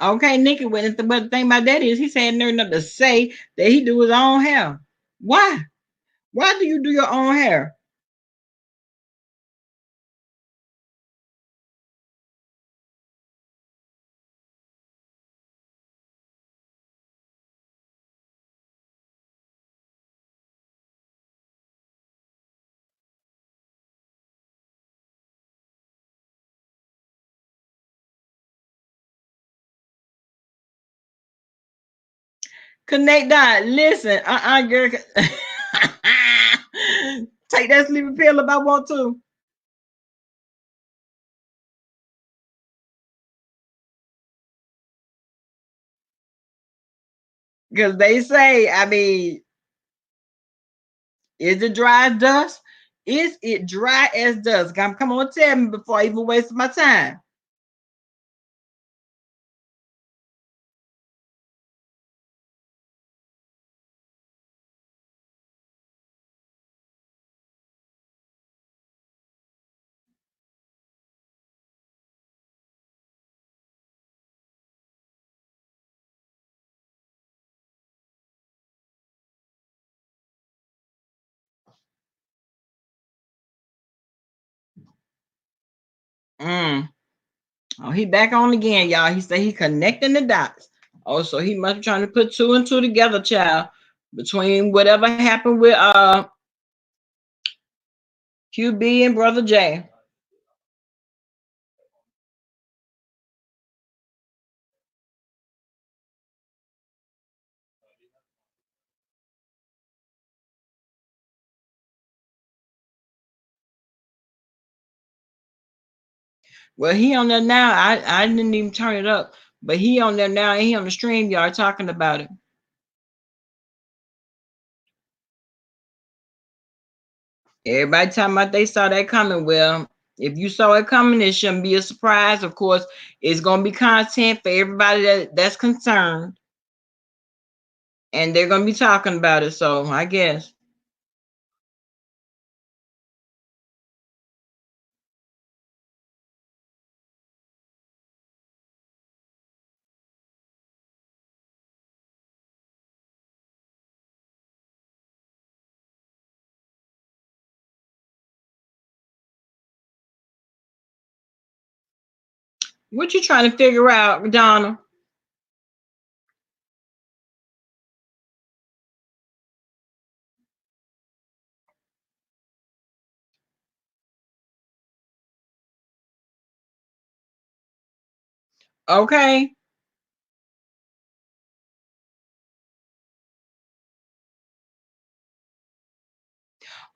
Okay, Nikki, but the thing about that is he said there nothing to say that he do his own hair. Why? Why do you do your own hair? Connect that. Listen, girl. Take that sleeping pill if I want to. Because they say, I mean, is it dry as dust? Is it dry as dust? Come on, tell me before I even waste my time. Mm. Oh, he back on again, y'all. He said he connecting the dots. Oh, so he must be trying to put two and two together, child, between whatever happened with QB and Brother J. Well, he on there now. I didn't even turn it up, but he on there now and he on the stream, y'all talking about it. Everybody talking about they saw that coming. Well, if you saw it coming, it shouldn't be a surprise. Of course, it's gonna be content for everybody that's concerned, and they're gonna be talking about it. So I guess. What you trying to figure out, Donna? Okay.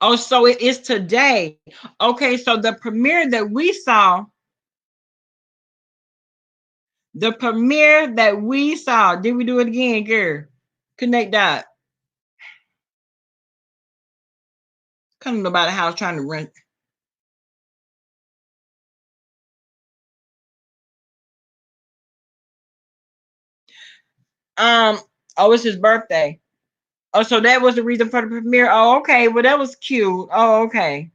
Oh, so it is today. Okay, so the premiere that we saw, did we do it again, girl? Connect that. Come about the house trying to rent. Um, oh, it's his birthday. Oh, so that was the reason for the premiere. Oh, okay. Well, that was cute. Oh, okay.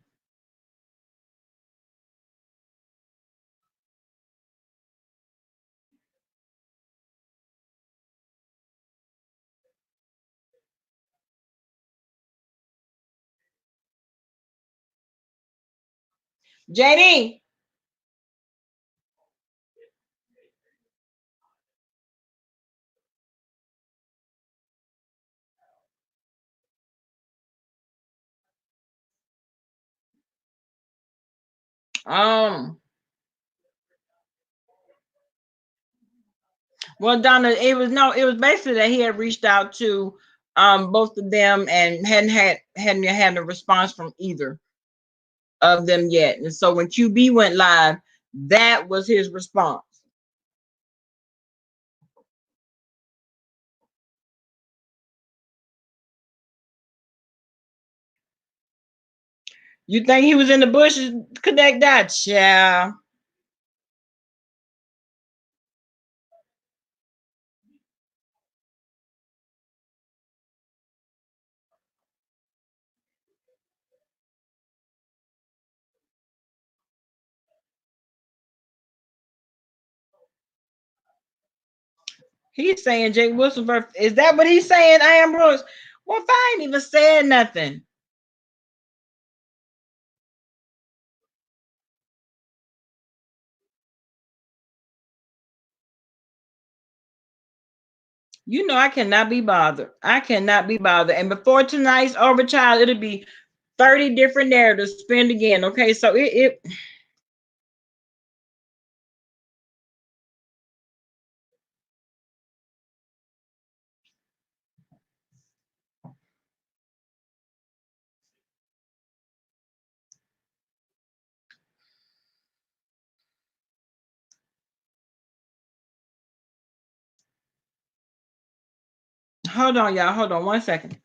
JD. Um. Well, Donna, it was basically that he had reached out to both of them and hadn't had a response from either of them yet. And so when QB went live, that was his response. You think he was in the bushes? Connect that, yeah. He's saying Jake Wilson birth. Is that what he's saying? I am Bruce. Well, if I ain't even said nothing. You know, I cannot be bothered. I cannot be bothered. And before tonight's over, child, it'll be 30 different narratives spin again. Okay, so it hold on, y'all. Hold on 1 second.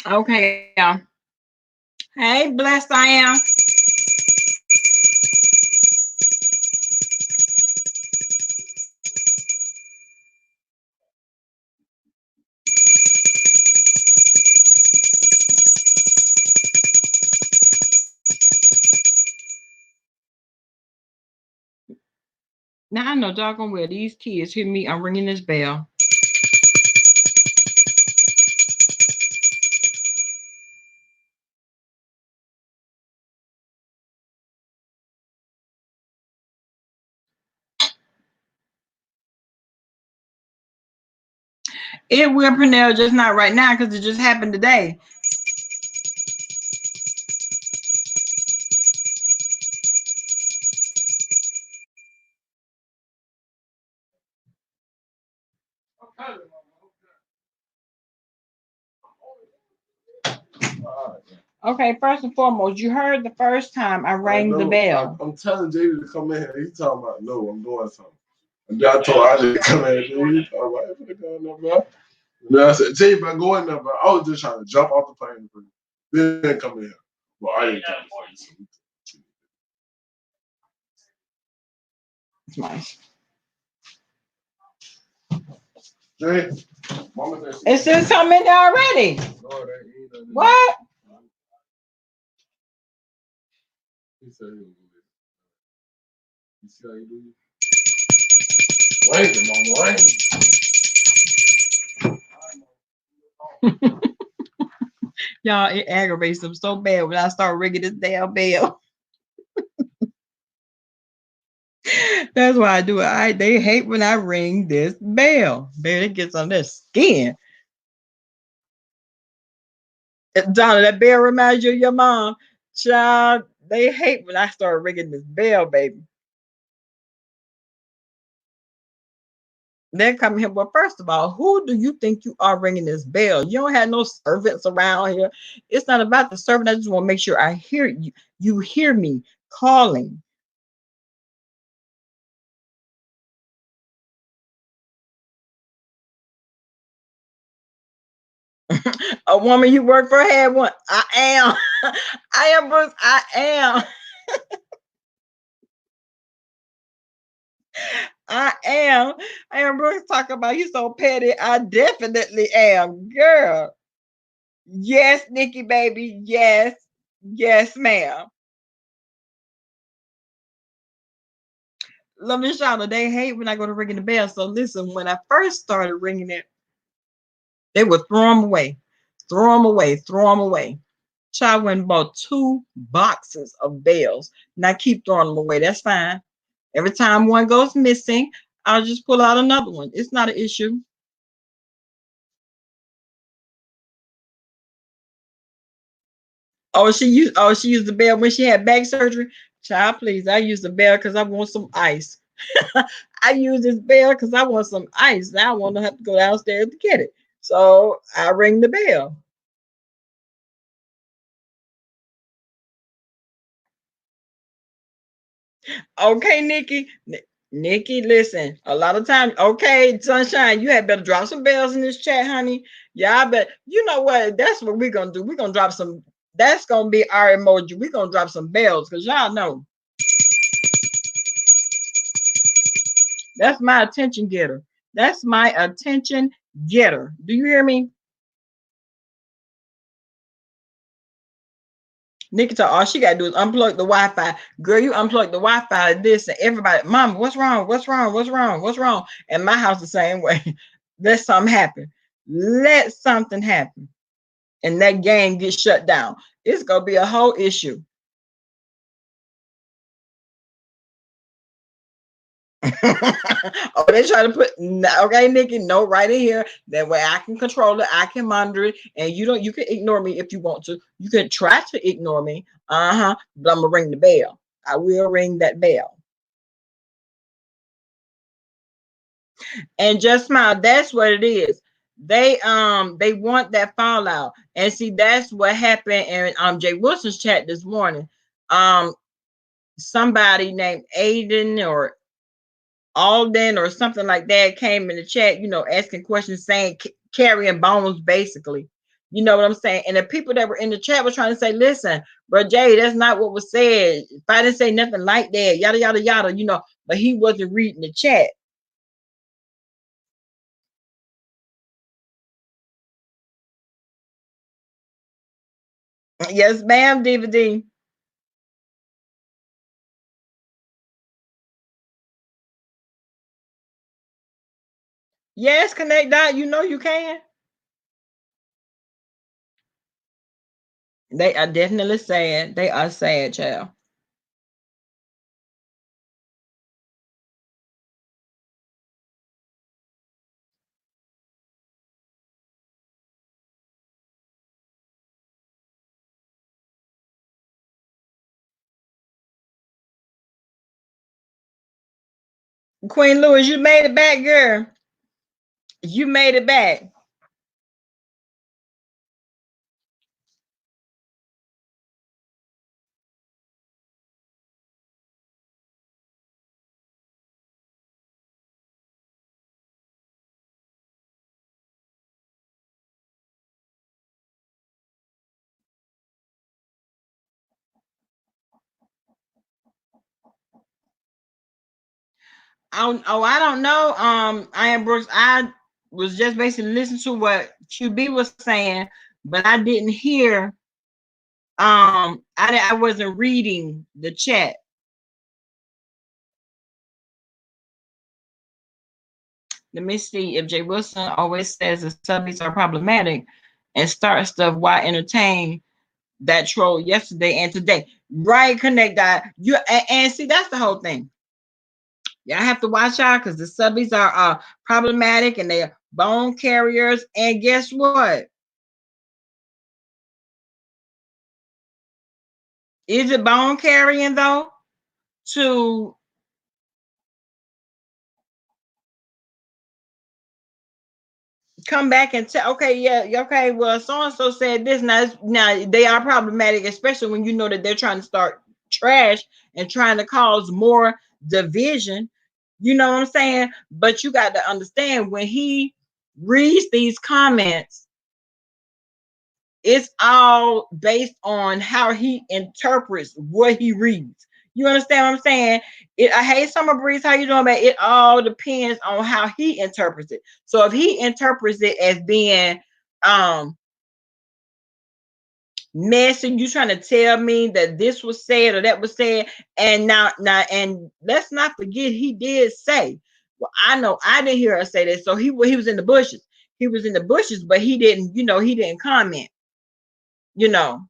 Okay, y'all. Hey, blessed I am. Now I know doggone well these kids hear me. I'm ringing this bell. It will, Pernell, just not right now because it just happened today. Okay, first and foremost, you heard the first time I rang the bell. I'm telling Jay to come in here. He's talking about, no, I'm doing something. And then I told Ajay to come in here. He's talking about, I'm going in there, bro. And then I said, Jay, bro, go in there, bro. I was just trying to jump off the plane. Then come in here. Well, I ain't trying to fight you. It's nice. Jay, Mama said it's still something in there already. No, that ain't what? He said he was good. You see how you do it? Rain, Mama, rain. Y'all, it aggravates them so bad when I start ringing this damn bell. That's why I do it. They hate when I ring this bell. Baby, it gets on their skin. Donna, that bell reminds you of your mom. Child, they hate when I start ringing this bell, baby. They're coming here. Well, first of all, who do you think you are ringing this bell? You don't have no servants around here. It's not about the servant. I just want to make sure I hear you. You hear me calling. A woman you work for had one. I am. I am Bruce. I am. I am. I am Bruce talking about you so petty. I definitely am. Girl. Yes, Nikki baby. Yes. Yes, ma'am. Love and Shauna, they hate when I go to ringing the bell. So listen, when I first started ringing it, they would throw them away, throw them away, throw them away. Child went and bought 2 boxes of bells. And I keep throwing them away. That's fine. Every time one goes missing, I'll just pull out another one. It's not an issue. She used the bell when she had back surgery. Child, please. I use the bell because I want some ice. I use this bell because I want some ice. Now I want to have to go downstairs to get it. So I ring the bell. Okay, Nikki. Nikki, listen. A lot of times, okay, Sunshine, you had better drop some bells in this chat, honey. Yeah, I bet. You know what? That's what we're gonna do. We're gonna drop some. That's gonna be our emoji. We're gonna drop some bells because y'all know that's my attention getter. That's my attention getter. Do you hear me? Nikita, all she gotta do is unplug the Wi-Fi. Girl, you unplug the Wi-Fi. This and everybody, Mom, what's wrong? What's wrong? What's wrong? What's wrong? And my house the same way. Let something happen. Let something happen, and that game gets shut down. It's gonna be a whole issue. Oh, they try to put okay, Nikki, no, right in here. That way I can control it, I can monitor it, and you don't. You can ignore me if you want to. You can try to ignore me, but I'm gonna ring the bell. I will ring that bell. And just smile. That's what it is. They want that fallout. And see, that's what happened in Jay Wilson's chat this morning. Um, somebody named Aiden or Alden or something like that came in the chat, asking questions, saying carrying bones, basically. You know what I'm saying? And the people that were in the chat were trying to say, listen, bro, Jay, that's not what was said. If I didn't say nothing like that, yada, yada, yada, but he wasn't reading the chat. Yes, ma'am, DVD. Yes, connect dot. You know you can. They are definitely sad. They are sad, child. Queen Louis, you made it back, girl. You made it back. I don't know. I am Brooks. I was just basically listening to what QB was saying, but I didn't hear. I wasn't reading the chat. Let me see if Jay Wilson always says the subjects are problematic and start stuff while entertain that troll yesterday and today. Right, connect that. You and see that's the whole thing. Y'all have to watch out because the subbies are problematic and they're bone carriers. And guess what? Is it bone carrying though to come back and tell, okay, yeah, okay, well, so and so said this. Now they are problematic, especially when you know that they're trying to start trash and trying to cause more division. You know what I'm saying? But you got to understand when he reads these comments, it's all based on how he interprets what he reads. You understand what I'm saying? I hate Summer Breeze. How you doing, man? It all depends on how he interprets it. So if he interprets it as being messy, you trying to tell me that this was said or that was said, and now, and let's not forget he did say, well, I know I didn't hear her say that. So he was in the bushes. He was in the bushes, but he didn't, he didn't comment. You know,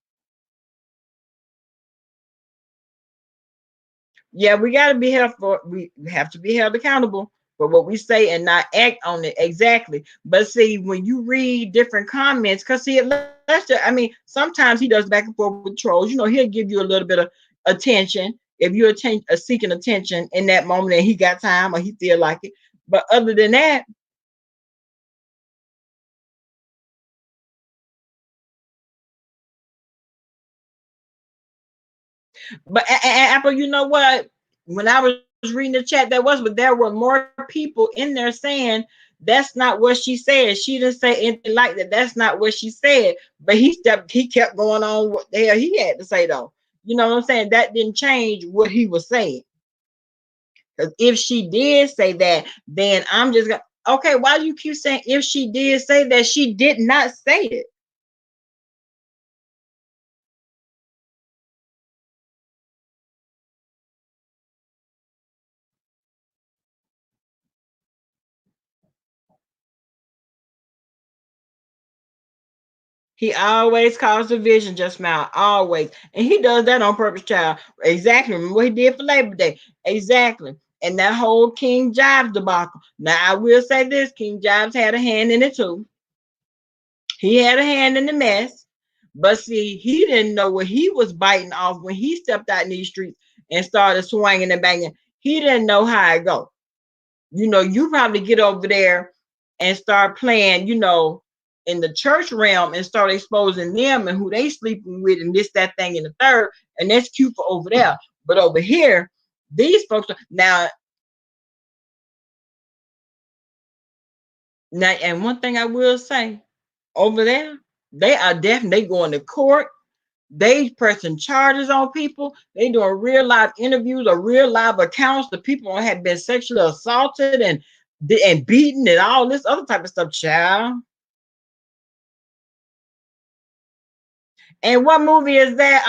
yeah, we got to be held for, we have to be held accountable for what we say and not act on it exactly. But see, when you read different comments, because see, Lester, I mean, sometimes he does back and forth with trolls. He'll give you a little bit of attention if you're seeking attention in that moment and he got time or he feel like it. But other than that, but Apple, you know what? When I was reading the chat, but there were more people in there saying that's not what she said. She didn't say anything like that. That's not what she said. But he kept going on what the hell he had to say though. You know what I'm saying? That didn't change what he was saying. Because if she did say that, then I'm just gonna, okay, why do you keep saying if she did say that? She did not say it. He always caused division, just now, always. And he does that on purpose, child. Exactly. Remember what he did for Labor Day. Exactly. And that whole King Jives debacle. Now, I will say this, King Jives had a hand in it too. He had a hand in the mess. But see, he didn't know what he was biting off when he stepped out in these streets and started swinging and banging. He didn't know how it go. You probably get over there and start playing, in the church realm and start exposing them and who they sleeping with and this, that thing, and the third. And that's cute for over there. But over here, these folks now, and one thing I will say, over there, they are definitely going to court. They pressing charges on people. They doing real live interviews or real live accounts. The people have been sexually assaulted and beaten and all this other type of stuff, child. And what movie is that,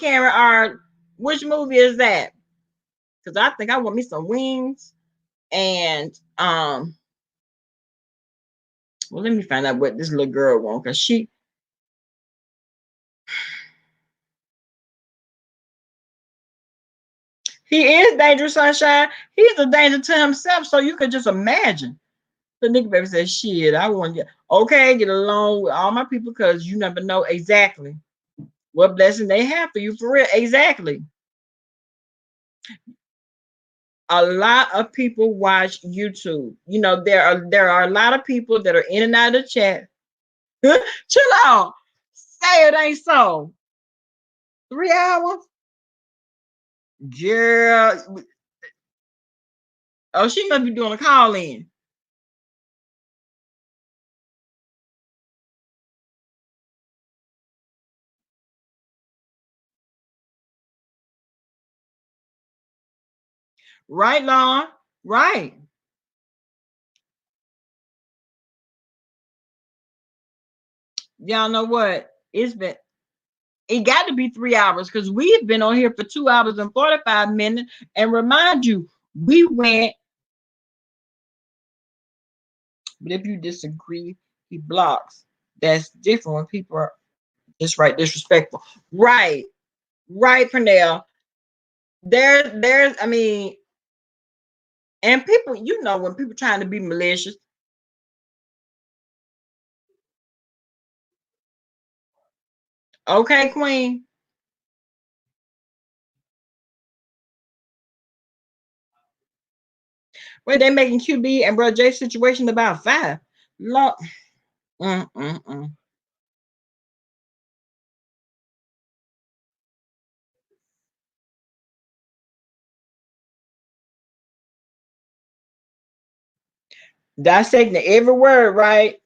Karen? Or which movie is that? Because I think I want me some wings. And well, let me find out what this little girl wants. Because he is dangerous, sunshine. He's a danger to himself. So you could just imagine. The nigga baby says, shit, I want to get along with all my people because you never know exactly what blessing they have for you for real. Exactly. A lot of people watch YouTube. There are a lot of people that are in and out of the chat. Chill out. Say it ain't so. 3 hours? Girl. Oh, she must be doing a call in. Right, Lon? Right. Y'all know what? It got to be 3 hours because we've been on here for 2 hours and 45 minutes. And remind you, we went, but if you disagree, he blocks. That's different when people are just right disrespectful. Right, right, Pernell. There's, I mean, And people, you know, when people trying to be malicious. Okay, Queen. Wait, they making QB and Bro J situation about 5. Lord. Mm, mm, mm. Dissecting every word, right?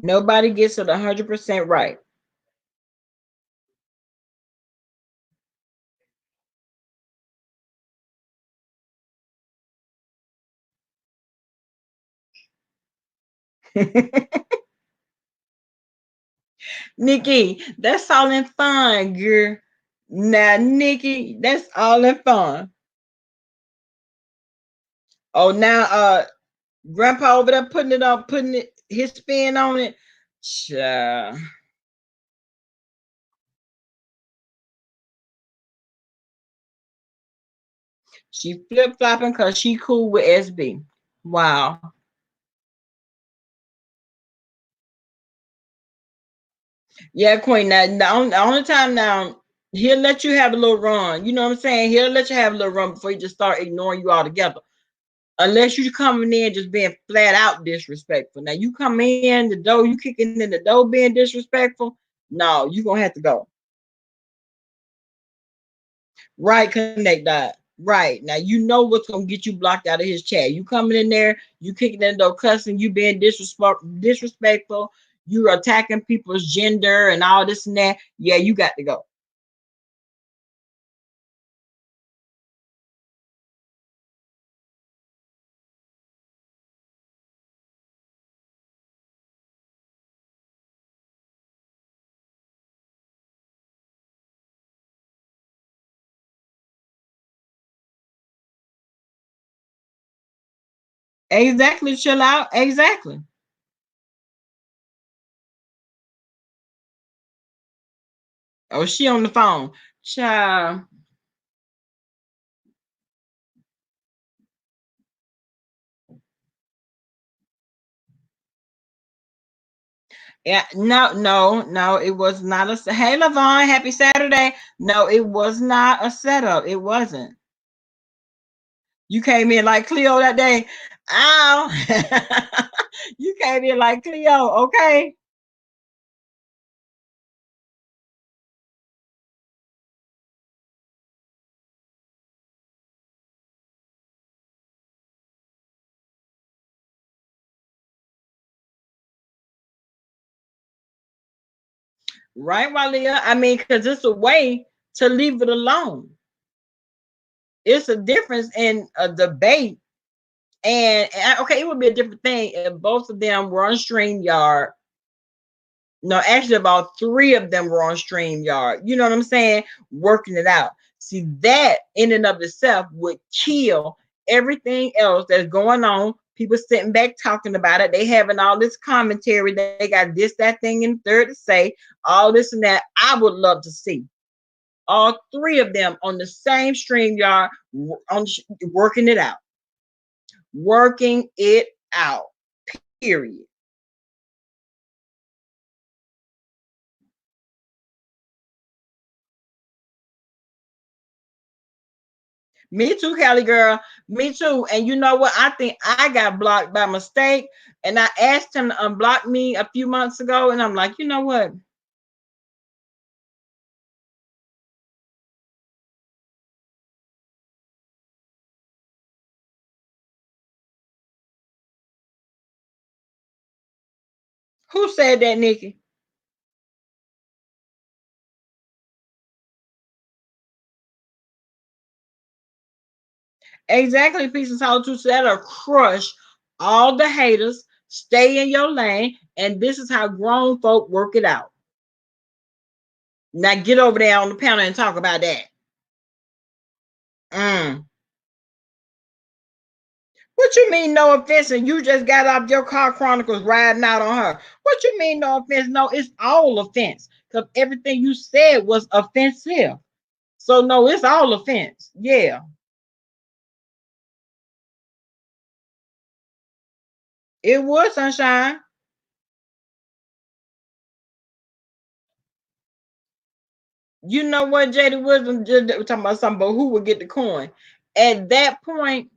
Nobody gets it 100% right. Nikki, that's all in fun, girl. Now, Nikki, that's all in fun. Oh, now Grandpa over there putting it on, putting it his spin on it. Child. She flip flopping because she cool with SB. Wow. Yeah, Queen. Now, the only time now he'll let you have a little run. You know what I'm saying? He'll let you have a little run before he just start ignoring you altogether. Unless you coming in just being flat out disrespectful. Now you come in the door, you kicking in the door being disrespectful. No, you gonna have to go. Right, connect that. Right. Now you know what's gonna get you blocked out of his chat. You coming in there, you kicking in the door, cussing, you being disrespectful, you're attacking people's gender and all this and that. Yeah, you got to go. Exactly, chill out. Exactly. Oh, she on the phone. Child. Yeah, no, no, no, it was not a. Hey, Lavon, happy Saturday. No, it was not a setup. It wasn't. You came in like Cleo that day. Ow. You came in like Cleo, okay? Right, Walia? I mean, because it's a way to leave it alone. It's a difference in a debate. And okay, it would be a different thing if both of them were on StreamYard. No, actually, about three of them were on StreamYard. You know what I'm saying? Working it out. See, that in and of itself would kill everything else that's going on. People sitting back talking about it. They having all this commentary. They got this, that thing, and third to say, all this and that. I would love to see all three of them on the same StreamYard on working it out. Working it out. Period. Me too, Callie girl. Me too. And you know what? I think I got blocked by mistake. And I asked him to unblock me a few months ago. And I'm like, you know what? Who said that, Nikki? Exactly, Peace and Solitude. So that'll crush all the haters. Stay in your lane. And this is how grown folk work it out. Now get over there on the panel and talk about that. Mm. What you mean no offense and you just got off your car chronicles riding out on her? What you mean no offense? No, it's all offense. Because everything you said was offensive. So no, it's all offense. Yeah, it was sunshine. You know what, JD Wisdom just talking about something, but who would get the coin? At that point,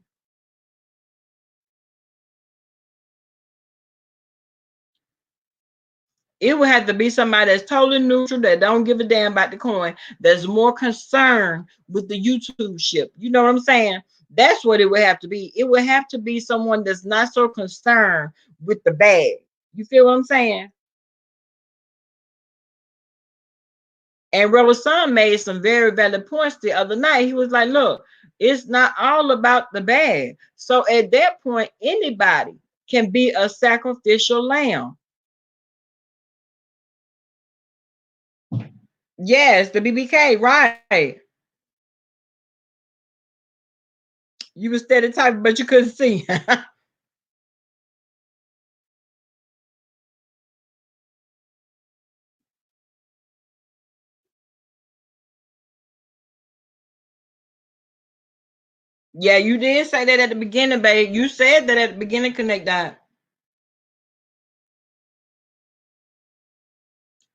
it would have to be somebody that's totally neutral, that don't give a damn about the coin, that's more concerned with the YouTube ship. You know what I'm saying? That's what it would have to be. It would have to be someone that's not so concerned with the bag. You feel what I'm saying? And Rebel Son made some very valid points the other night. He was like, look, it's not all about the bag. So at that point, anybody can be a sacrificial lamb. Yes, the BBK, right. You were steady typing, but you couldn't see. Yeah, you did say that at the beginning, babe. You said that at the beginning, Connect Dot.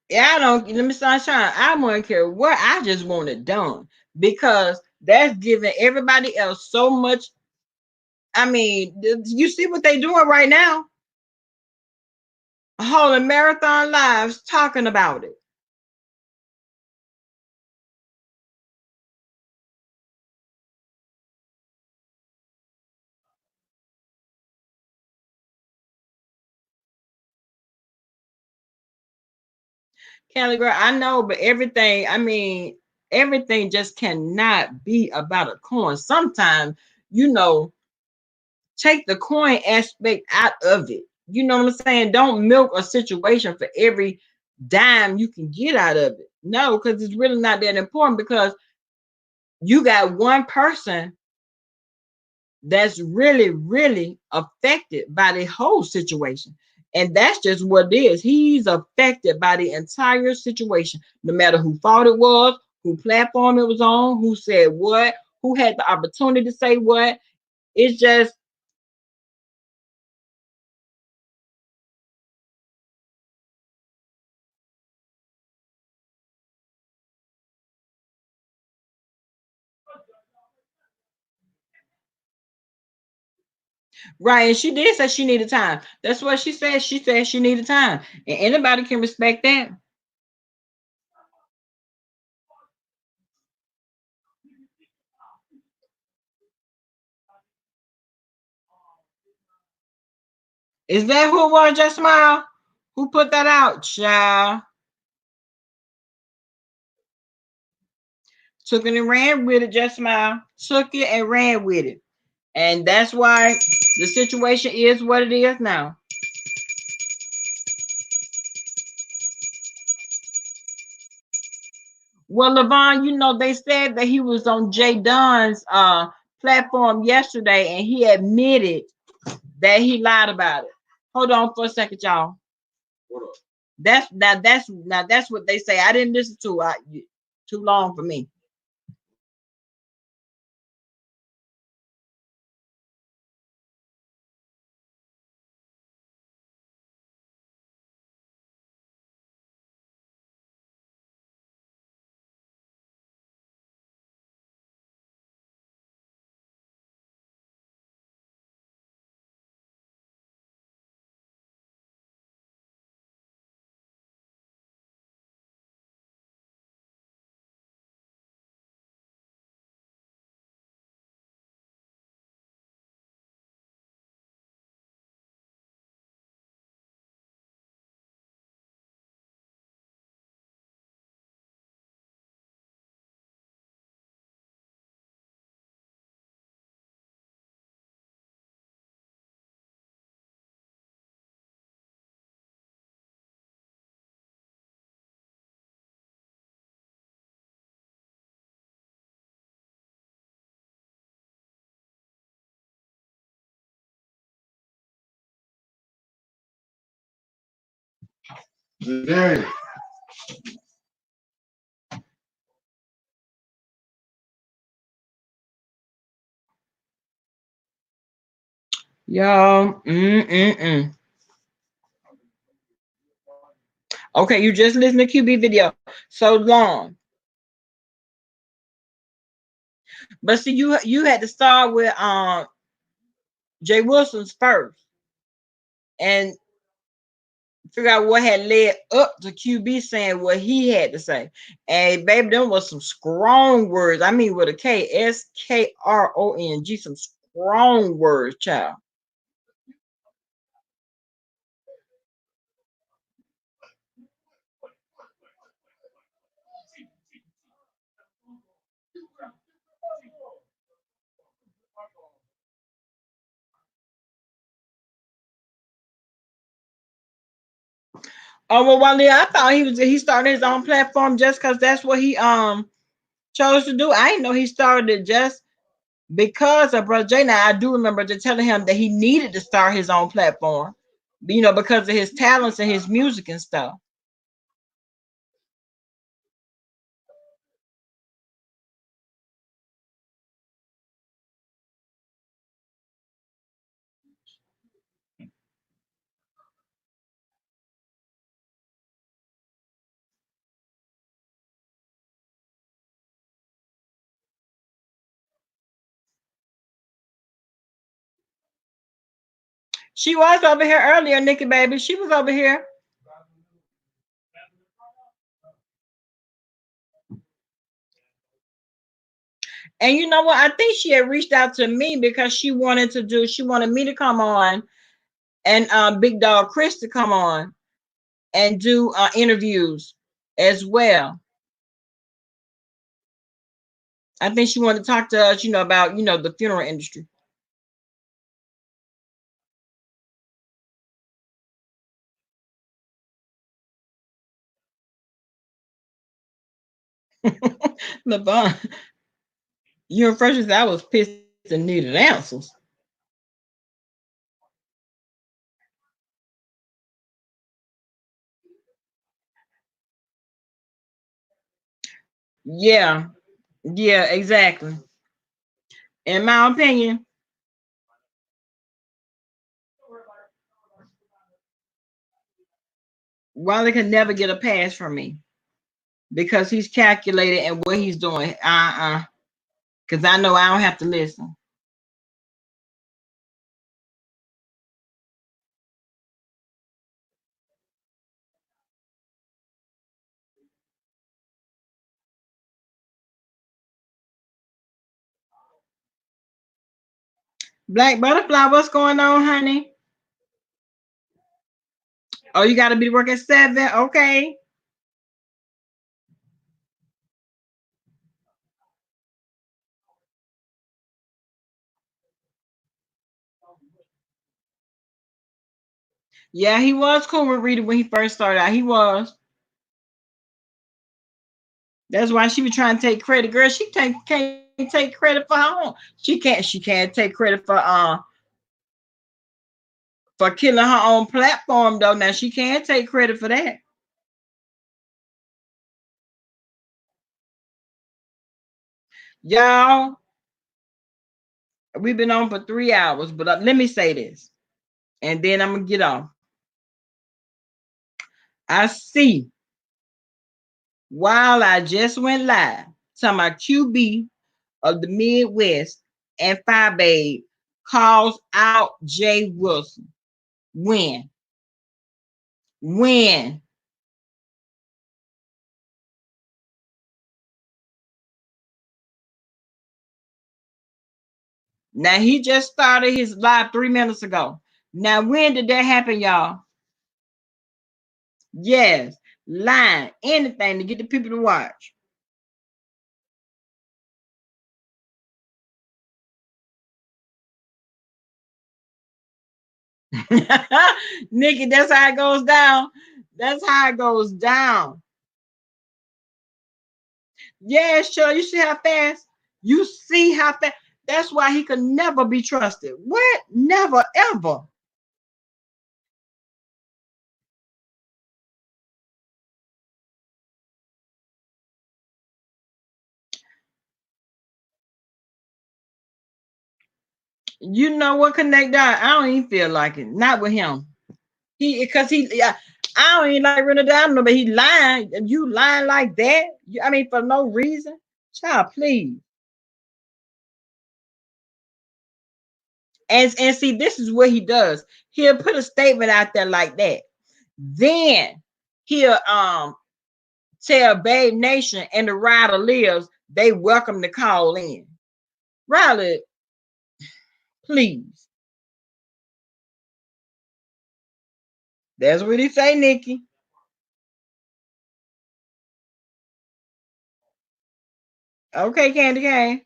Yeah, I don't, let me start trying. I wouldn't care what, I just want it done because that's giving everybody else so much. I mean, you see what they doing right now? Holding marathon lives talking about it. Kelly girl, I know, but everything, I mean, everything just cannot be about a coin. Sometimes, you know, take the coin aspect out of it. You know what I'm saying? Don't milk a situation for every dime you can get out of it. No, because it's really not that important because you got one person that's really, really affected by the whole situation. And that's just what it is. He's affected by the entire situation, no matter who thought it was, who platform it was on, who said what, who had the opportunity to say what. It's just right. And she did say she needed time. That's what she said. She said she needed time. And anybody can respect that. Is that who it was, Just Smile? Who put that out? Child. Took it and ran with it, Just Smile. Took it and ran with it. And that's why the situation is what it is now. Well, Levon, you know, they said that he was on Jay Dunn's platform yesterday and he admitted that he lied about it. Hold on for a second, y'all. What up? That's what they say. I didn't listen to it too long for me. Dang. Y'all. Okay, you just listen to QB video so long. But see, you had to start with Jay Wilson's first and figure out what had led up to QB saying what he had to say. And baby, them was some strong words. I mean with a K, SKRONG, some strong words, child. Oh well, Wally, I thought he started his own platform just because that's what he chose to do. I didn't know he started it just because of Brother Jay. Now I do remember to telling him that he needed to start his own platform, because of his talents and his music and stuff. She was over here earlier, Nikki baby. She was over here. And you know what? I think she had reached out to me because she wanted me to come on and Big Dog Chris to come on and do interviews as well. I think she wanted to talk to us, about, the funeral industry. LeBron, you and Fresh, I was pissed and needed answers. Yeah, yeah, exactly. In my opinion, Wally can never get a pass from me because he's calculated and what he's doing. Because I know I don't have to listen. Black Butterfly, what's going on, honey? Oh, you got to be to work at 7. Okay. Yeah, he was cool with Rita when he first started out. He was. That's why she was trying to take credit. Girl, can't take credit for her own. She can't take credit for killing her own platform though. Now she can't take credit for that. Y'all, we've been on for 3 hours, but let me say this, and then I'm gonna get off. I see while I just went live, talking about QB of the Midwest and Phi Babe calls out Jay Wilson. When? When? Now he just started his live 3 minutes ago. Now when did that happen, y'all? Yes, lying, anything to get the people to watch. Nikki, that's how it goes down. That's how it goes down. Yeah, sure. You see how fast? You see how fast? That's why he could never be trusted. What? Never, ever. You know what, connect that? I don't even feel like it. Not with him. Because yeah, I don't even like running down no, but he lying. You lying like that? I mean, for no reason. Child, please. And see, this is what he does. He'll put a statement out there like that. Then he'll tell Babe Nation and the Rider Lives they welcome to call in. Riley, please. That's what he say, Nikki. Okay, Candy Cane.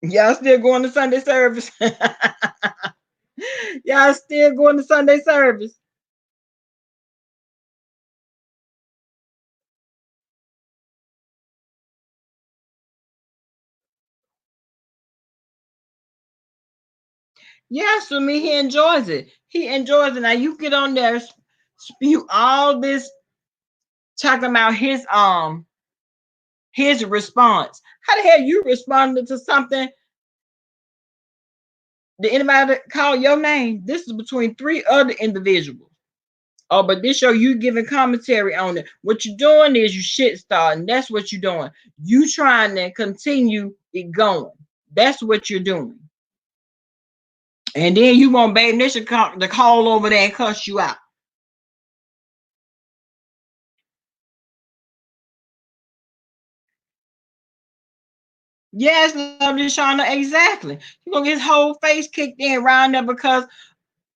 Y'all still going to Sunday service? Y'all still going to Sunday service? Yes, for me, he enjoys it. He enjoys it. Now you get on there, spew all this talking about his response. How the hell you responded to something? Did anybody call your name? This is between three other individuals. Oh, but this show you giving commentary on it. What you're doing is you shit starting. That's what you're doing. You trying to continue it going. That's what you're doing. And then you want Babe Nation to call over there and cuss you out. Yes, lovely Shauna, exactly. You're gonna get his whole face kicked in around there because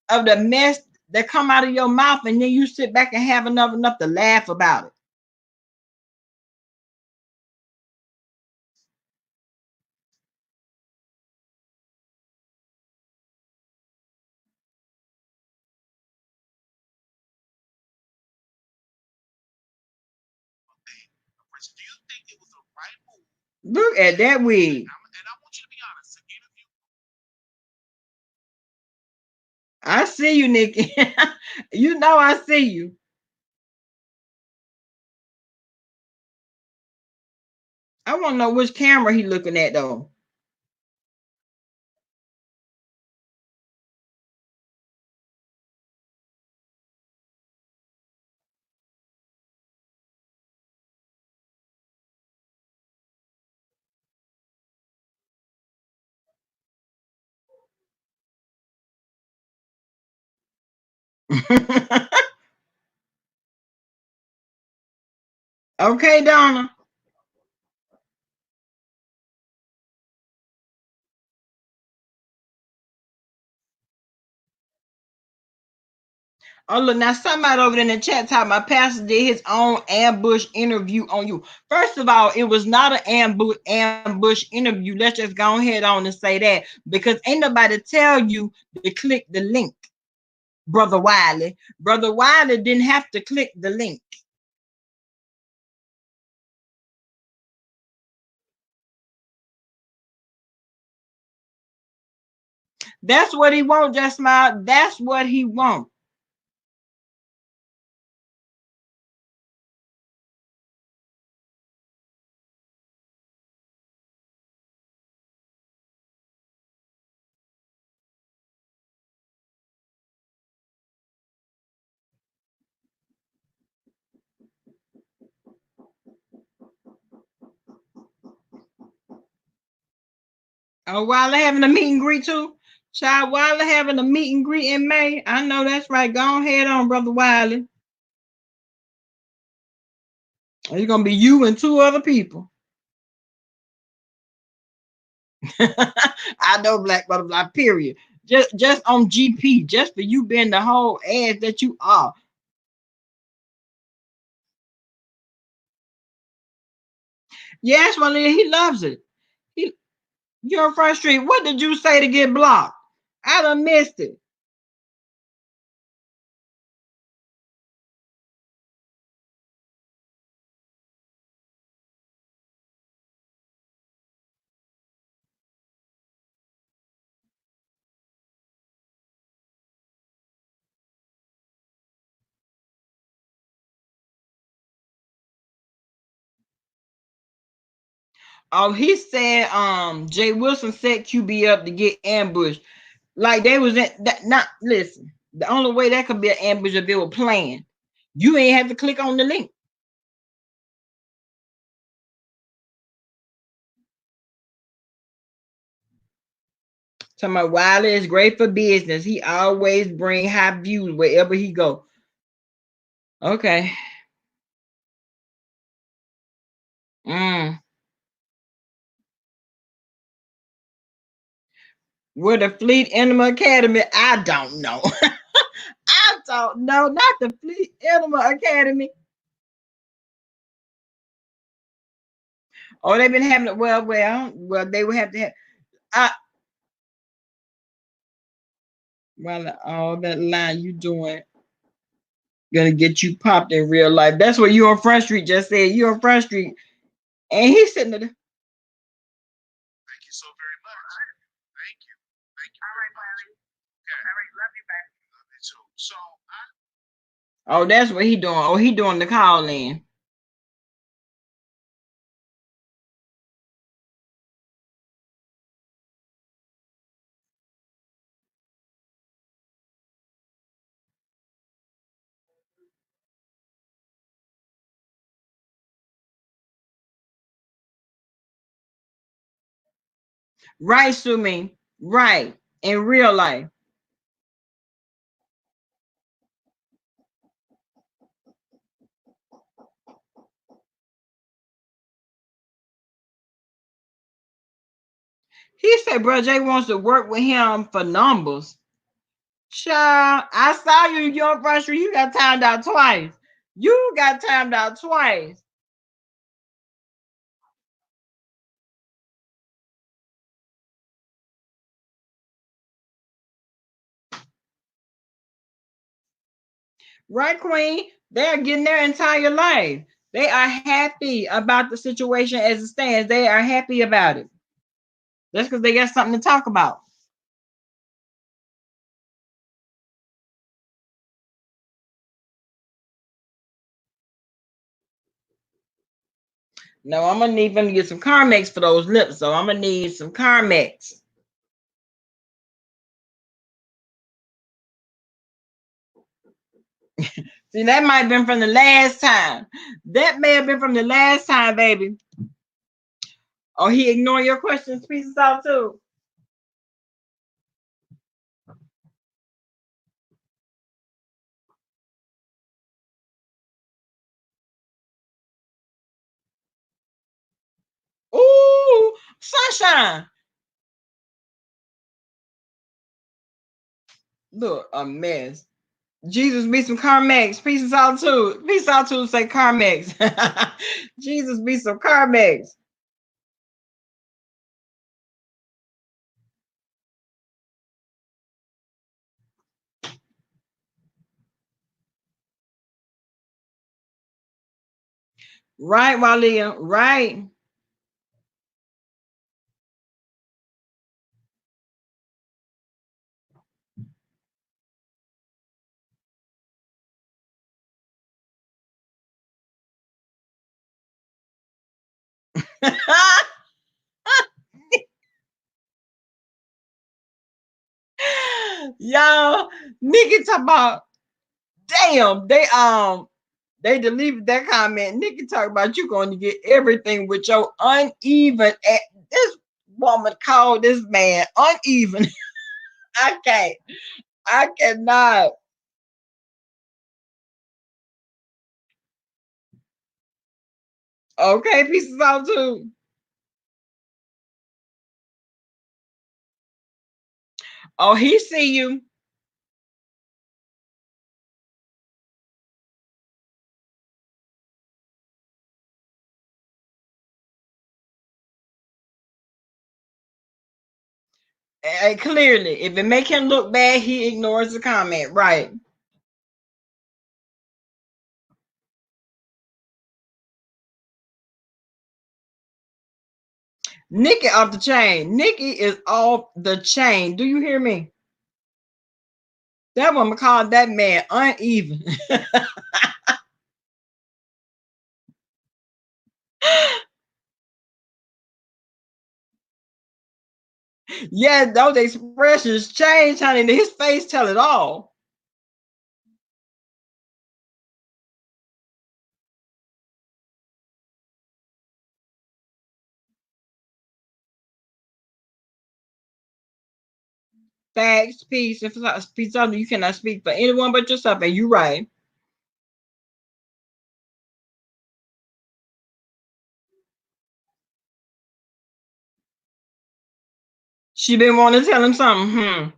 of the mess that come out of your mouth, and then you sit back and have enough to laugh about it. Look at that wig. I see you, Nikki. You know I see you. I want to know which camera he looking at though. Okay, Donna. Oh, look, now somebody over there in the chat talking about Pastor did his own ambush interview on you. First of all, it was not an ambush interview. Let's just go ahead on and say that because ain't nobody tell you to click the link, Brother Wiley. Brother Wiley didn't have to click the link. That's what he want, just smile. That's what he want. Oh, Wiley having a meet and greet too. Child Wiley having a meet and greet in May. I know that's right. Go ahead on, Brother Wiley. It's gonna be you and two other people. I know Black Butterfly, period. Just on GP, just for you being the whole ass that you are. Yes, my nigga, he loves it. He, you're frustrated. What did you say to get blocked? I done missed it. Oh, he said Jay Wilson set QB up to get ambushed. Like they was in that not listen. The only way that could be an ambush if they were playing. You ain't have to click on the link. Talking about Wiley is great for business. He always bring high views wherever he go. Okay. Mm. Where the Fleet Animal Academy? I don't know. I don't know. Not the Fleet Animal Academy. Oh, they've been having it. Well, they would have to have. I well, all that line you doing gonna get you popped in real life. That's what you on Front Street just said. You on Front Street, and he's sitting there. Thank you so very much. Thank you. Thank you. All right, Larry. Okay. All right, love you back. Love you too. So oh, that's what he doing. Oh, he doing the call in. Right, Sumi. Right. In real life. He said, bro, Jay wants to work with him for numbers. Child, I saw you, your Front Street. You got timed out twice. You got timed out twice. Right, Queen? They're getting their entire life. They are happy about the situation as it stands. They are happy about it. That's because they got something to talk about. No, I'm gonna need them to get some Carmex for those lips. So I'm gonna need some Carmex. See, that might have been from the last time. That may have been from the last time, baby. Oh, he ignored your questions, pieces out too. Ooh, sunshine. Look, a mess. Jesus be some Carmex. Pieces out too. Peace out too. Say Carmex. Jesus be some Carmex. Right, Walia. Right. Y'all, Nikki talk about damn. They deleted that comment. Nikki talk about you going to get everything with your uneven. This woman called this man uneven. I can't. I cannot. Okay, pieces out too. Oh, he see you. And clearly, if it make him look bad, he ignores the comment. Right. Nikki off the chain. Nikki is off the chain. Do you hear me? That woman called that man uneven. Yeah, those expressions change, honey. His face tell it all. Facts, peace, and peace. You cannot speak for anyone but yourself, and you right. She been wanting to tell him something. Hmm.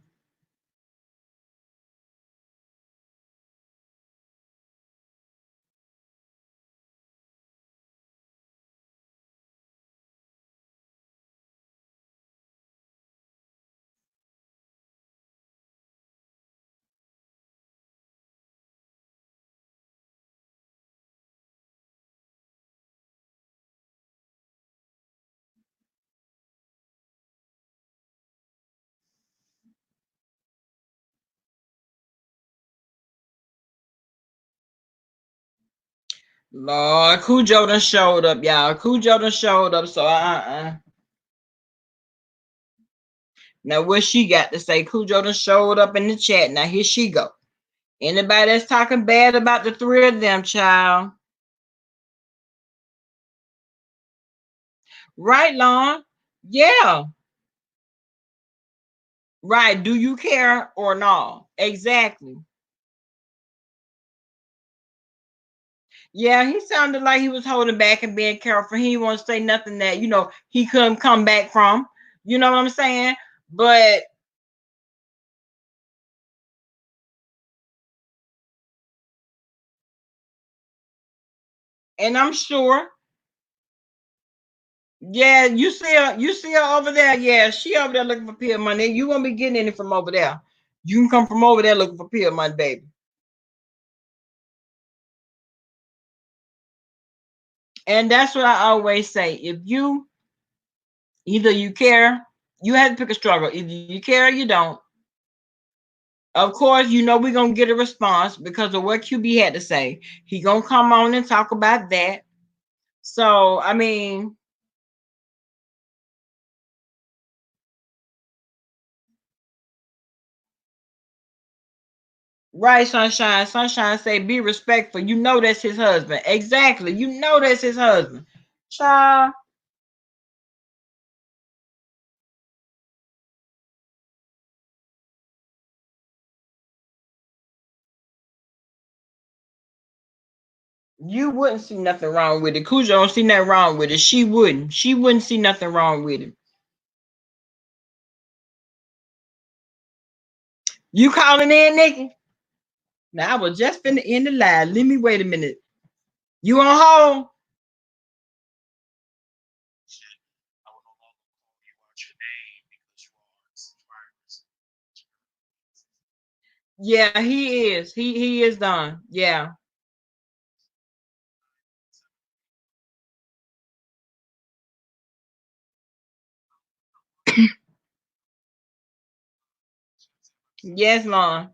Lord, Cujo done showed up, y'all. Cujo done showed up, so Now what she got to say? Cujo done showed up in the chat. Now here she go. Anybody that's talking bad about the three of them, child. Right, Lon? Yeah. Right. Do you care or not? Exactly. Yeah, he sounded like he was holding back and being careful. He didn't want to say nothing that, he couldn't come back from. You know what I'm saying? But, and I'm sure, yeah, you see her over there. Yeah, she over there looking for pill money. You won't be getting any from over there. You can come from over there looking for pill money, baby. And that's what I always say. If you either you care, you have to pick a struggle. Either you care or you don't. Of course, we're gonna get a response because of what QB had to say. He gonna come on and talk about that. So I mean, right, Sunshine. Sunshine say be respectful. You know that's his husband. Exactly. You know that's his husband. Child. You wouldn't see nothing wrong with it. Cujo don't see nothing wrong with it. She wouldn't. She wouldn't see nothing wrong with it. You calling in, Nikki? Now I was just finna end the live. Let me wait a minute. You on hold? Yeah, he is. He is done. Yeah. Yes, Mom.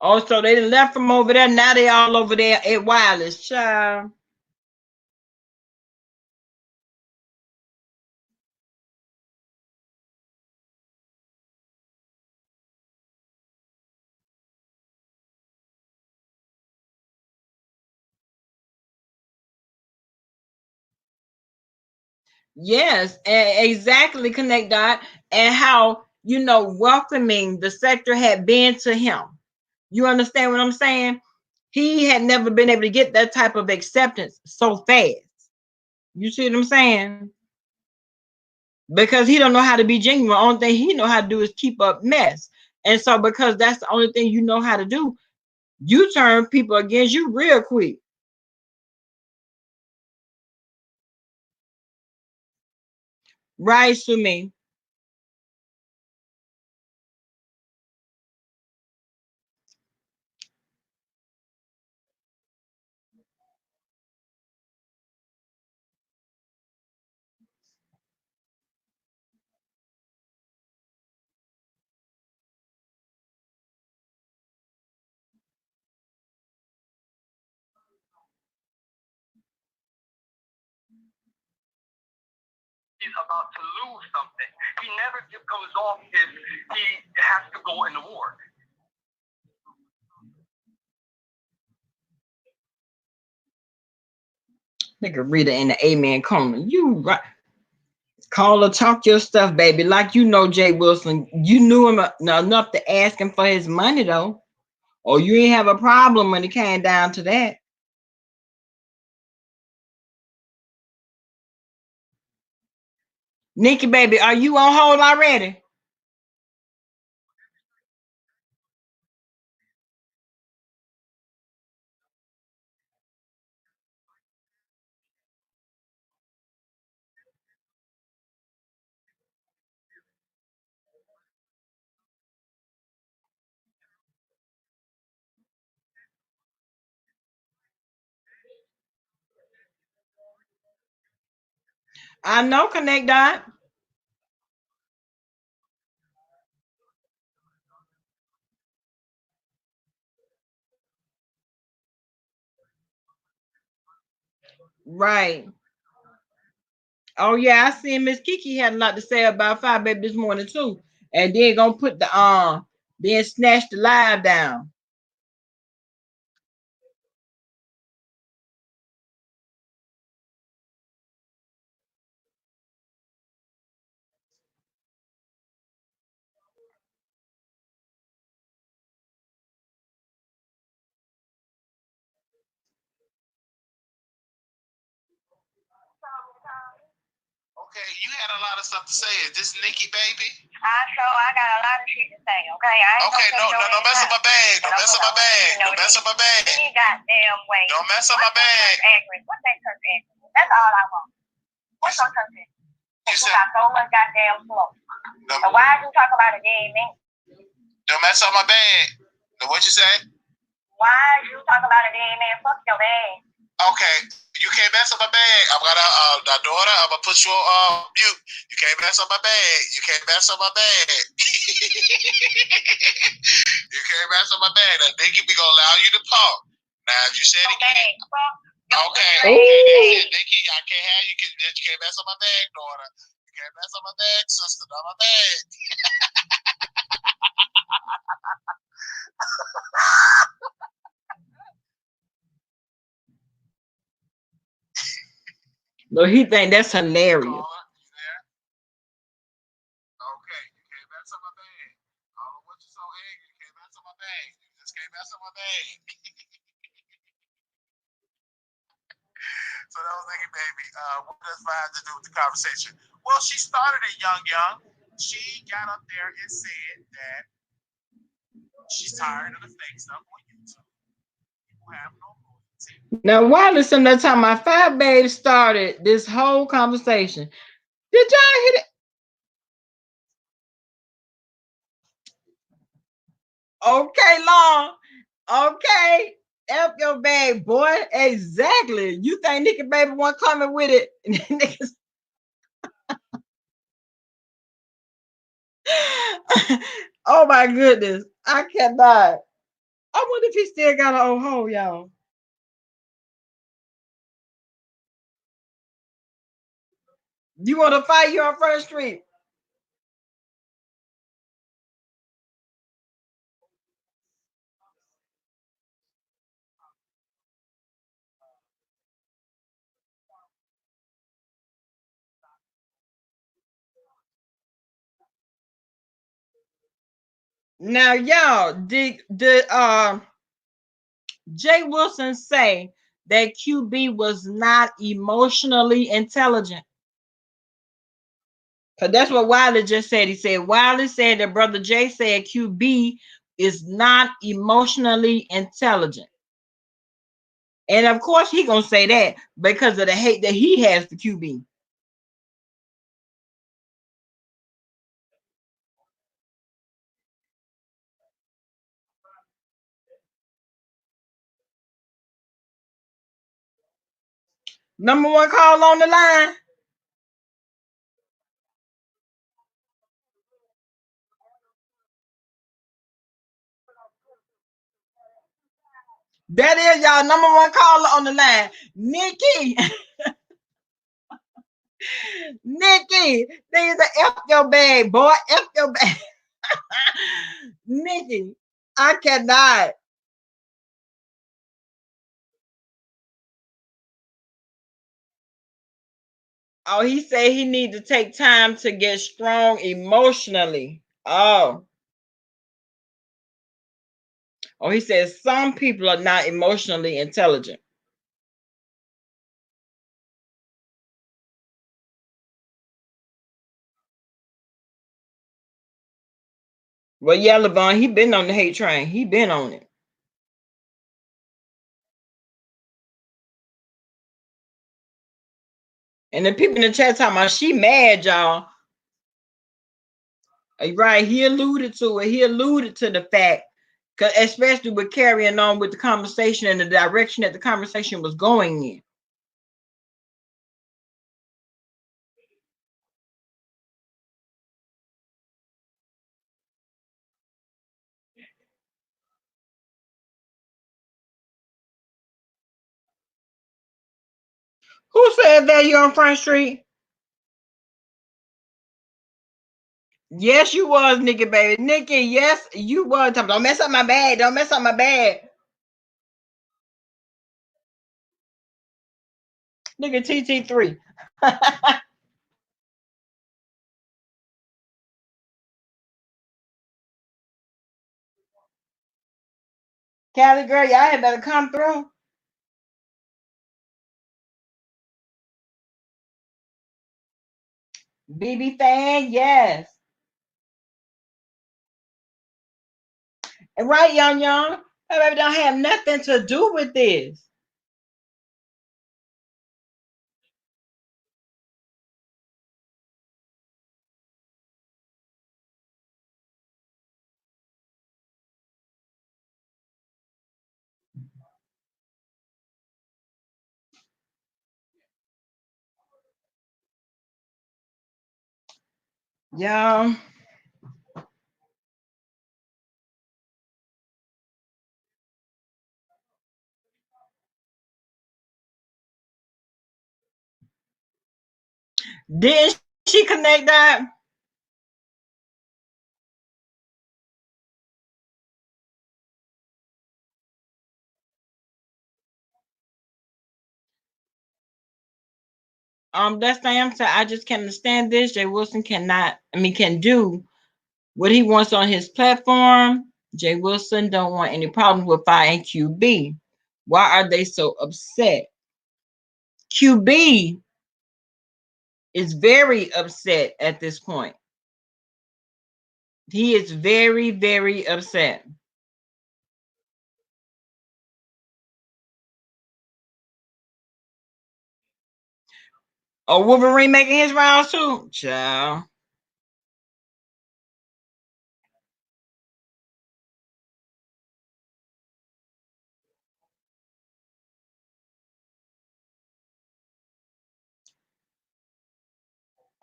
Oh, so they left from over there. Now they all over there at Wireless, child. Yes, exactly. Connect dot and how welcoming the sector had been to him. You understand what I'm saying? He had never been able to get that type of acceptance so fast. You see what I'm saying? Because he don't know how to be genuine. The only thing he know how to do is keep up mess. And so because that's the only thing you know how to do, you turn people against you real quick. Right, Sumi? he's about to lose something. He never just comes off if he has to go into war. Nigga, Rita in the Amen corner. You right. Call or talk your stuff, baby. Like you know Jay Wilson. You knew him enough to ask him for his money, though. Or you ain't have a problem when it came down to that. Nikki, baby, are you on hold already? I know, Connect Dot. Right. Oh yeah, I seen Miss Kiki had a lot to say about Fire Baby this morning too. And then gonna put the then snatch the live down. Okay, you had a lot of stuff to say. Is this Nikki, baby? I got a lot of shit to say, okay? Okay, no, mess up my bag. Don't mess up my bag. Don't mess up my bag. Any goddamn way. Don't mess up my bag. What's that church accent? That's all I want. What's your church accent? You got so much goddamn flow. So why you talk about a dead man? Don't mess up my bag. What you say? Why you talk about a dead man? Fuck your bag. Okay, you can't mess up my bag. I've got a daughter. I'm gonna put you on mute. You can't mess up my bag. You can't mess up my bag. You can't mess up my bag. Now, Nikki, we gonna allow you to talk. Now, if you said it again, okay, Nikki, I can't have you. You can't mess up my bag, daughter. You can't mess up my bag, sister. Not my bag. But he think that's hilarious. Okay, you can't mess up my bag. I don't know what you're so angry. You can't mess up my bag. You just can't mess up my bag. So that was Nikki, baby. What does that have to do with the conversation? Well, she started it young. She got up there and said that she's tired of the fake stuff on YouTube. People have no loyalty. Now, while it's in that time, my Fire Babe started this whole conversation. Did y'all hear it? Okay, Long. Okay. F your bag, boy. Exactly. You think Nikki Baby wasn't coming with it? Oh my goodness. I cannot. I wonder if he still got an old hole, y'all. You want to fight you on Front Street? Now, y'all, did Jay Wilson say that QB was not emotionally intelligent? Because that's what Wiley just said. He said, Wiley said that Brother Jay said QB is not emotionally intelligent. And of course, he going to say that because of the hate that he has to QB. Number one call on the line. That is y'all number one caller on the line. Nikki. Nikki, niggas a F your bag, boy. F your bag. Nikki, I cannot. Oh, he said he need to take time to get strong emotionally. Oh. Oh, he says some people are not emotionally intelligent. Well, yeah, LeVon, he been on the hate train. He been on it. And the people in the chat talking about she mad, y'all. Right, he alluded to it. He alluded to the fact, especially with carrying on with the conversation and the direction that the conversation was going in. Who said that you on Front Street? Yes, you was, Nikki, baby. Nikki, yes, you was. Don't mess up my bag. Don't mess up my bag. Nigga, TT3. Cali girl, y'all had better come through. BB fan, yes. And right, young. That baby don't have nothing to do with this. Y'all. Didn't she connect that? That's the answer. I just can't understand this. Jay Wilson can do what he wants on his platform. Jay Wilson don't want any problems with Fire and QB. Why are they so upset? QB is very upset at this point. He is very, very upset. Oh, Wolverine making his rounds too? Child.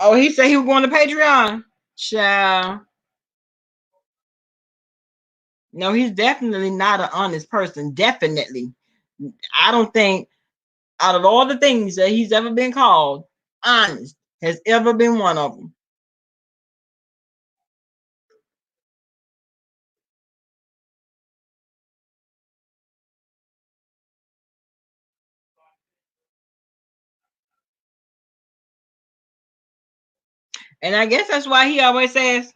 Oh, he said he was going to Patreon. Child. No, he's definitely not an honest person. Definitely. I don't think out of all the things that he's ever been called, honest has ever been one of them. And I guess that's why he always says,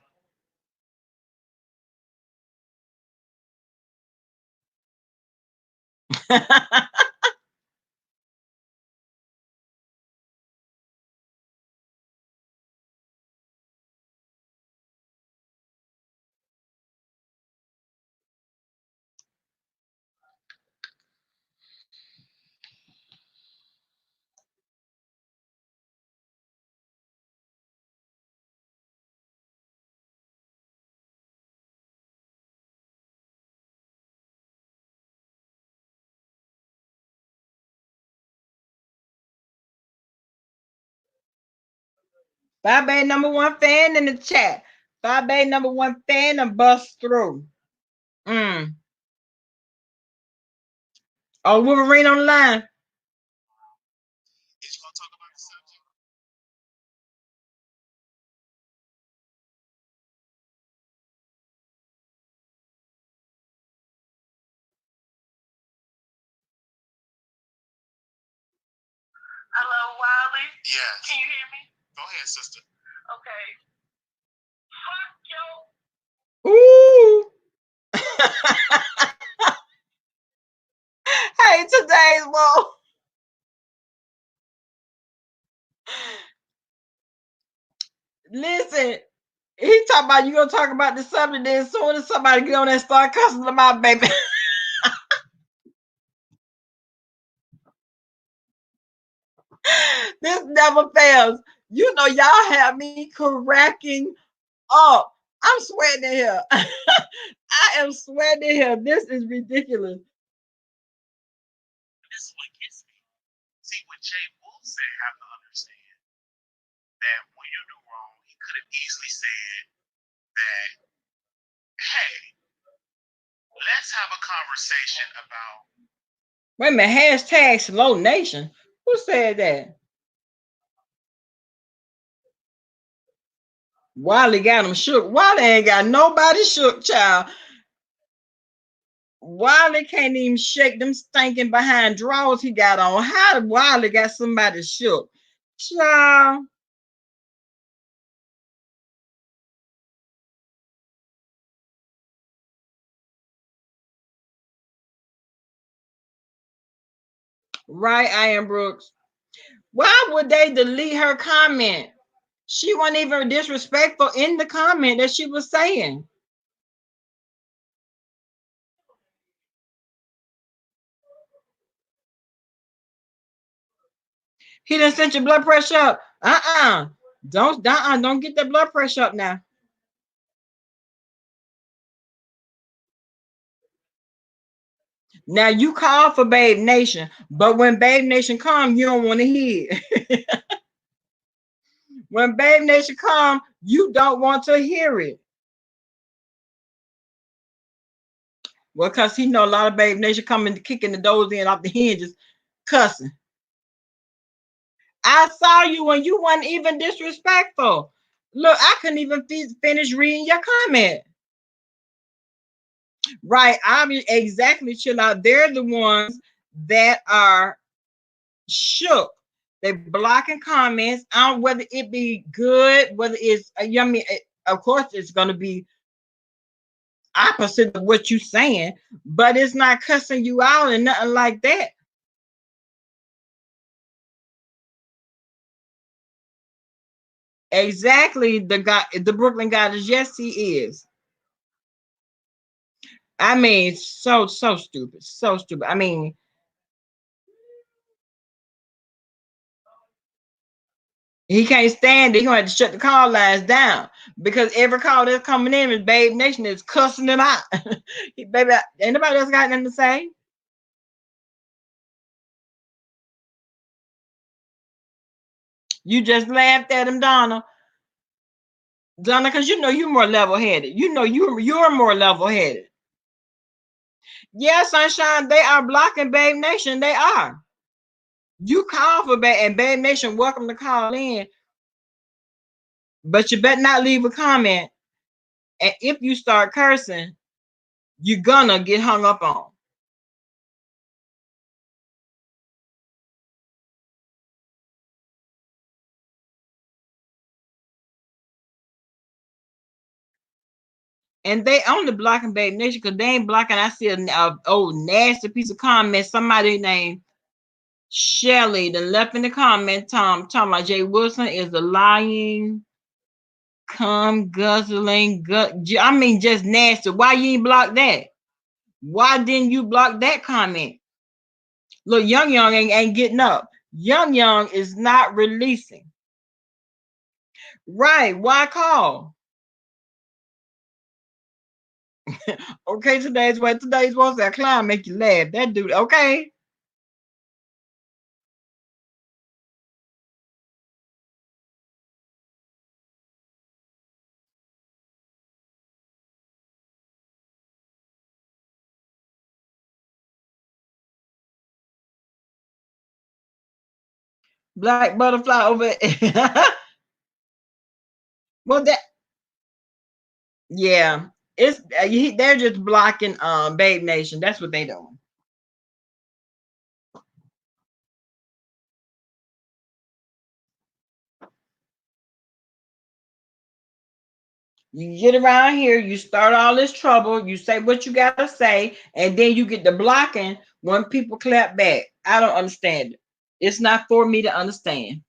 Five Bay #1 fan in the chat. Five Bay #1 fan and bust through. Oh, Wolverine on the line. Hello, Wiley? Yes. Can you hear me? Go ahead, sister. Okay. Ooh. Hey, today's whoa. Listen, he talking about you gonna talk about the subject, then as soon as somebody get on there and start cussing them out, baby. This never fails. You know, y'all have me cracking up. I'm sweating in here. I am sweating in here. This is ridiculous. This is what gets me. See, what Jay Wolf said, have to understand that when you do wrong, he could have easily said that, hey, let's have a conversation about. Wait a minute, hashtag slow nation. Who said that? Wiley got him shook. Wiley ain't got nobody shook, child. Wiley can't even shake them stinking behind drawers he got on. How did Wiley got somebody shook? Child. Right, Ian Brooks. Why would they delete her comment? She wasn't even disrespectful in the comment that she was saying. He done sent your blood pressure up. Don't get that blood pressure up now. Now you call for Babe Nation, but when Babe Nation come, you don't want to hear it. When Babe Nation come, you don't want to hear it. Well, because he know a lot of Babe Nation coming kicking the doors in off the hinges, cussing. I saw you when you weren't even disrespectful. Look, I couldn't even finish reading your comment. Right, I mean, exactly, chill out. They're the ones that are shook. They're blocking comments on whether it be good, whether it's, I mean, of course, it's going to be opposite of what you're saying, but it's not cussing you out and nothing like that. Exactly, the guy, the Brooklyn guy is, yes, he is. I mean, so stupid, so stupid. I mean, he can't stand it. He's gonna have to shut the call lines down because every call that's coming in is Babe Nation is cussing him out. Baby, anybody else got nothing to say? You just laughed at him, Donna. Donna, because you know you're more level-headed. You know you're more level-headed. Yeah, Sunshine, they are blocking Babe Nation. They are. You call for Babe, and Babe Nation welcome to call in, but you better not leave a comment. And if you start cursing, you're gonna get hung up on. And they only blocking Babe Nation because they ain't blocking. I see a old nasty piece of comment. Somebody named Shelly that left in the comment talking about Jay Wilson is a lying, guzzling, I mean, just nasty. Why you ain't block that? Why didn't you block that comment? Look, Young ain't getting up. Young is not releasing. Right? Why call? Okay, today's what that clown make you laugh. That dude, okay. Black butterfly over. Well, that, yeah, it's they're just blocking Babe Nation. That's what they doing. You get around here, you start all this trouble, you say what you gotta say, and then you get the blocking when people clap back. I don't understand it. It's not for me to understand.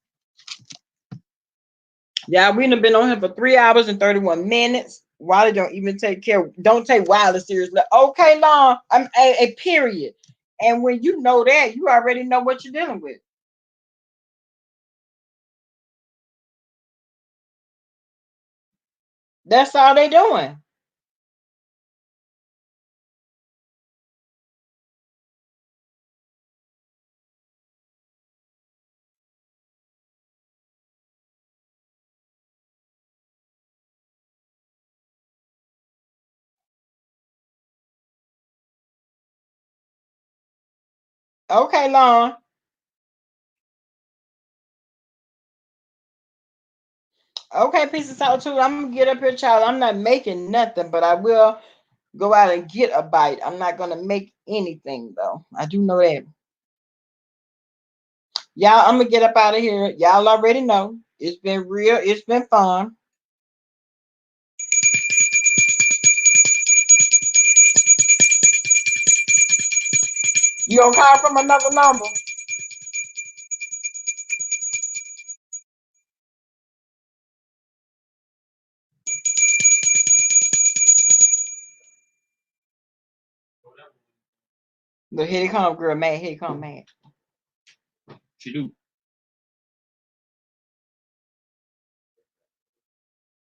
Yeah, we done been on here for 3 hours and 31 minutes. Wiley don't even don't take Wiley seriously. Okay, long. I'm a period. And when you know that, you already know what you're dealing with. That's all they doing. Okay, long. Okay, piece of solitude. I'm gonna get up here, child. I'm not making nothing, but I will go out and get a bite. I'm not gonna make anything though. I do know that. Y'all, I'm gonna get up out of here. Y'all already know. It's been real, it's been fun. You gonna call from another number? Look, here they come, girl, mad. Here they come, mad. She do.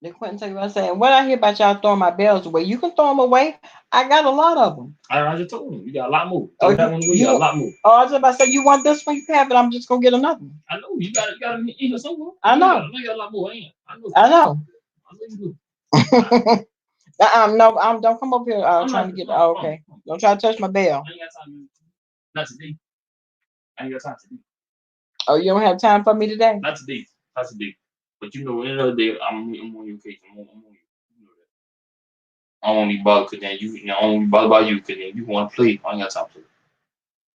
They couldn't tell you what I'm saying. What I hear about y'all throwing my bells away? You can throw them away. I got a lot of them. I just told him you got a lot more. Oh, that one, you got a lot more. Oh, I was about to say you want this one, you can have it. I'm just gonna get another one. I know you got it in here somewhere. I know. I know you got a lot more. Ain't I know. I know. I know you do. No, don't come up here trying to get. Oh, okay, don't try to touch my bell. I ain't got time. Not today. I ain't got time today. Oh, you don't have time for me today? Not today. Not today. But you know, another day, I'm on your case. I'm on you. You know that. I won't be bothered because then I won't be bothered by you because then you want to play. I ain't got time to play.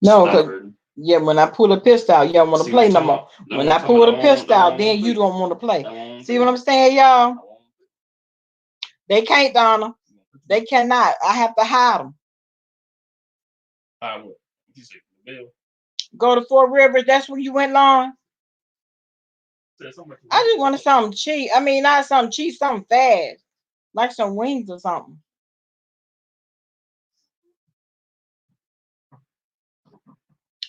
No, because yeah, when I pull a pistol out, you don't want to play no more. When I pull the pistol out, then you don't want to play. See what I'm saying, y'all? They can't, Donna. They cannot. I have to hide them. What? You say the bill? Go to Fort Rivers. That's where you went long. I just wanted something cheap. I mean, not something cheap, something fast, like some wings or something.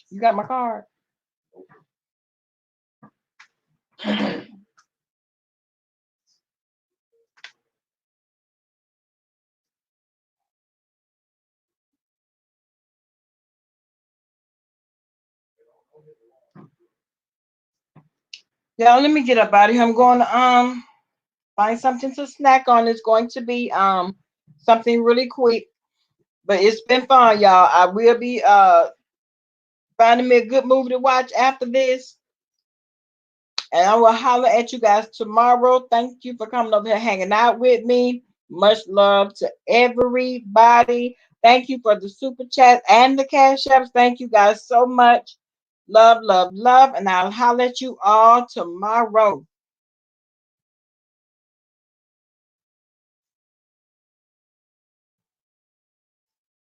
You got my card? Yeah, let me get up out of here. I'm going to find something to snack on. It's going to be something really quick. But it's been fun, y'all. I will be finding me a good movie to watch after this. And I will holler at you guys tomorrow. Thank you for coming over here hanging out with me. Much love to everybody. Thank you for the super chat and the cash apps. Thank you guys so much. Love, love, love. And I'll holler at you all tomorrow.